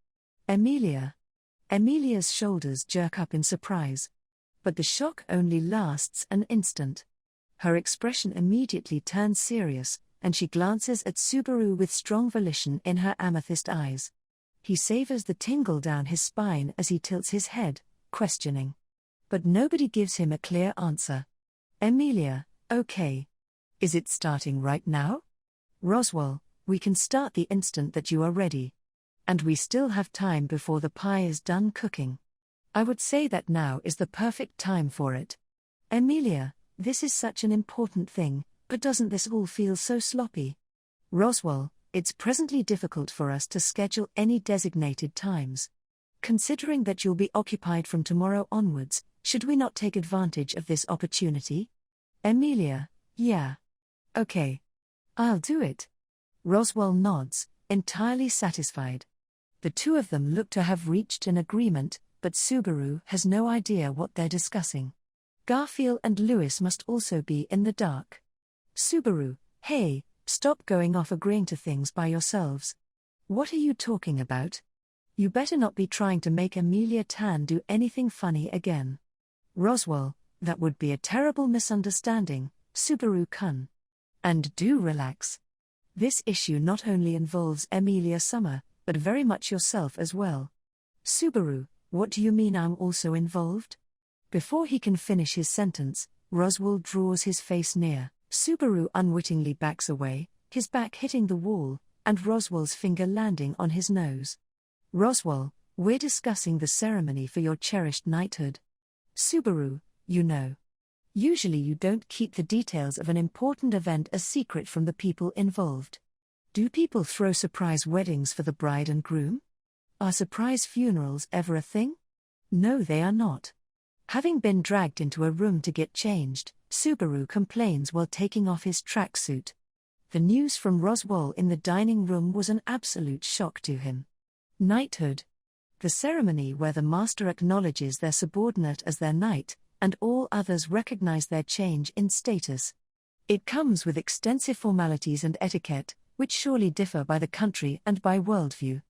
Emilia. Emilia's shoulders jerk up in surprise. But the shock only lasts an instant. Her expression immediately turns serious, and she glances at Subaru with strong volition in her amethyst eyes. He savors the tingle down his spine as he tilts his head, questioning. But nobody gives him a clear answer. Emilia, okay. Is it starting right now? Roswell, we can start the instant that you are ready. And we still have time before the pie is done cooking. I would say that now is the perfect time for it. Emilia, this is such an important thing, but doesn't this all feel so sloppy? Roswell, it's presently difficult for us to schedule any designated times. Considering that you'll be occupied from tomorrow onwards, should we not take advantage of this opportunity? Emilia, yeah. Okay. I'll do it. Roswell nods, entirely satisfied. The two of them look to have reached an agreement, but Subaru has no idea what they're discussing. Garfield and Lewis must also be in the dark. Subaru, hey, stop going off agreeing to things by yourselves. What are you talking about? You better not be trying to make Emilia Tan do anything funny again. Roswell, that would be a terrible misunderstanding, Subaru-kun. And do relax. This issue not only involves Emilia Summer, but very much yourself as well. Subaru, what do you mean I'm also involved? Before he can finish his sentence, Roswell draws his face near. Subaru unwittingly backs away, his back hitting the wall, and Roswell's finger landing on his nose. Roswell, we're discussing the ceremony for your cherished knighthood. Subaru, you know. Usually you don't keep the details of an important event a secret from the people involved. Do people throw surprise weddings for the bride and groom? Are surprise funerals ever a thing? No, they are not. Having been dragged into a room to get changed, Subaru complains while taking off his tracksuit. The news from Roswell in the dining room was an absolute shock to him. Knighthood. The ceremony where the master acknowledges their subordinate as their knight, and all others recognize their change in status. It comes with extensive formalities and etiquette, which surely differ by the country and by worldview.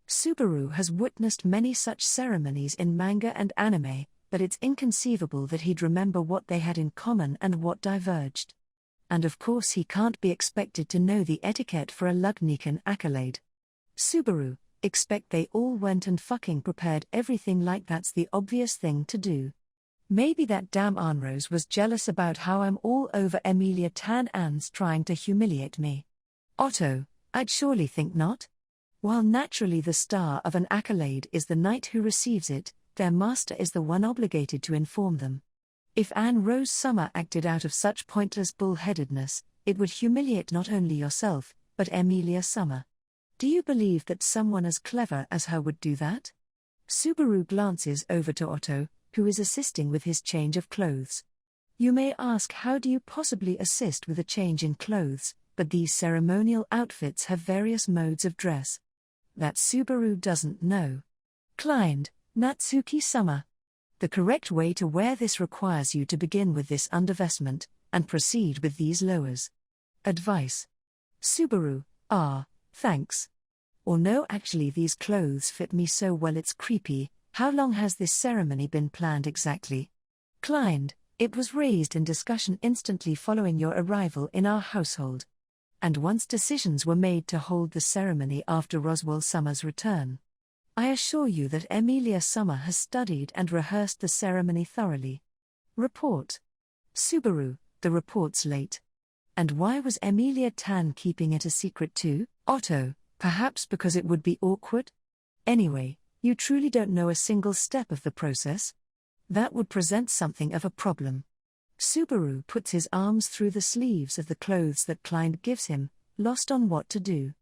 Subaru has witnessed many such ceremonies in manga and anime, but it's inconceivable that he'd remember what they had in common and what diverged. And of course he can't be expected to know the etiquette for a Lugnikan accolade. Subaru, expect they all went and fucking prepared everything like that's the obvious thing to do. Maybe that damn Arnrose was jealous about how I'm all over Emilia Tan An's trying to humiliate me. Otto, I'd surely think not. While naturally the star of an accolade is the knight who receives it, their master is the one obligated to inform them. If Anne Rose Summer acted out of such pointless bullheadedness, it would humiliate not only yourself, but Emilia Summer. Do you believe that someone as clever as her would do that? Subaru glances over to Otto, who is assisting with his change of clothes. You may ask, how do you possibly assist with a change in clothes, but these ceremonial outfits have various modes of dress. That Subaru doesn't know. Tappei Nagatsuki Summer. The correct way to wear this requires you to begin with this undervestment, and proceed with these lowers. Advice. Subaru, thanks. Or no, actually these clothes fit me so well it's creepy. How long has this ceremony been planned exactly? Tappei, it was raised in discussion instantly following your arrival in our household. And once decisions were made to hold the ceremony after Roswell Summer's return. I assure you that Emilia Summer has studied and rehearsed the ceremony thoroughly. Report. Subaru, the report's late. And why was Emilia Tan keeping it a secret too? Otto, perhaps because it would be awkward? Anyway, you truly don't know a single step of the process? That would present something of a problem. Subaru puts his arms through the sleeves of the clothes that Tappei gives him, lost on what to do.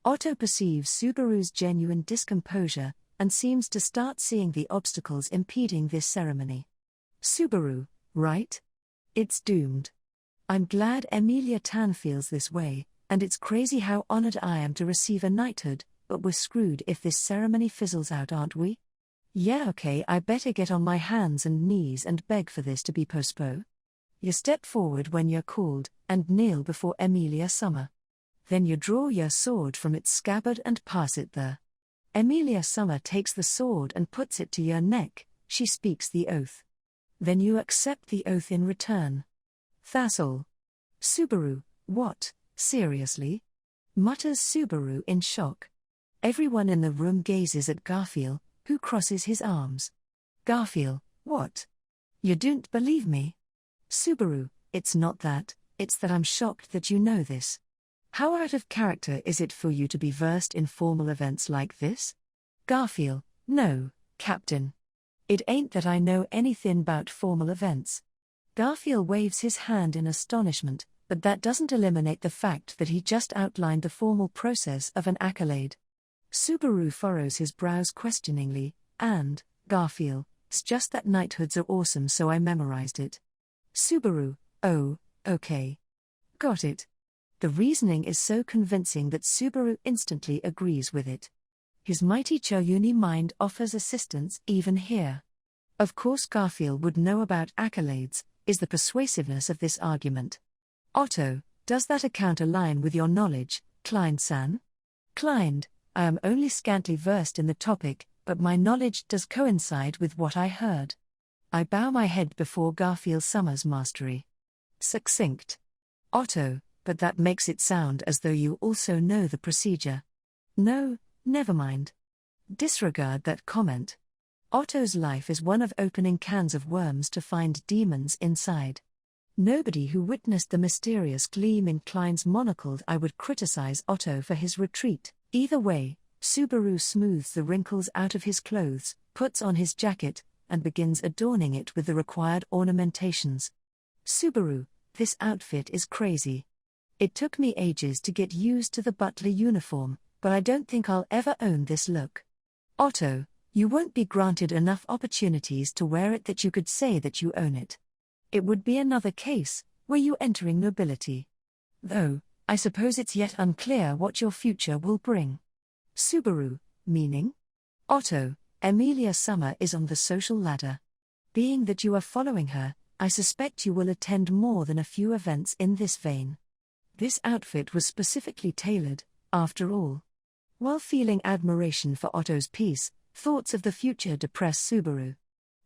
Otto perceives Subaru's genuine discomposure, and seems to start seeing the obstacles impeding this ceremony. Subaru, right? It's doomed. I'm glad Emilia Tan feels this way, And it's crazy how honored I am to receive a knighthood, but we're screwed if this ceremony fizzles out, aren't we? Yeah, okay, I better get on my hands and knees and beg for this to be postponed. You step forward when you're called, and kneel before Emilia Summer. Then you draw your sword from its scabbard and pass it there. Emilia Summer takes the sword and puts it to your neck, she speaks the oath. Then you accept the oath in return. That's all. Subaru, what, seriously? Mutters Subaru in shock. Everyone in the room gazes at Garfield, who crosses his arms. Garfield, what? You don't believe me? Subaru, it's not that, it's that I'm shocked that you know this. How out of character is it for you to be versed in formal events like this? Garfield, no, Captain. It ain't that I know anything about formal events. Garfield waves his hand in astonishment, but that doesn't eliminate the fact that he just outlined the formal process of an accolade. Subaru furrows his brows questioningly, and, Garfield, it's just that knighthoods are awesome, so I memorized it. Subaru, oh, okay. Got it. The reasoning is so convincing that Subaru instantly agrees with it. His mighty Choyuni mind offers assistance even here. Of course Garfield would know about accolades, is the persuasiveness of this argument. Otto, does that account align with your knowledge, Klein-san? Klein, I am only scantily versed in the topic, but my knowledge does coincide with what I heard. I bow my head before Garfield Summer's mastery. Succinct. Otto, but that makes it sound as though you also know the procedure. No, never mind. Disregard that comment. Otto's life is one of opening cans of worms to find demons inside. Nobody who witnessed the mysterious gleam in Klein's monocled eye would criticize Otto for his retreat. Either way, Subaru smooths the wrinkles out of his clothes, puts on his jacket, and begins adorning it with the required ornamentations. Subaru, this outfit is crazy. It took me ages to get used to the butler uniform, but I don't think I'll ever own this look. Otto, you won't be granted enough opportunities to wear it that you could say that you own it. It would be another case, were you entering nobility. Though, I suppose it's yet unclear what your future will bring. Subaru, meaning? Otto, Emilia Summer is on the social ladder. Being that you are following her, I suspect you will attend more than a few events in this vein. This outfit was specifically tailored, after all. While feeling admiration for Otto's peace, thoughts of the future depress Subaru.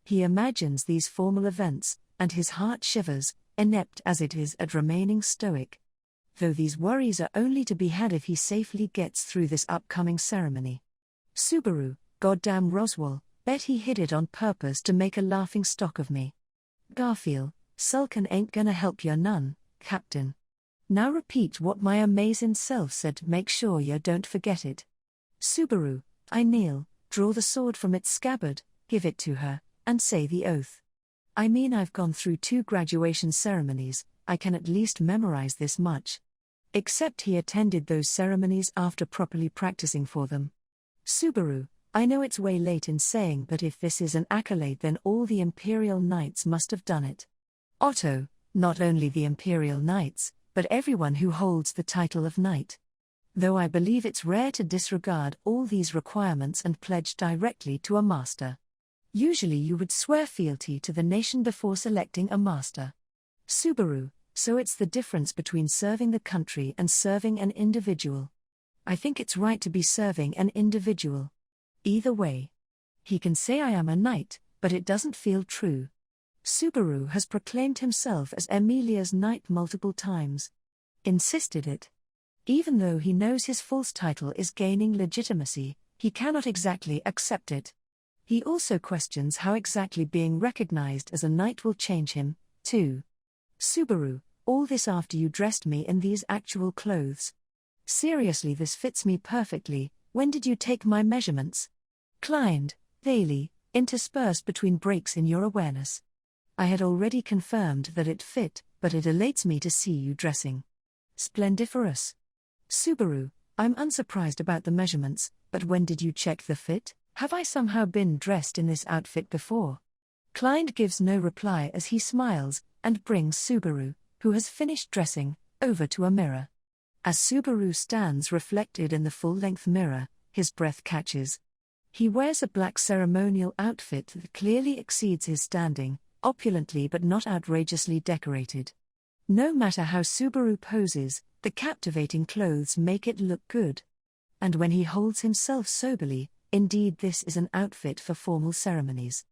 He imagines these formal events, and his heart shivers, inept as it is at remaining stoic. Though these worries are only to be had if he safely gets through this upcoming ceremony. Subaru, goddamn Roswell, bet he hid it on purpose to make a laughing stock of me. Garfield, sulkin' ain't gonna help you none, Captain. Now repeat what my amazing self said to make sure you don't forget it. Subaru, I kneel, draw the sword from its scabbard, give it to her, and say the oath. I mean, I've gone through 2 graduation ceremonies, I can at least memorize this much. Except he attended those ceremonies after properly practicing for them. Subaru, I know it's way late in saying, but if this is an accolade, then all the Imperial Knights must have done it. Otto, not only the Imperial Knights, but everyone who holds the title of Knight. Though I believe it's rare to disregard all these requirements and pledge directly to a master. Usually you would swear fealty to the nation before selecting a master. Subaru, so it's the difference between serving the country and serving an individual. I think it's right to be serving an individual. Either way. He can say I am a knight, but it doesn't feel true. Subaru has proclaimed himself as Emilia's knight multiple times. Insisted it. Even though he knows his false title is gaining legitimacy, he cannot exactly accept it. He also questions how exactly being recognized as a knight will change him, too. Subaru, all this after you dressed me in these actual clothes. Seriously, this fits me perfectly. When did you take my measurements? Klein, daily, interspersed between breaks in your awareness. I had already confirmed that it fit, but it elates me to see you dressing. Splendiferous. Subaru, I'm unsurprised about the measurements, but when did you check the fit? Have I somehow been dressed in this outfit before? Klein gives no reply as he smiles, and brings Subaru, who has finished dressing, over to a mirror. As Subaru stands reflected in the full-length mirror, his breath catches. He wears a black ceremonial outfit that clearly exceeds his standing, opulently but not outrageously decorated. No matter how Subaru poses, the captivating clothes make it look good. And when he holds himself soberly, indeed this is an outfit for formal ceremonies.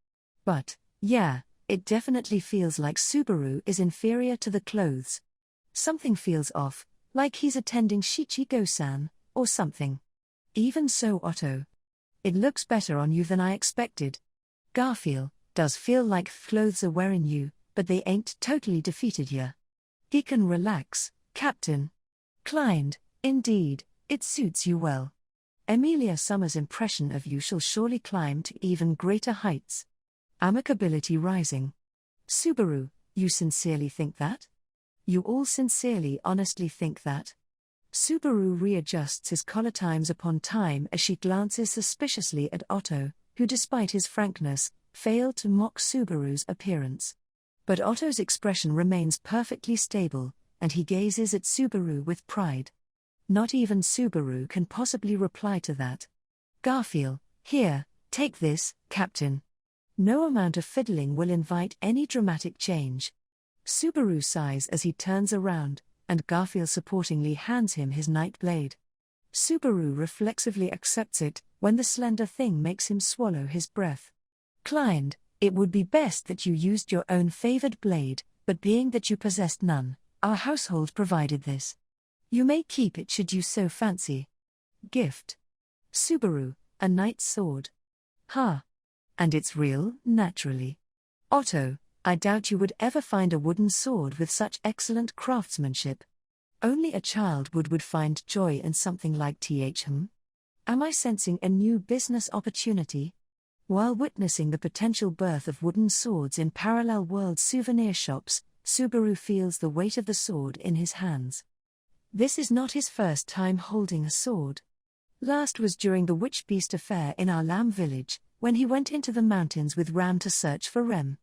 But, yeah, it definitely feels like Subaru is inferior to the clothes. Something feels off, like he's attending Shichi-go-san, or something. Even so, Otto. It looks better on you than I expected. Garfield, does feel like clothes are wearing you, but they ain't totally defeated ya. He can relax, Captain. Klein, indeed, it suits you well. Emilia Summer's impression of you shall surely climb to even greater heights. Amicability rising. Subaru, you sincerely think that? You all sincerely, honestly think that? Subaru readjusts his collar times upon time as she glances suspiciously at Otto, who despite his frankness, failed to mock Subaru's appearance. But Otto's expression remains perfectly stable, and he gazes at Subaru with pride. Not even Subaru can possibly reply to that. Garfield, here, take this, Captain. No amount of fiddling will invite any dramatic change. Subaru sighs as he turns around, and Garfield supportingly hands him his night blade. Subaru reflexively accepts it, when the slender thing makes him swallow his breath. Klein, it would be best that you used your own favored blade, but being that you possessed none, our household provided this. You may keep it should you so fancy. Gift. Subaru, a knight's sword. Ha! And it's real, naturally. Otto, I doubt you would ever find a wooden sword with such excellent craftsmanship. Only a child would find joy in something like Am I sensing a new business opportunity? While witnessing the potential birth of wooden swords in parallel world souvenir shops, Subaru feels the weight of the sword in his hands. This is not his first time holding a sword. Last was during the Witch Beast affair in our Lamb village, when he went into the mountains with Ram to search for Rem.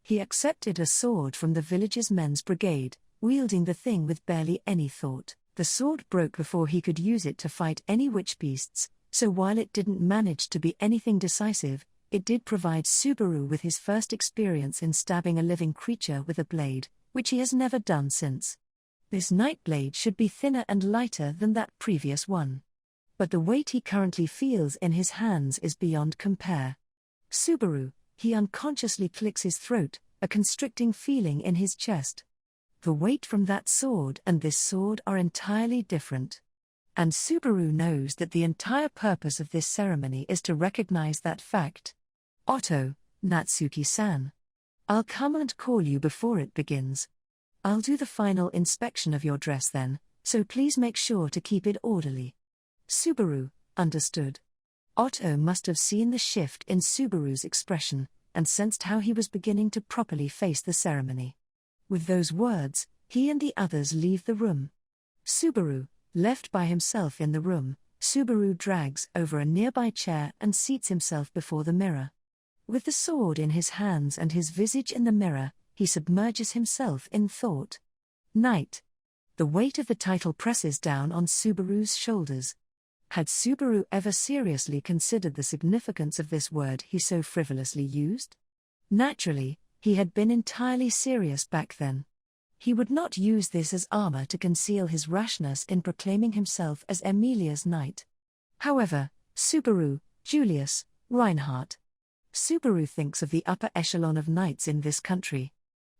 He accepted a sword from the village's men's brigade, wielding the thing with barely any thought. The sword broke before he could use it to fight any witch beasts, so while it didn't manage to be anything decisive, it did provide Subaru with his first experience in stabbing a living creature with a blade, which he has never done since. This night blade should be thinner and lighter than that previous one. But the weight he currently feels in his hands is beyond compare. Subaru, he unconsciously clicks his throat, a constricting feeling in his chest. The weight from that sword and this sword are entirely different. And Subaru knows that the entire purpose of this ceremony is to recognize that fact. Otto, Natsuki-san. I'll come and call you before it begins. I'll do the final inspection of your dress then, so please make sure to keep it orderly. Subaru, understood. Otto must have seen the shift in Subaru's expression, and sensed how he was beginning to properly face the ceremony. With those words, he and the others leave the room. Subaru, left by himself in the room, Subaru drags over a nearby chair and seats himself before the mirror. With the sword in his hands and his visage in the mirror, he submerges himself in thought. Night. The weight of the title presses down on Subaru's shoulders. Had Subaru ever seriously considered the significance of this word he so frivolously used? Naturally, he had been entirely serious back then. He would not use this as armor to conceal his rashness in proclaiming himself as Emilia's knight. However, Subaru, Julius, Reinhardt. Subaru thinks of the upper echelon of knights in this country.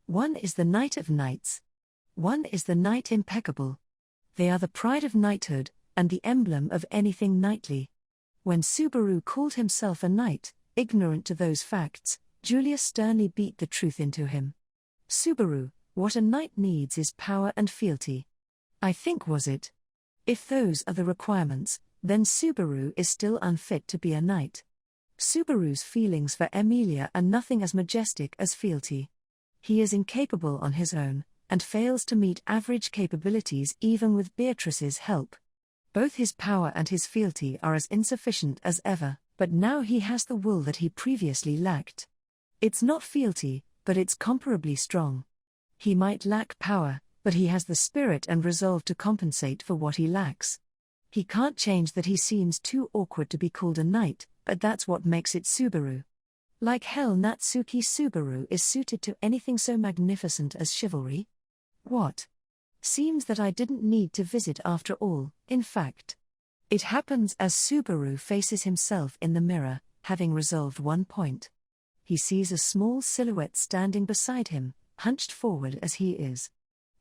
One is the Knight of Knights. One is the Knight Impeccable. They are the pride of knighthood, and the emblem of anything knightly. When Subaru called himself a knight, ignorant to those facts, Julius sternly beat the truth into him. Subaru, what a knight needs is power and fealty. I think was it. If those are the requirements, then Subaru is still unfit to be a knight. Subaru's feelings for Emilia are nothing as majestic as fealty. He is incapable on his own, and fails to meet average capabilities even with Beatrice's help. Both his power and his fealty are as insufficient as ever, but now he has the will that he previously lacked. It's not fealty, but it's comparably strong. He might lack power, But he has the spirit and resolve to compensate for what he lacks. He can't change that he seems too awkward to be called a knight, but that's what makes it Subaru. Like hell, Natsuki Subaru is suited to anything so magnificent as chivalry. What? Seems that I didn't need to visit after all, in fact. It happens as Subaru faces himself in the mirror, having resolved one point. He sees a small silhouette standing beside him, hunched forward as he is.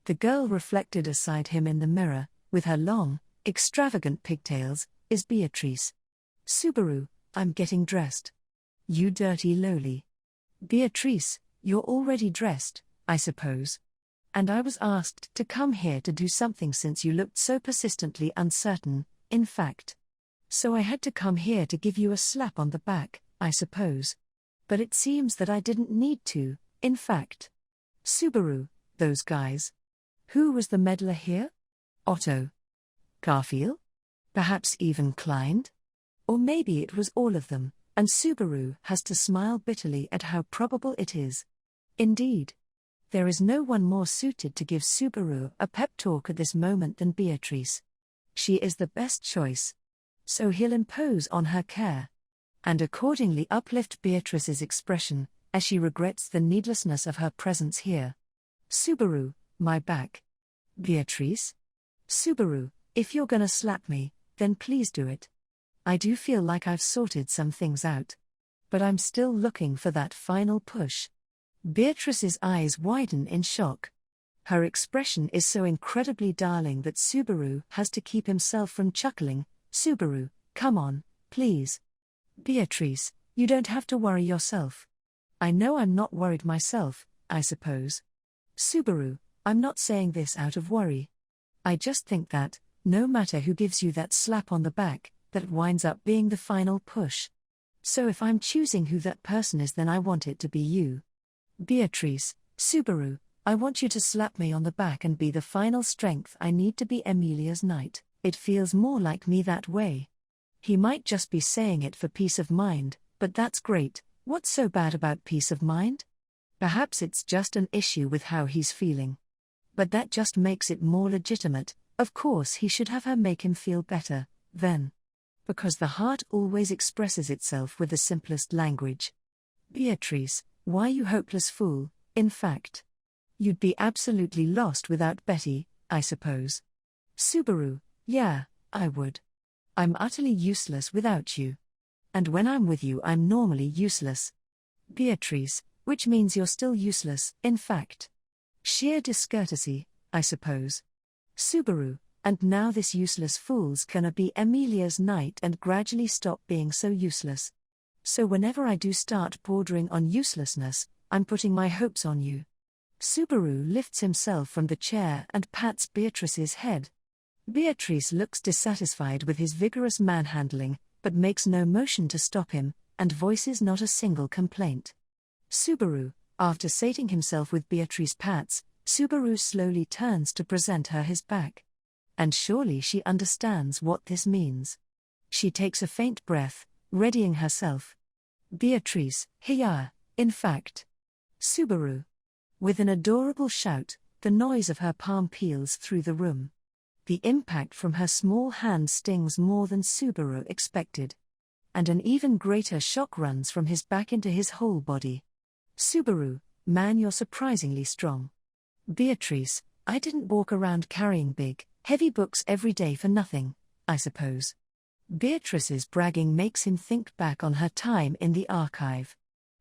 The girl reflected aside him in the mirror, with her long, extravagant pigtails, is Beatrice. Subaru, I'm getting dressed. You dirty lowly. Beatrice, you're already dressed, I suppose. And I was asked to come here to do something since you looked so persistently uncertain, in fact. So I had to come here to give you a slap on the back, I suppose. But it seems that I didn't need to, in fact. Subaru, those guys. Who was the meddler here? Otto. Garfield? Perhaps even Klein? Or maybe it was all of them, and Subaru has to smile bitterly at how probable it is. Indeed. There is no one more suited to give Subaru a pep talk at this moment than Beatrice. She is the best choice. So he'll impose on her care. And accordingly uplift Beatrice's expression, as she regrets the needlessness of her presence here. Subaru, my back. Beatrice? Subaru, if you're gonna slap me, then please do it. I do feel like I've sorted some things out. But I'm still looking for that final push. Beatrice's eyes widen in shock. Her expression is so incredibly darling that Subaru has to keep himself from chuckling. Subaru, come on, please. Beatrice, you don't have to worry yourself. I know I'm not worried myself, I suppose. Subaru, I'm not saying this out of worry. I just think that, no matter who gives you that slap on the back, that winds up being the final push. So if I'm choosing who that person is, then I want it to be you. Beatrice, Subaru, I want you to slap me on the back and be the final strength I need to be Emilia's knight. It feels more like me that way. He might just be saying it for peace of mind, but that's great. What's so bad about peace of mind? Perhaps it's just an issue with how he's feeling. But that just makes it more legitimate. Of course he should have her make him feel better, then. Because the heart always expresses itself with the simplest language. Beatrice, why you hopeless fool, in fact. You'd be absolutely lost without Betty, I suppose. Subaru, yeah, I would. I'm utterly useless without you. And when I'm with you I'm normally useless. Beatrice, which means you're still useless, in fact. Sheer discourtesy, I suppose. Subaru, and now this useless fool's gonna be Emilia's knight and gradually stop being so useless. So whenever I do start bordering on uselessness, I'm putting my hopes on you. Subaru lifts himself from the chair and pats Beatrice's head. Beatrice looks dissatisfied with his vigorous manhandling, but makes no motion to stop him, and voices not a single complaint. Subaru, after sating himself with Beatrice pats, Subaru slowly turns to present her his back. And surely she understands what this means. She takes a faint breath, readying herself. Beatrice, hiya, in fact. Subaru. With an adorable shout, the noise of her palm peals through the room. The impact from her small hand stings more than Subaru expected. And an even greater shock runs from his back into his whole body. Subaru, man, you're surprisingly strong. Beatrice, I didn't walk around carrying big, heavy books every day for nothing, I suppose. Beatrice's bragging makes him think back on her time in the archive.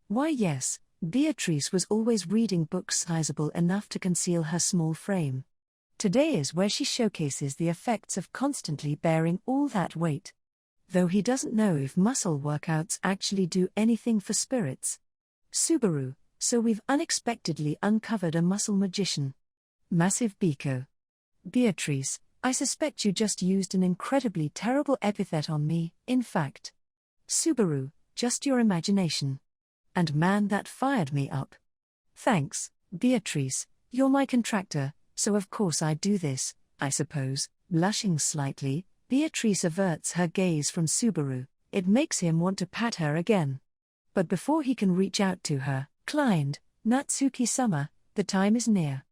Why yes, Beatrice was always reading books sizable enough to conceal her small frame. Today is where she showcases the effects of constantly bearing all that weight. Though he doesn't know if muscle workouts actually do anything for spirits. Subaru, so we've unexpectedly uncovered a muscle magician. Massive Biko. Beatrice, I suspect you just used an incredibly terrible epithet on me, in fact. Subaru, just your imagination. And man, that fired me up. Thanks, Beatrice, you're my contractor, so of course I do this, I suppose. Blushing slightly, Beatrice averts her gaze from Subaru. It makes him want to pat her again. But before he can reach out to her, Klein, Natsuki-sama, the time is near.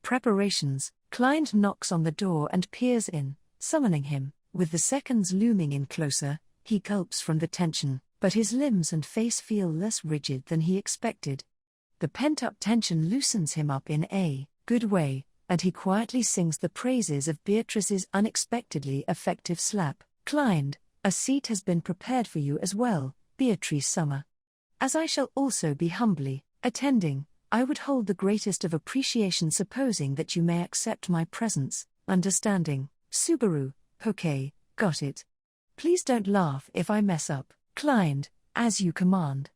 Preparations, Klein knocks on the door and peers in, summoning him. With the seconds looming in closer, he gulps from the tension, but his limbs and face feel less rigid than he expected. The pent-up tension loosens him up in a good way, and he quietly sings the praises of Beatrice's unexpectedly effective slap. Klein, a seat has been prepared for you as well, Beatrice Summer. As I shall also be humbly attending, I would hold the greatest of appreciation supposing that you may accept my presence, understanding. Subaru, okay, got it. Please don't laugh if I mess up. Klein, as you command.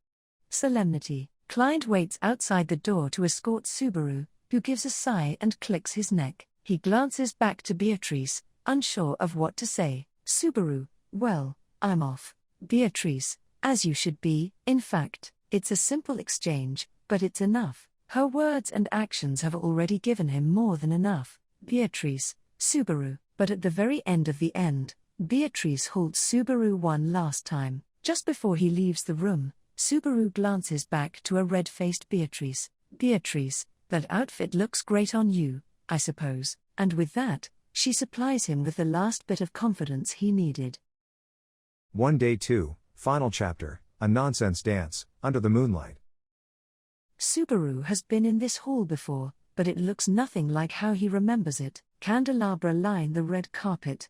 Solemnity. Klein waits outside the door to escort Subaru, who gives a sigh and clicks his neck. He glances back to Beatrice, unsure of what to say. Subaru, well, I'm off. Beatrice, as you should be. In fact, it's a simple exchange, but it's enough. Her words and actions have already given him more than enough. Beatrice, Subaru, but at the very end of the end, Beatrice holds Subaru one last time. Just before he leaves the room, Subaru glances back to a red-faced Beatrice. Beatrice, that outfit looks great on you, I suppose, and with that, she supplies him with the last bit of confidence he needed. One Day 2, Final Chapter, A Nonsense Dance, Under the Moonlight. Subaru has been in this hall before, but it looks nothing like how he remembers it. Candelabra line the red carpet.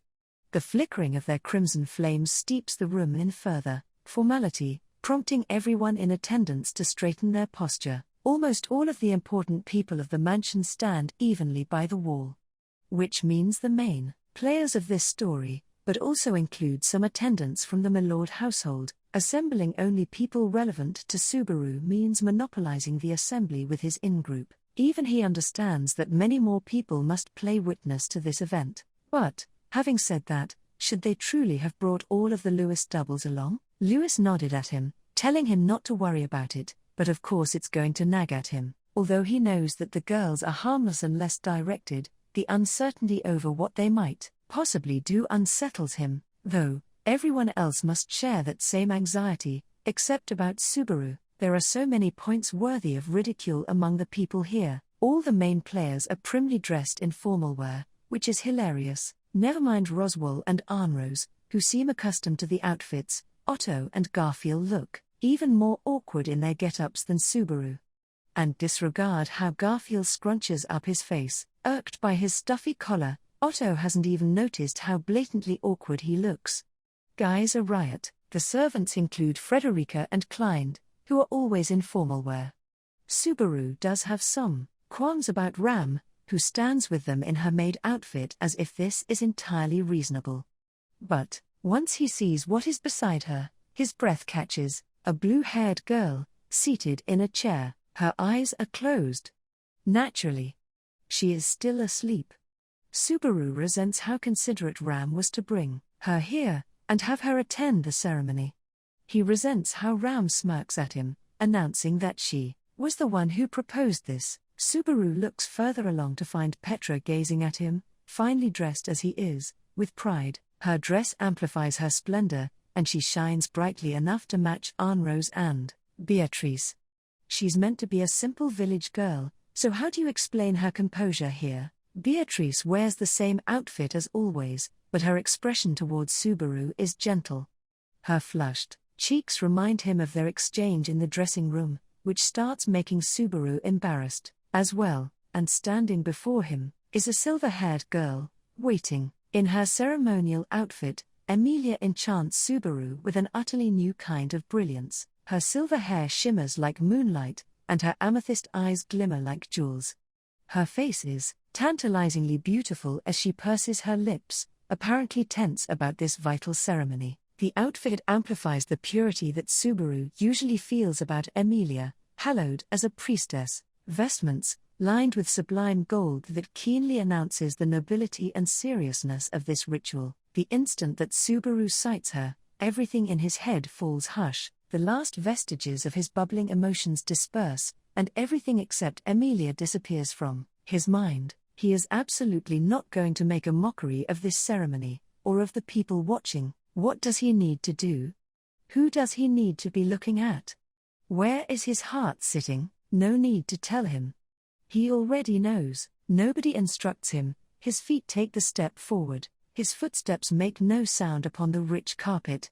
The flickering of their crimson flames steeps the room in further formality, prompting everyone in attendance to straighten their posture. Almost all of the important people of the mansion stand evenly by the wall. Which means the main players of this story, but also include some attendants from the Milord household. Assembling only people relevant to Subaru means monopolizing the assembly with his in-group. Even he understands that many more people must play witness to this event. But, having said that, should they truly have brought all of the Lewis doubles along? Lewis nodded at him, telling him not to worry about it, but of course it's going to nag at him. Although he knows that the girls are harmless unless directed, the uncertainty over what they might possibly do unsettles him, though everyone else must share that same anxiety, except about Subaru. There are so many points worthy of ridicule among the people here. All the main players are primly dressed in formal wear, which is hilarious. Never mind Roswell and Arnrose, who seem accustomed to the outfits. Otto and Garfield look even more awkward in their get-ups than Subaru. And disregard how Garfield scrunches up his face. Irked by his stuffy collar, Otto hasn't even noticed how blatantly awkward he looks. Guys are riot. The servants include Frederica and Klein, who are always in formal wear. Subaru does have some qualms about Ram, who stands with them in her maid outfit as if this is entirely reasonable. But, once he sees what is beside her, his breath catches, a blue-haired girl, seated in a chair. Her eyes are closed. Naturally, she is still asleep. Subaru resents how considerate Ram was to bring her here, and have her attend the ceremony. He resents how Ram smirks at him, announcing that she was the one who proposed this. Subaru looks further along to find Petra gazing at him, finely dressed as he is, with pride. Her dress amplifies her splendor, and she shines brightly enough to match Arnrose and Beatrice. She's meant to be a simple village girl, so how do you explain her composure here? Beatrice wears the same outfit as always, but her expression towards Subaru is gentle. Her flushed cheeks remind him of their exchange in the dressing room, which starts making Subaru embarrassed as well, and standing before him is a silver-haired girl, waiting. In her ceremonial outfit, Emilia enchants Subaru with an utterly new kind of brilliance. Her silver hair shimmers like moonlight, and her amethyst eyes glimmer like jewels. Her face is tantalizingly beautiful as she purses her lips, apparently tense about this vital ceremony. The outfit amplifies the purity that Subaru usually feels about Emilia, hallowed as a priestess. Vestments, lined with sublime gold that keenly announces the nobility and seriousness of this ritual. The instant that Subaru sights her, everything in his head falls hush. The last vestiges of his bubbling emotions disperse, and everything except Emilia disappears from his mind. He is absolutely not going to make a mockery of this ceremony, or of the people watching. What does he need to do? Who does he need to be looking at? Where is his heart sitting? No need to tell him. He already knows. Nobody instructs him, his feet take the step forward, his footsteps make no sound upon the rich carpet.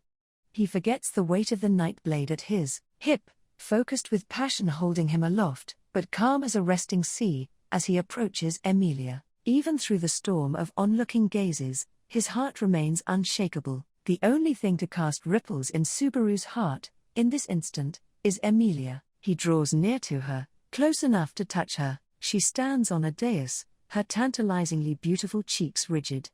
He forgets the weight of the night blade at his hip, focused with passion holding him aloft, but calm as a resting sea, as he approaches Emilia. Even through the storm of onlooking gazes, his heart remains unshakable. The only thing to cast ripples in Subaru's heart, in this instant, is Emilia. He draws near to her, close enough to touch her. She stands on a dais, her tantalizingly beautiful cheeks rigid.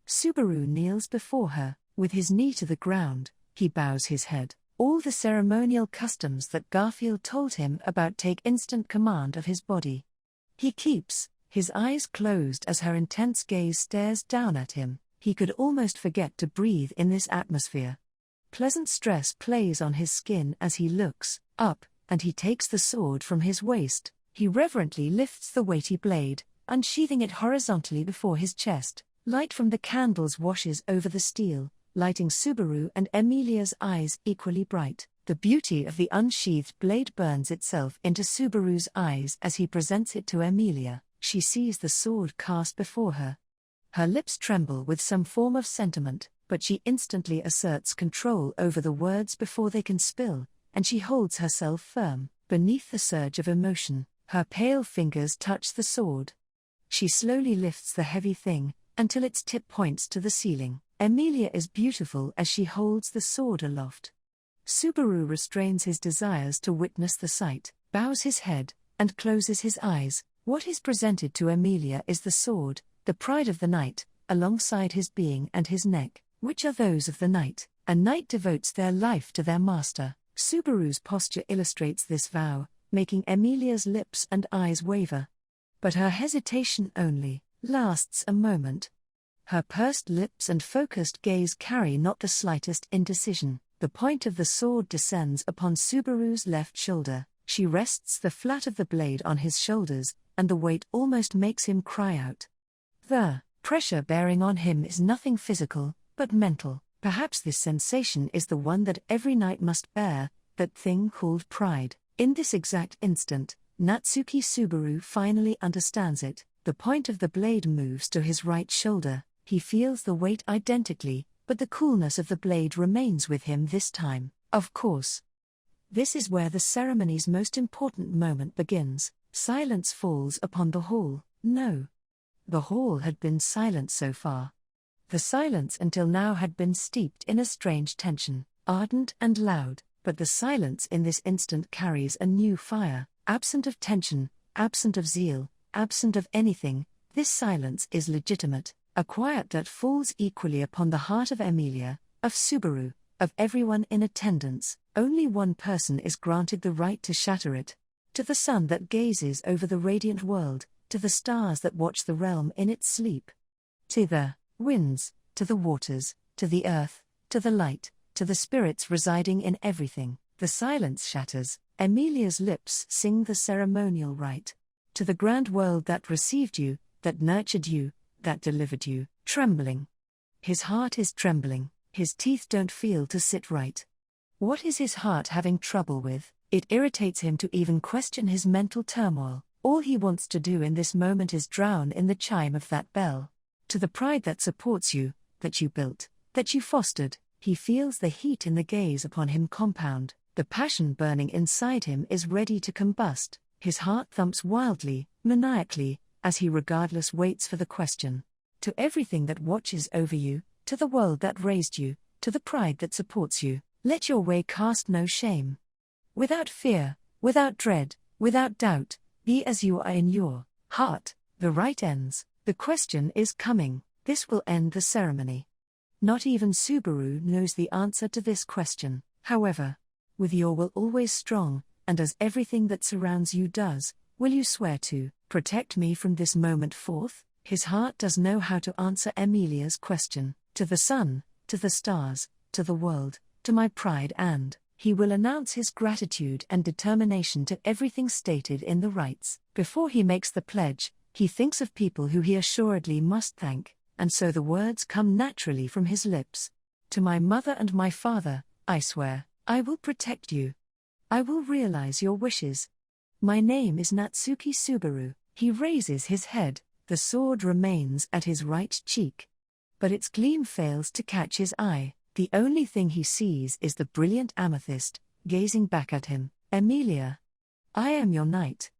Subaru kneels before her, with his knee to the ground. He bows his head. All the ceremonial customs that Garfield told him about take instant command of his body. He keeps his eyes closed as her intense gaze stares down at him. He could almost forget to breathe in this atmosphere. Pleasant stress plays on his skin as he looks up, and he takes the sword from his waist. He reverently lifts the weighty blade, unsheathing it horizontally before his chest. Light from the candles washes over the steel, lighting Subaru and Emilia's eyes equally bright. The beauty of the unsheathed blade burns itself into Subaru's eyes as he presents it to Emilia. She sees the sword cast before her. Her lips tremble with some form of sentiment, but she instantly asserts control over the words before they can spill, and she holds herself firm. Beneath the surge of emotion, her pale fingers touch the sword. She slowly lifts the heavy thing, until its tip points to the ceiling. Emilia is beautiful as she holds the sword aloft. Subaru restrains his desires to witness the sight, bows his head, and closes his eyes. What is presented to Emilia is the sword, the pride of the knight, alongside his being and his neck, which are those of the knight. A knight devotes their life to their master. Subaru's posture illustrates this vow, making Emilia's lips and eyes waver. But her hesitation only lasts a moment. Her pursed lips and focused gaze carry not the slightest indecision. The point of the sword descends upon Subaru's left shoulder. She rests the flat of the blade on his shoulders, and the weight almost makes him cry out. The pressure bearing on him is nothing physical, but mental. Perhaps this sensation is the one that every knight must bear, that thing called pride. In this exact instant, Natsuki Subaru finally understands it. The point of the blade moves to his right shoulder. He feels the weight identically, but the coolness of the blade remains with him this time. Of course. This is where the ceremony's most important moment begins. Silence falls upon the hall. No. The hall had been silent so far. The silence until now had been steeped in a strange tension, ardent and loud, but the silence in this instant carries a new fire. Absent of tension, absent of zeal, absent of anything, this silence is legitimate, a quiet that falls equally upon the heart of Emilia, of Subaru, of everyone in attendance. Only one person is granted the right to shatter it. To the sun that gazes over the radiant world, to the stars that watch the realm in its sleep. To the winds, to the waters, to the earth, to the light, to the spirits residing in everything. The silence shatters. Emilia's lips sing the ceremonial rite. To the grand world that received you, that nurtured you, that delivered you, trembling. His heart is trembling, his teeth don't feel to sit right. What is his heart having trouble with? It irritates him to even question his mental turmoil. All he wants to do in this moment is drown in the chime of that bell. To the pride that supports you, that you built, that you fostered, he feels the heat in the gaze upon him compound. The passion burning inside him is ready to combust. His heart thumps wildly, maniacally, as he regardless waits for the question. To everything that watches over you, to the world that raised you, to the pride that supports you, let your way cast no shame. Without fear, without dread, without doubt, be as you are in your heart. The rite ends. The question is coming. This will end the ceremony. Not even Subaru knows the answer to this question. However, with your will always strong, and as everything that surrounds you does, will you swear to protect me from this moment forth? His heart does know how to answer Emilia's question. To the sun, to the stars, to the world, to my pride, and he will announce his gratitude and determination to everything stated in the rites. Before he makes the pledge, he thinks of people who he assuredly must thank, and so the words come naturally from his lips. To my mother and my father, I swear, I will protect you. I will realize your wishes. My name is Natsuki Subaru. He raises his head, the sword remains at his right cheek. But its gleam fails to catch his eye, the only thing he sees is the brilliant amethyst, gazing back at him. Emilia. I am your knight.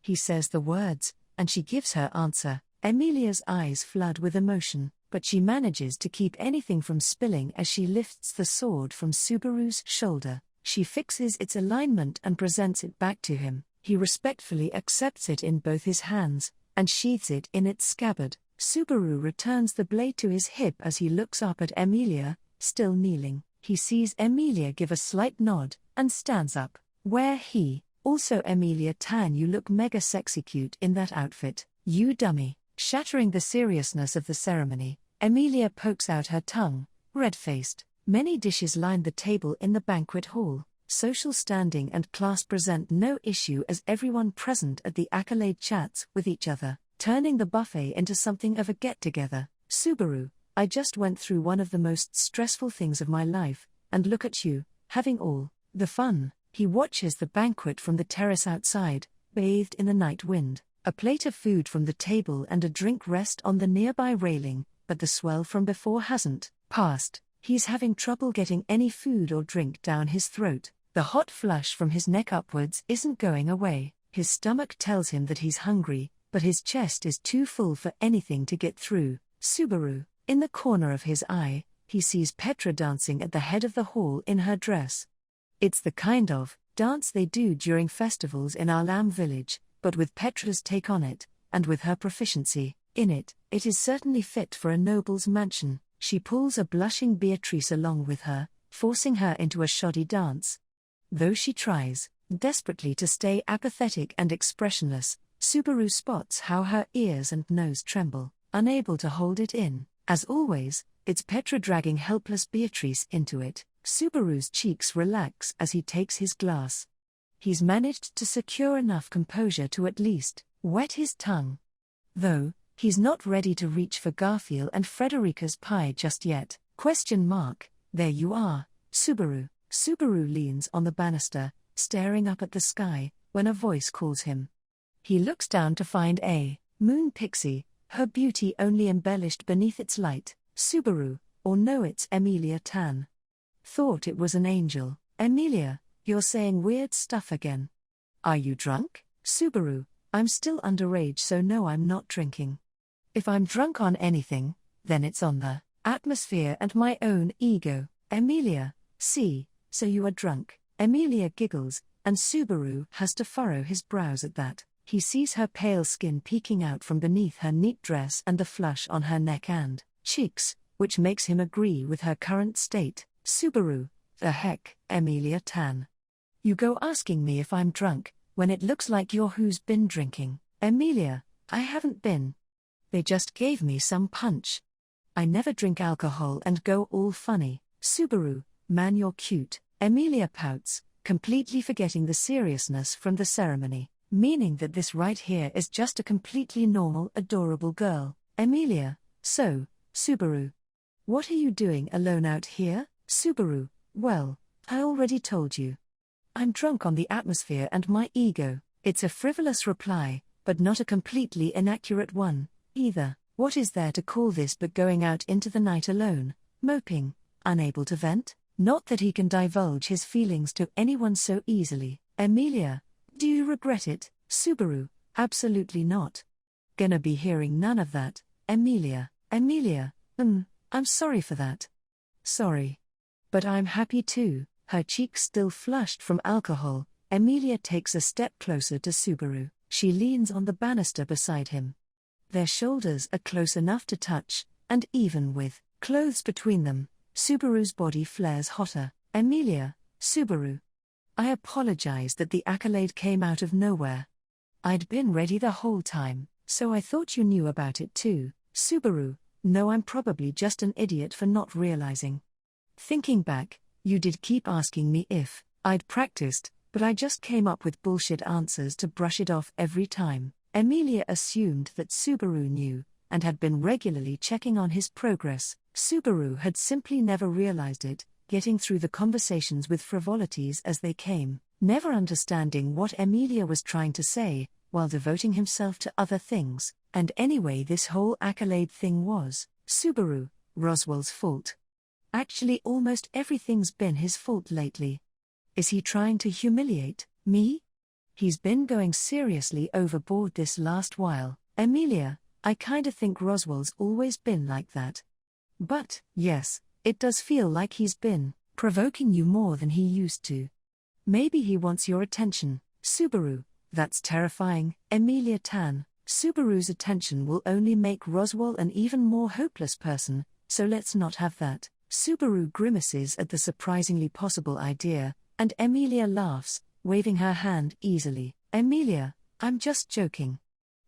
He says the words, and she gives her answer. Emilia's eyes flood with emotion, but she manages to keep anything from spilling as she lifts the sword from Subaru's shoulder. She fixes its alignment and presents it back to him. He respectfully accepts it in both his hands, and sheathes it in its scabbard. Subaru returns the blade to his hip as he looks up at Emilia, still kneeling. He sees Emilia give a slight nod, and stands up. Where he, also Emilia Tan, you look mega sexy cute in that outfit, you dummy. Shattering the seriousness of the ceremony, Emilia pokes out her tongue, red-faced. Many dishes line the table in the banquet hall. Social standing and class present no issue as everyone present at the accolade chats with each other, turning the buffet into something of a get-together. Subaru, I just went through one of the most stressful things of my life, and look at you, having all the fun. He watches the banquet from the terrace outside, bathed in the night wind. A plate of food from the table and a drink rest on the nearby railing, but the swell from before hasn't passed. He's having trouble getting any food or drink down his throat. The hot flush from his neck upwards isn't going away. His stomach tells him that he's hungry, but his chest is too full for anything to get through. Subaru, in the corner of his eye, he sees Petra dancing at the head of the hall in her dress. It's the kind of dance they do during festivals in our lamb village, but with Petra's take on it, and with her proficiency in it, it is certainly fit for a noble's mansion. She pulls a blushing Beatrice along with her, forcing her into a shoddy dance. Though she tries desperately to stay apathetic and expressionless, Subaru spots how her ears and nose tremble, unable to hold it in. As always, it's Petra dragging helpless Beatrice into it. Subaru's cheeks relax as he takes his glass. He's managed to secure enough composure to at least wet his tongue. Though, he's not ready to reach for Garfield and Frederica's pie just yet. There you are, Subaru. Subaru leans on the banister, staring up at the sky, when a voice calls him. He looks down to find a moon pixie, her beauty only embellished beneath its light. Subaru, or no, it's Emilia Tan. Thought it was an angel. Emilia, you're saying weird stuff again. Are you drunk? Subaru, I'm still underage, so no, I'm not drinking. If I'm drunk on anything, then it's on the atmosphere and my own ego. Emilia, see, so you are drunk. Emilia giggles, and Subaru has to furrow his brows at that. He sees her pale skin peeking out from beneath her neat dress and the flush on her neck and cheeks, which makes him agree with her current state. Subaru, the heck, Emilia Tan. You go asking me if I'm drunk, when it looks like you're who's been drinking. Emilia, I haven't been. They just gave me some punch. I never drink alcohol and go all funny. Subaru, man, you're cute. Emilia pouts, completely forgetting the seriousness from the ceremony, meaning that this right here is just a completely normal, adorable girl. Emilia, so, Subaru. What are you doing alone out here? Subaru, well, I already told you. I'm drunk on the atmosphere and my ego. It's a frivolous reply, but not a completely inaccurate one, either. What is there to call this but going out into the night alone, moping, unable to vent? Not that he can divulge his feelings to anyone so easily. Emilia, do you regret it? Subaru, absolutely not. Gonna be hearing none of that. Emilia, I'm sorry for that. Sorry. But I'm happy too. Her cheeks still flushed from alcohol, Emilia takes a step closer to Subaru. She leans on the banister beside him. Their shoulders are close enough to touch, and even with clothes between them, Subaru's body flares hotter. Emilia, Subaru. I apologize that the accolade came out of nowhere. I'd been ready the whole time, so I thought you knew about it too. Subaru, no, I'm probably just an idiot for not realizing. Thinking back, you did keep asking me if I'd practiced, but I just came up with bullshit answers to brush it off every time. Emilia assumed that Subaru knew, and had been regularly checking on his progress. Subaru had simply never realized it, getting through the conversations with frivolities as they came, never understanding what Emilia was trying to say, while devoting himself to other things, and anyway this whole accolade thing was, Subaru, Roswell's fault. Actually almost everything's been his fault lately. Is he trying to humiliate me? He's been going seriously overboard this last while, Emilia. I kinda think Roswell's always been like that. But, yes, it does feel like he's been provoking you more than he used to. Maybe he wants your attention, Subaru. That's terrifying, Emilia Tan. Subaru's attention will only make Roswell an even more hopeless person, so let's not have that. Subaru grimaces at the surprisingly possible idea, and Emilia laughs, waving her hand easily. Emilia, I'm just joking.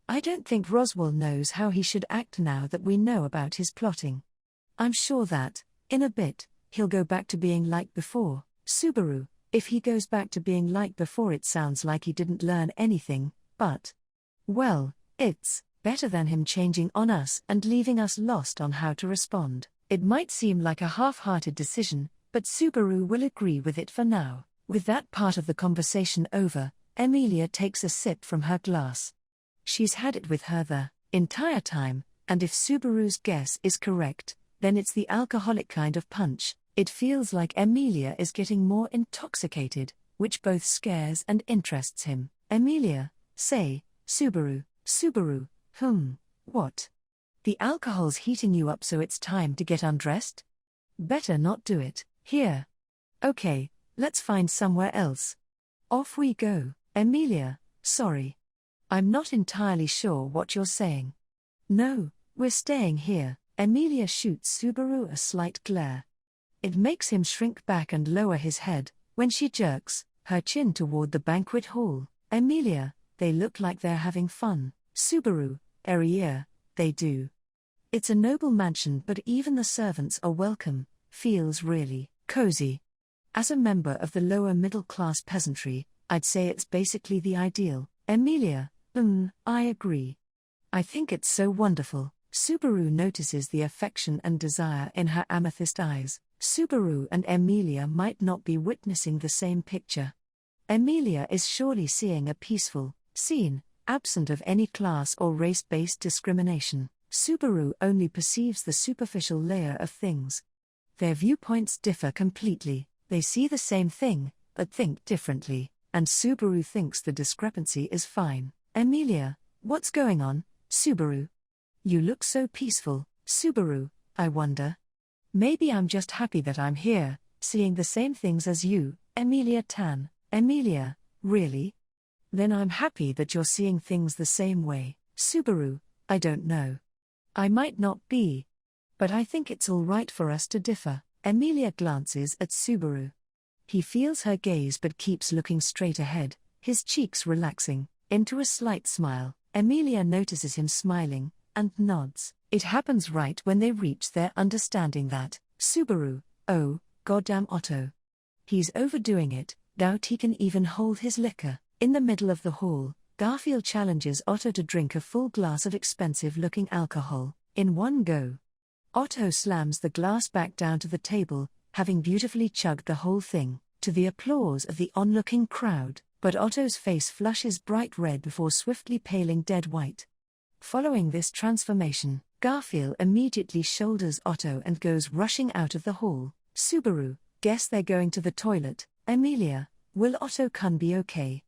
I don't think Roswell knows how he should act now that we know about his plotting. I'm sure that, in a bit, he'll go back to being like before. Subaru, if he goes back to being like before it sounds like he didn't learn anything, but… well, it's better than him changing on us and leaving us lost on how to respond. It might seem like a half-hearted decision, but Subaru will agree with it for now. With that part of the conversation over, Emilia takes a sip from her glass. She's had it with her the entire time, and if Subaru's guess is correct, then it's the alcoholic kind of punch. It feels like Emilia is getting more intoxicated, which both scares and interests him. Emilia, say, Subaru, what? The alcohol's heating you up so it's time to get undressed? Better not do it, here. Okay, let's find somewhere else. Off we go. Emilia, sorry. I'm not entirely sure what you're saying. No, we're staying here. Emilia shoots Subaru a slight glare. It makes him shrink back and lower his head, when she jerks her chin toward the banquet hall. Emilia, they look like they're having fun. Subaru, they do. It's a noble mansion but even the servants are welcome, feels really cozy. As a member of the lower middle-class peasantry, I'd say it's basically the ideal. Emilia, I agree. I think it's so wonderful. Subaru notices the affection and desire in her amethyst eyes. Subaru and Emilia might not be witnessing the same picture. Emilia is surely seeing a peaceful scene, absent of any class or race-based discrimination. Subaru only perceives the superficial layer of things. Their viewpoints differ completely. They see the same thing, but think differently, and Subaru thinks the discrepancy is fine. Emilia, what's going on, Subaru? You look so peaceful, Subaru, I wonder. Maybe I'm just happy that I'm here, seeing the same things as you, Emilia Tan. Emilia, really? Then I'm happy that you're seeing things the same way. Subaru, I don't know. I might not be. But I think it's all right for us to differ. Emilia glances at Subaru. He feels her gaze but keeps looking straight ahead, his cheeks relaxing into a slight smile. Emilia notices him smiling, and nods. It happens right when they reach their understanding that, Subaru, oh, goddamn Otto. He's overdoing it, doubt he can even hold his liquor. In the middle of the hall, Garfield challenges Otto to drink a full glass of expensive-looking alcohol, in one go. Otto slams the glass back down to the table, having beautifully chugged the whole thing, to the applause of the onlooking crowd, but Otto's face flushes bright red before swiftly paling dead white. Following this transformation, Garfield immediately shoulders Otto and goes rushing out of the hall. Subaru, guess they're going to the toilet. Emilia, will Otto-kun be okay?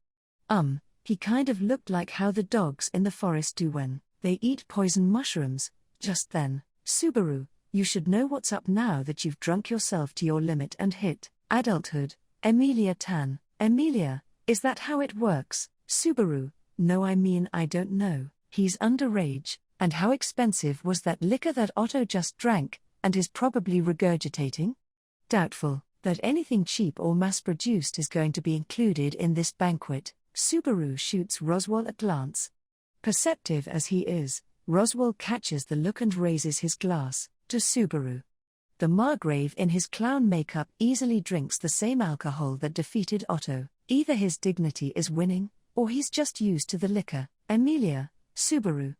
He kind of looked like how the dogs in the forest do when they eat poison mushrooms. Just then, Subaru, you should know what's up now that you've drunk yourself to your limit and hit adulthood. Emilia Tan. Emilia, is that how it works? Subaru, no, I mean I don't know. He's underage, and how expensive was that liquor that Otto just drank, and is probably regurgitating? Doubtful that anything cheap or mass-produced is going to be included in this banquet. Subaru shoots Roswell a glance. Perceptive as he is, Roswell catches the look and raises his glass to Subaru. The Margrave in his clown makeup easily drinks the same alcohol that defeated Otto. Either his dignity is winning, or he's just used to the liquor. Emilia, Subaru.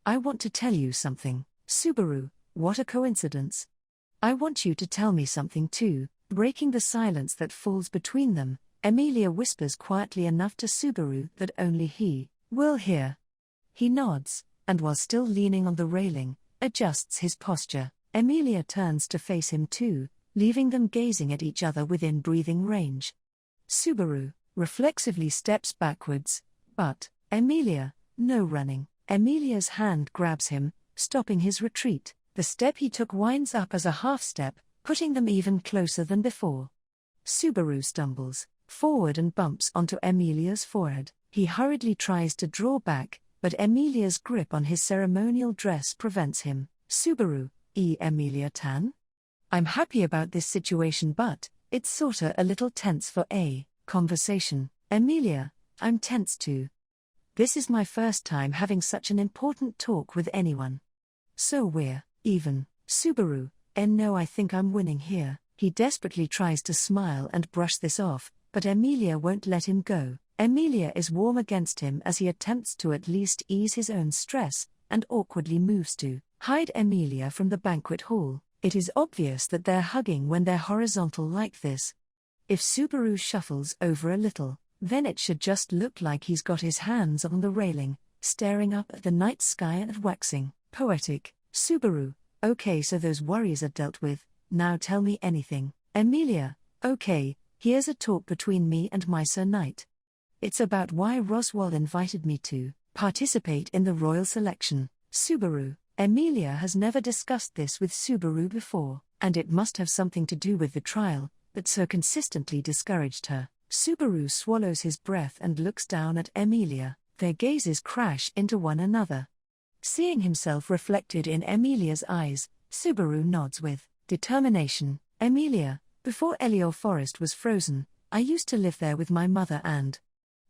I want to tell you something. Subaru, what a coincidence. I want you to tell me something too. Breaking the silence that falls between them, Emilia whispers quietly enough to Subaru that only he Will here. He nods, and while still leaning on the railing, adjusts his posture. Emilia turns to face him too, leaving them gazing at each other within breathing range. Subaru reflexively steps backwards, but, Emilia, no running. Emilia's hand grabs him, stopping his retreat. The step he took winds up as a half step, putting them even closer than before. Subaru stumbles forward and bumps onto Emilia's forehead. He hurriedly tries to draw back, but Emilia's grip on his ceremonial dress prevents him. Subaru, Emilia-tan? I'm happy about this situation, but it's sorta a little tense for a conversation. Emilia, I'm tense too. This is my first time having such an important talk with anyone. So we're even. Subaru, no, I think I'm winning here. He desperately tries to smile and brush this off, but Emilia won't let him go. Emilia is warm against him as he attempts to at least ease his own stress, and awkwardly moves to hide Emilia from the banquet hall. It is obvious that they're hugging when they're horizontal like this. If Subaru shuffles over a little, then it should just look like he's got his hands on the railing, staring up at the night sky and waxing poetic. Subaru, okay, so those worries are dealt with, now tell me anything. Emilia, okay, here's a talk between me and my Sir Knight. It's about why Roswell invited me to participate in the royal selection. Subaru, Emilia has never discussed this with Subaru before, and it must have something to do with the trial that so consistently discouraged her. Subaru swallows his breath and looks down at Emilia. Their gazes crash into one another. Seeing himself reflected in Emilia's eyes, Subaru nods with determination. Emilia, before Elior Forest was frozen, I used to live there with my mother and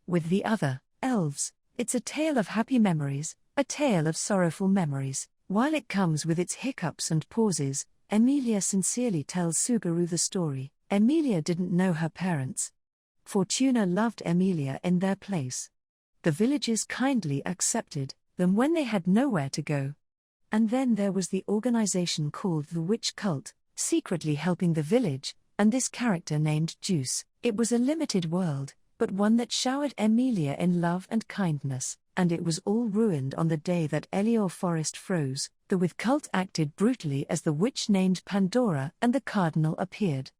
with the other elves. It's a tale of happy memories, a tale of sorrowful memories. While it comes with its hiccups and pauses, Emilia sincerely tells Subaru the story. Emilia didn't know her parents. Fortuna loved Emilia in their place. The villagers kindly accepted them when they had nowhere to go. And then there was the organization called the Witch Cult, secretly helping the village, and this character named Juice. It was a limited world, but one that showered Emilia in love and kindness, and it was all ruined on the day that Elior Forest froze. The With Cult acted brutally as the witch named Pandora and the cardinal appeared.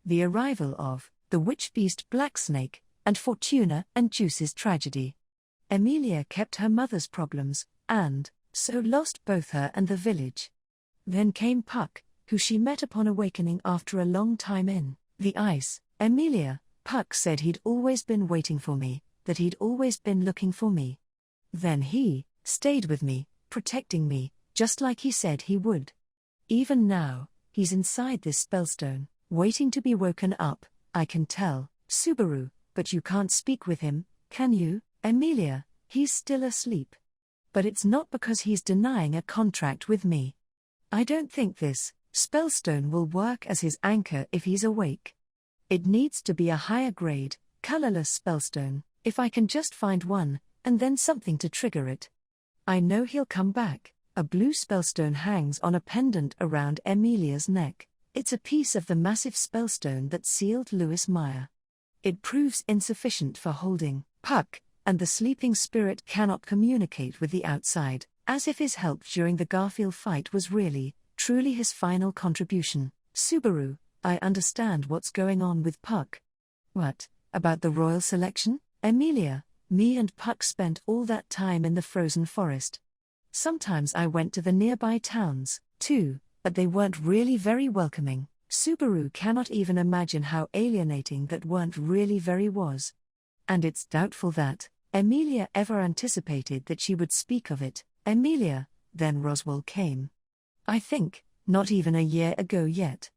The arrival of the witch beast Black Snake, and Fortuna and Juice's tragedy. Emilia kept her mother's problems, and so lost both her and the village. Then came Puck, who she met upon awakening after a long time in the ice. Emilia, Puck said he'd always been waiting for me, that he'd always been looking for me. Then he stayed with me, protecting me, just like he said he would. Even now, he's inside this spellstone, waiting to be woken up, I can tell. Subaru, but you can't speak with him, can you? Emilia, he's still asleep. But it's not because he's denying a contract with me. I don't think this spellstone will work as his anchor if he's awake. It needs to be a higher grade, colorless spellstone, if I can just find one, and then something to trigger it. I know he'll come back. A blue spellstone hangs on a pendant around Emilia's neck. It's a piece of the massive spellstone that sealed Lewis Meyer. It proves insufficient for holding Puck, and the sleeping spirit cannot communicate with the outside, as if his help during the Garfield fight was really, truly his final contribution. Subaru, I understand what's going on with Puck. What, about the royal selection? Emilia, me and Puck spent all that time in the frozen forest. Sometimes I went to the nearby towns, too, but they weren't really very welcoming. Subaru cannot even imagine how alienating that weren't really very was. And it's doubtful that Emilia ever anticipated that she would speak of it. Emilia, then Roswell came. I think, not even a year ago yet.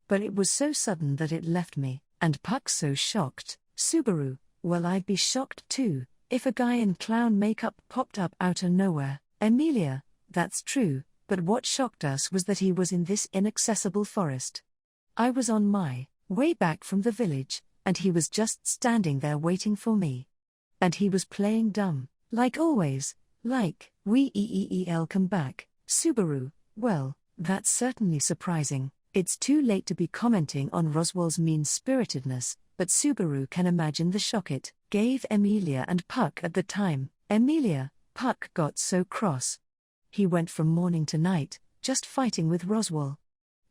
But it was so sudden that it left me, and Puck so shocked. Subaru, well, I'd be shocked too, if a guy in clown makeup popped up out of nowhere. Emilia, that's true, but what shocked us was that he was in this inaccessible forest. I was on my way back from the village, and he was just standing there waiting for me. And he was playing dumb, like always, like, we'll come back. Subaru, well, that's certainly surprising. It's too late to be commenting on Roswell's mean-spiritedness, but Subaru can imagine the shock it gave Emilia and Puck at the time. Emilia, Puck got so cross. He went from morning to night, just fighting with Roswell.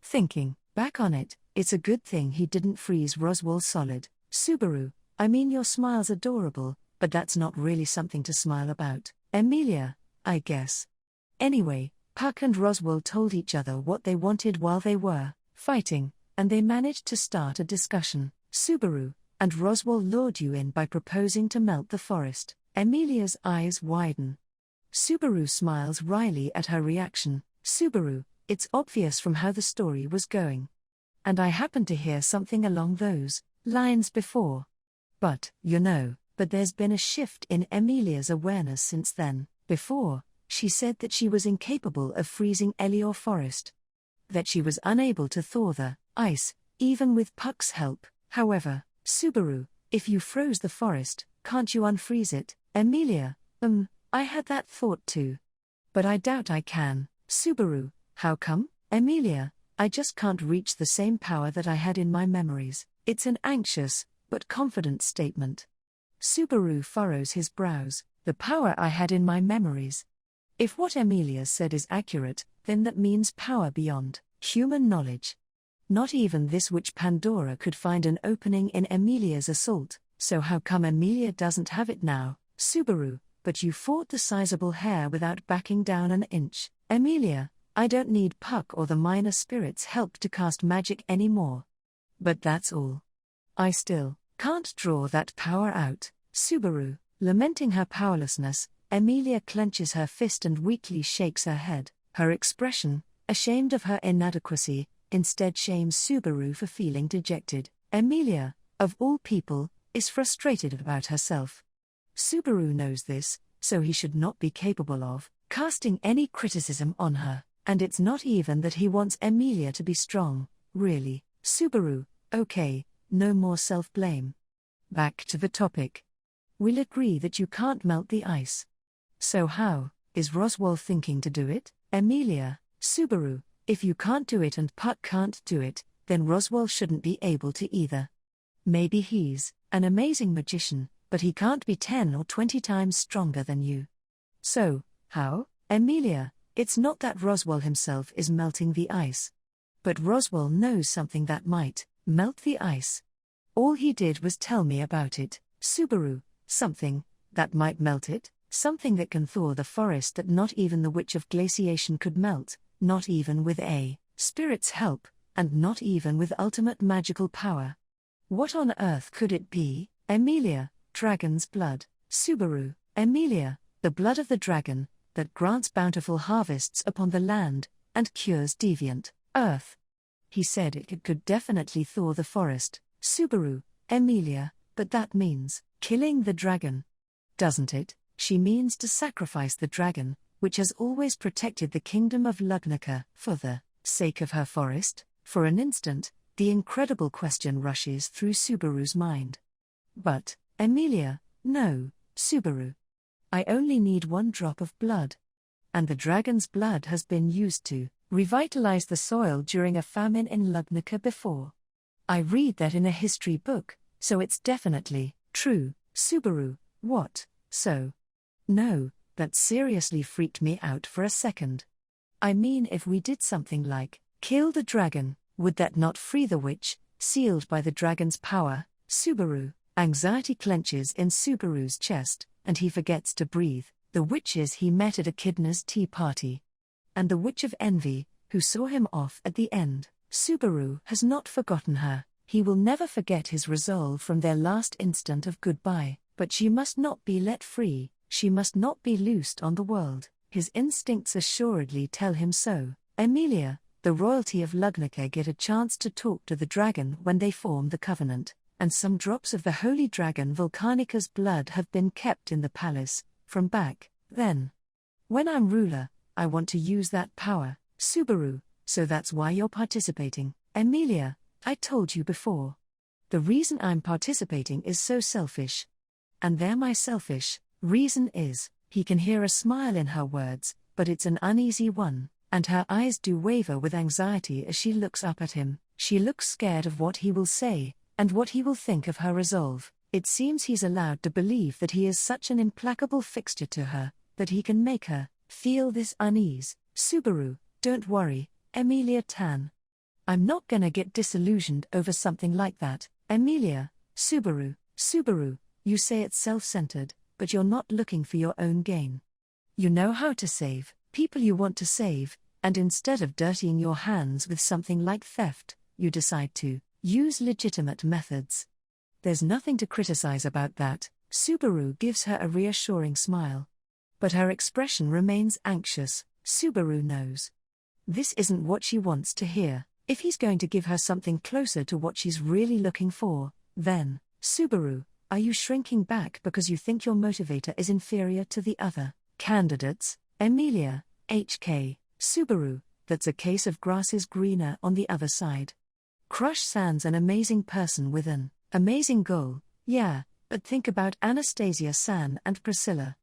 Thinking back on it, it's a good thing he didn't freeze Roswell solid. Subaru, I mean your smile's adorable, but that's not really something to smile about. Emilia, I guess. Anyway, Puck and Roswell told each other what they wanted while they were fighting, and they managed to start a discussion. Subaru, and Roswell lured you in by proposing to melt the forest. Emilia's eyes widen. Subaru smiles wryly at her reaction. Subaru, it's obvious from how the story was going. And I happened to hear something along those lines before. But there's been a shift in Emilia's awareness since then. Before, she said that she was incapable of freezing Elior Forest. That she was unable to thaw the ice, even with Puck's help. However, Subaru, if you froze the forest, can't you unfreeze it? Emilia, I had that thought too. But I doubt I can. Subaru, how come? Emilia, I just can't reach the same power that I had in my memories. It's an anxious, but confident statement. Subaru furrows his brows. The power I had in my memories. If what Emilia said is accurate, then that means power beyond human knowledge. Not even this witch Pandora could find an opening in Emilia's assault, so how come Emilia doesn't have it now? Subaru, but you fought the sizable hare without backing down an inch. Emilia, I don't need Puck or the minor spirit's help to cast magic anymore. But that's all. I still can't draw that power out. Subaru, lamenting her powerlessness, Emilia clenches her fist and weakly shakes her head. Her expression, ashamed of her inadequacy, instead shames Subaru for feeling dejected. Emilia, of all people, is frustrated about herself. Subaru knows this, so he should not be capable of casting any criticism on her, and it's not even that he wants Emilia to be strong, really. Subaru, okay, no more self-blame. Back to the topic. We'll agree that you can't melt the ice. So how is Roswell thinking to do it? Emilia, Subaru, if you can't do it and Puck can't do it, then Roswell shouldn't be able to either. Maybe he's an amazing magician, but he can't be 10 or 20 times stronger than you. So, how? Emilia, it's not that Roswell himself is melting the ice. But Roswell knows something that might melt the ice. All he did was tell me about it. Subaru, something that might melt it? Something that can thaw the forest that not even the Witch of Glaciation could melt, not even with a spirit's help, and not even with ultimate magical power. What on earth could it be? Emilia, dragon's blood. Subaru, Emilia, the blood of the dragon, that grants bountiful harvests upon the land, and cures deviant earth. He said it could definitely thaw the forest. Subaru, Emilia, but that means killing the dragon. Doesn't it? She means to sacrifice the dragon, which has always protected the kingdom of Lugnaca, for the sake of her forest. For an instant, the incredible question rushes through Subaru's mind. But, Emilia, no, Subaru. I only need 1 drop of blood. And the dragon's blood has been used to revitalize the soil during a famine in Lugnaca before. I read that in a history book, so it's definitely true. Subaru, what? So? No, that seriously freaked me out for a second. I mean, if we did something like kill the dragon, would that not free the witch, sealed by the dragon's power? Subaru, anxiety clenches in Subaru's chest, and he forgets to breathe. The witches he met at Echidna's tea party. And the Witch of Envy, who saw him off at the end. Subaru has not forgotten her. He will never forget his resolve from their last instant of goodbye. But she must not be let free, she must not be loosed on the world. His instincts assuredly tell him so. Emilia, the royalty of Lugnaca get a chance to talk to the dragon when they form the covenant, and some drops of the holy dragon Volcanica's blood have been kept in the palace, from back then. When I'm ruler, I want to use that power. Subaru, so that's why you're participating. Emilia, I told you before. The reason I'm participating is so selfish. And there my selfish reason is. He can hear a smile in her words, but it's an uneasy one, and her eyes do waver with anxiety as she looks up at him. She looks scared of what he will say, and what he will think of her resolve. It seems he's allowed to believe that he is such an implacable fixture to her, that he can make her feel this unease. Subaru, don't worry, Emilia Tan. I'm not gonna get disillusioned over something like that. Emilia, Subaru, you say it's self-centered, but you're not looking for your own gain. You know how to save people you want to save, and instead of dirtying your hands with something like theft, you decide to use legitimate methods. There's nothing to criticize about that. Subaru gives her a reassuring smile. But her expression remains anxious. Subaru knows this isn't what she wants to hear. If he's going to give her something closer to what she's really looking for, then, Subaru, are you shrinking back because you think your motivator is inferior to the other candidates? Emilia, HK, Subaru, that's a case of grass is greener on the other side. Crush San's an amazing person with an amazing goal, yeah, but think about Anastasia San and Priscilla.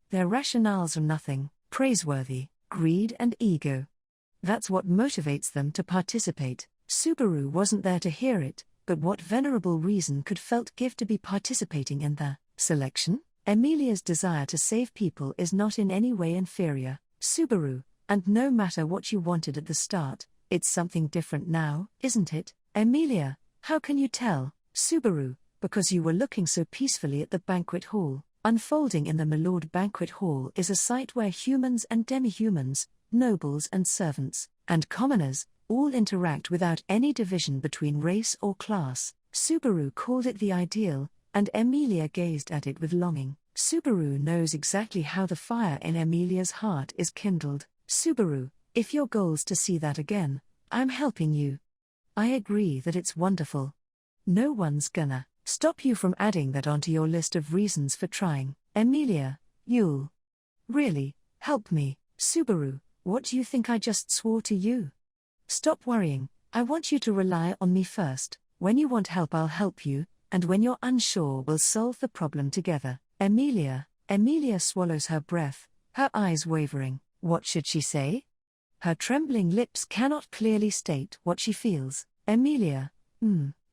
Their rationales are nothing praiseworthy, greed and ego. That's what motivates them to participate. Subaru wasn't there to hear it, but what venerable reason could felt give to be participating in the selection? Emilia's desire to save people is not in any way inferior, Subaru, and no matter what you wanted at the start, it's something different now, isn't it? Emilia, how can you tell? Subaru, because you were looking so peacefully at the banquet hall. Unfolding in the Milord Banquet Hall is a site where humans and demi-humans, nobles and servants, and commoners, all interact without any division between race or class. Subaru called it the ideal, and Emilia gazed at it with longing. Subaru knows exactly how the fire in Emilia's heart is kindled. Subaru, if your goal's to see that again, I'm helping you. I agree that it's wonderful. No one's gonna stop you from adding that onto your list of reasons for trying. Emilia, you'll really help me. Subaru, what do you think I just swore to you? Stop worrying, I want you to rely on me first. When you want help, I'll help you, and when you're unsure, we'll solve the problem together. Emilia swallows her breath, her eyes wavering. What should she say? Her trembling lips cannot clearly state what she feels. Emilia,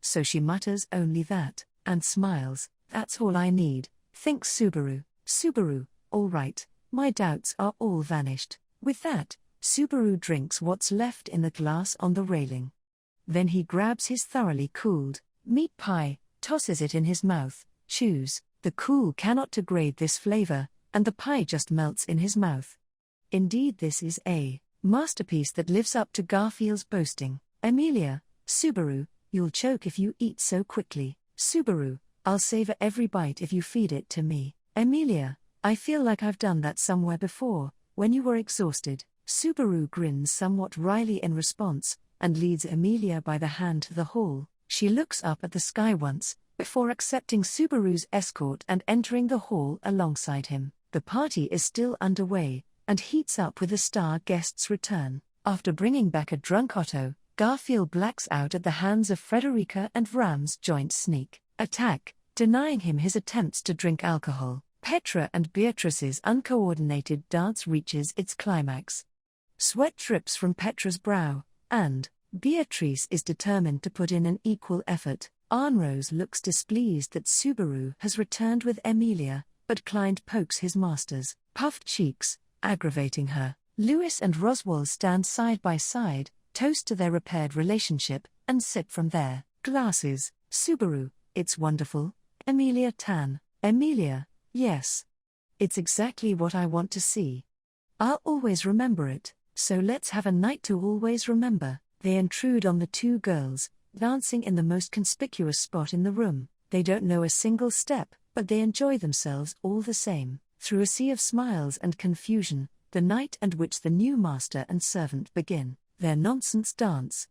so she mutters only that, and smiles. That's all I need, thinks Subaru. Subaru, all right, my doubts are all vanished. With that, Subaru drinks what's left in the glass on the railing. Then he grabs his thoroughly cooled meat pie, tosses it in his mouth, chews. The cool cannot degrade this flavor, and the pie just melts in his mouth. Indeed, this is a masterpiece that lives up to Garfield's boasting. Emilia, Subaru, you'll choke if you eat so quickly. Subaru, I'll savor every bite if you feed it to me. Emilia, I feel like I've done that somewhere before, when you were exhausted. Subaru grins somewhat wryly in response, and leads Emilia by the hand to the hall. She looks up at the sky once, before accepting Subaru's escort and entering the hall alongside him. The party is still underway, and heats up with the star guest's return. After bringing back a drunk Otto, Garfield blacks out at the hands of Frederica and Ram's joint sneak attack, denying him his attempts to drink alcohol. Petra and Beatrice's uncoordinated dance reaches its climax. Sweat drips from Petra's brow, and Beatrice is determined to put in an equal effort. Arnrose looks displeased that Subaru has returned with Emilia, but Clind pokes his master's puffed cheeks, aggravating her. Lewis and Roswell stand side by side, toast to their repaired relationship, and sip from their glasses. Subaru, it's wonderful. Emilia Tan. Emilia, yes. It's exactly what I want to see. I'll always remember it, so let's have a night to always remember. They intrude on the two girls, dancing in the most conspicuous spot in the room. They don't know a single step, but they enjoy themselves all the same. Through a sea of smiles and confusion, the night and which the new master and servant begin their nonsense dance.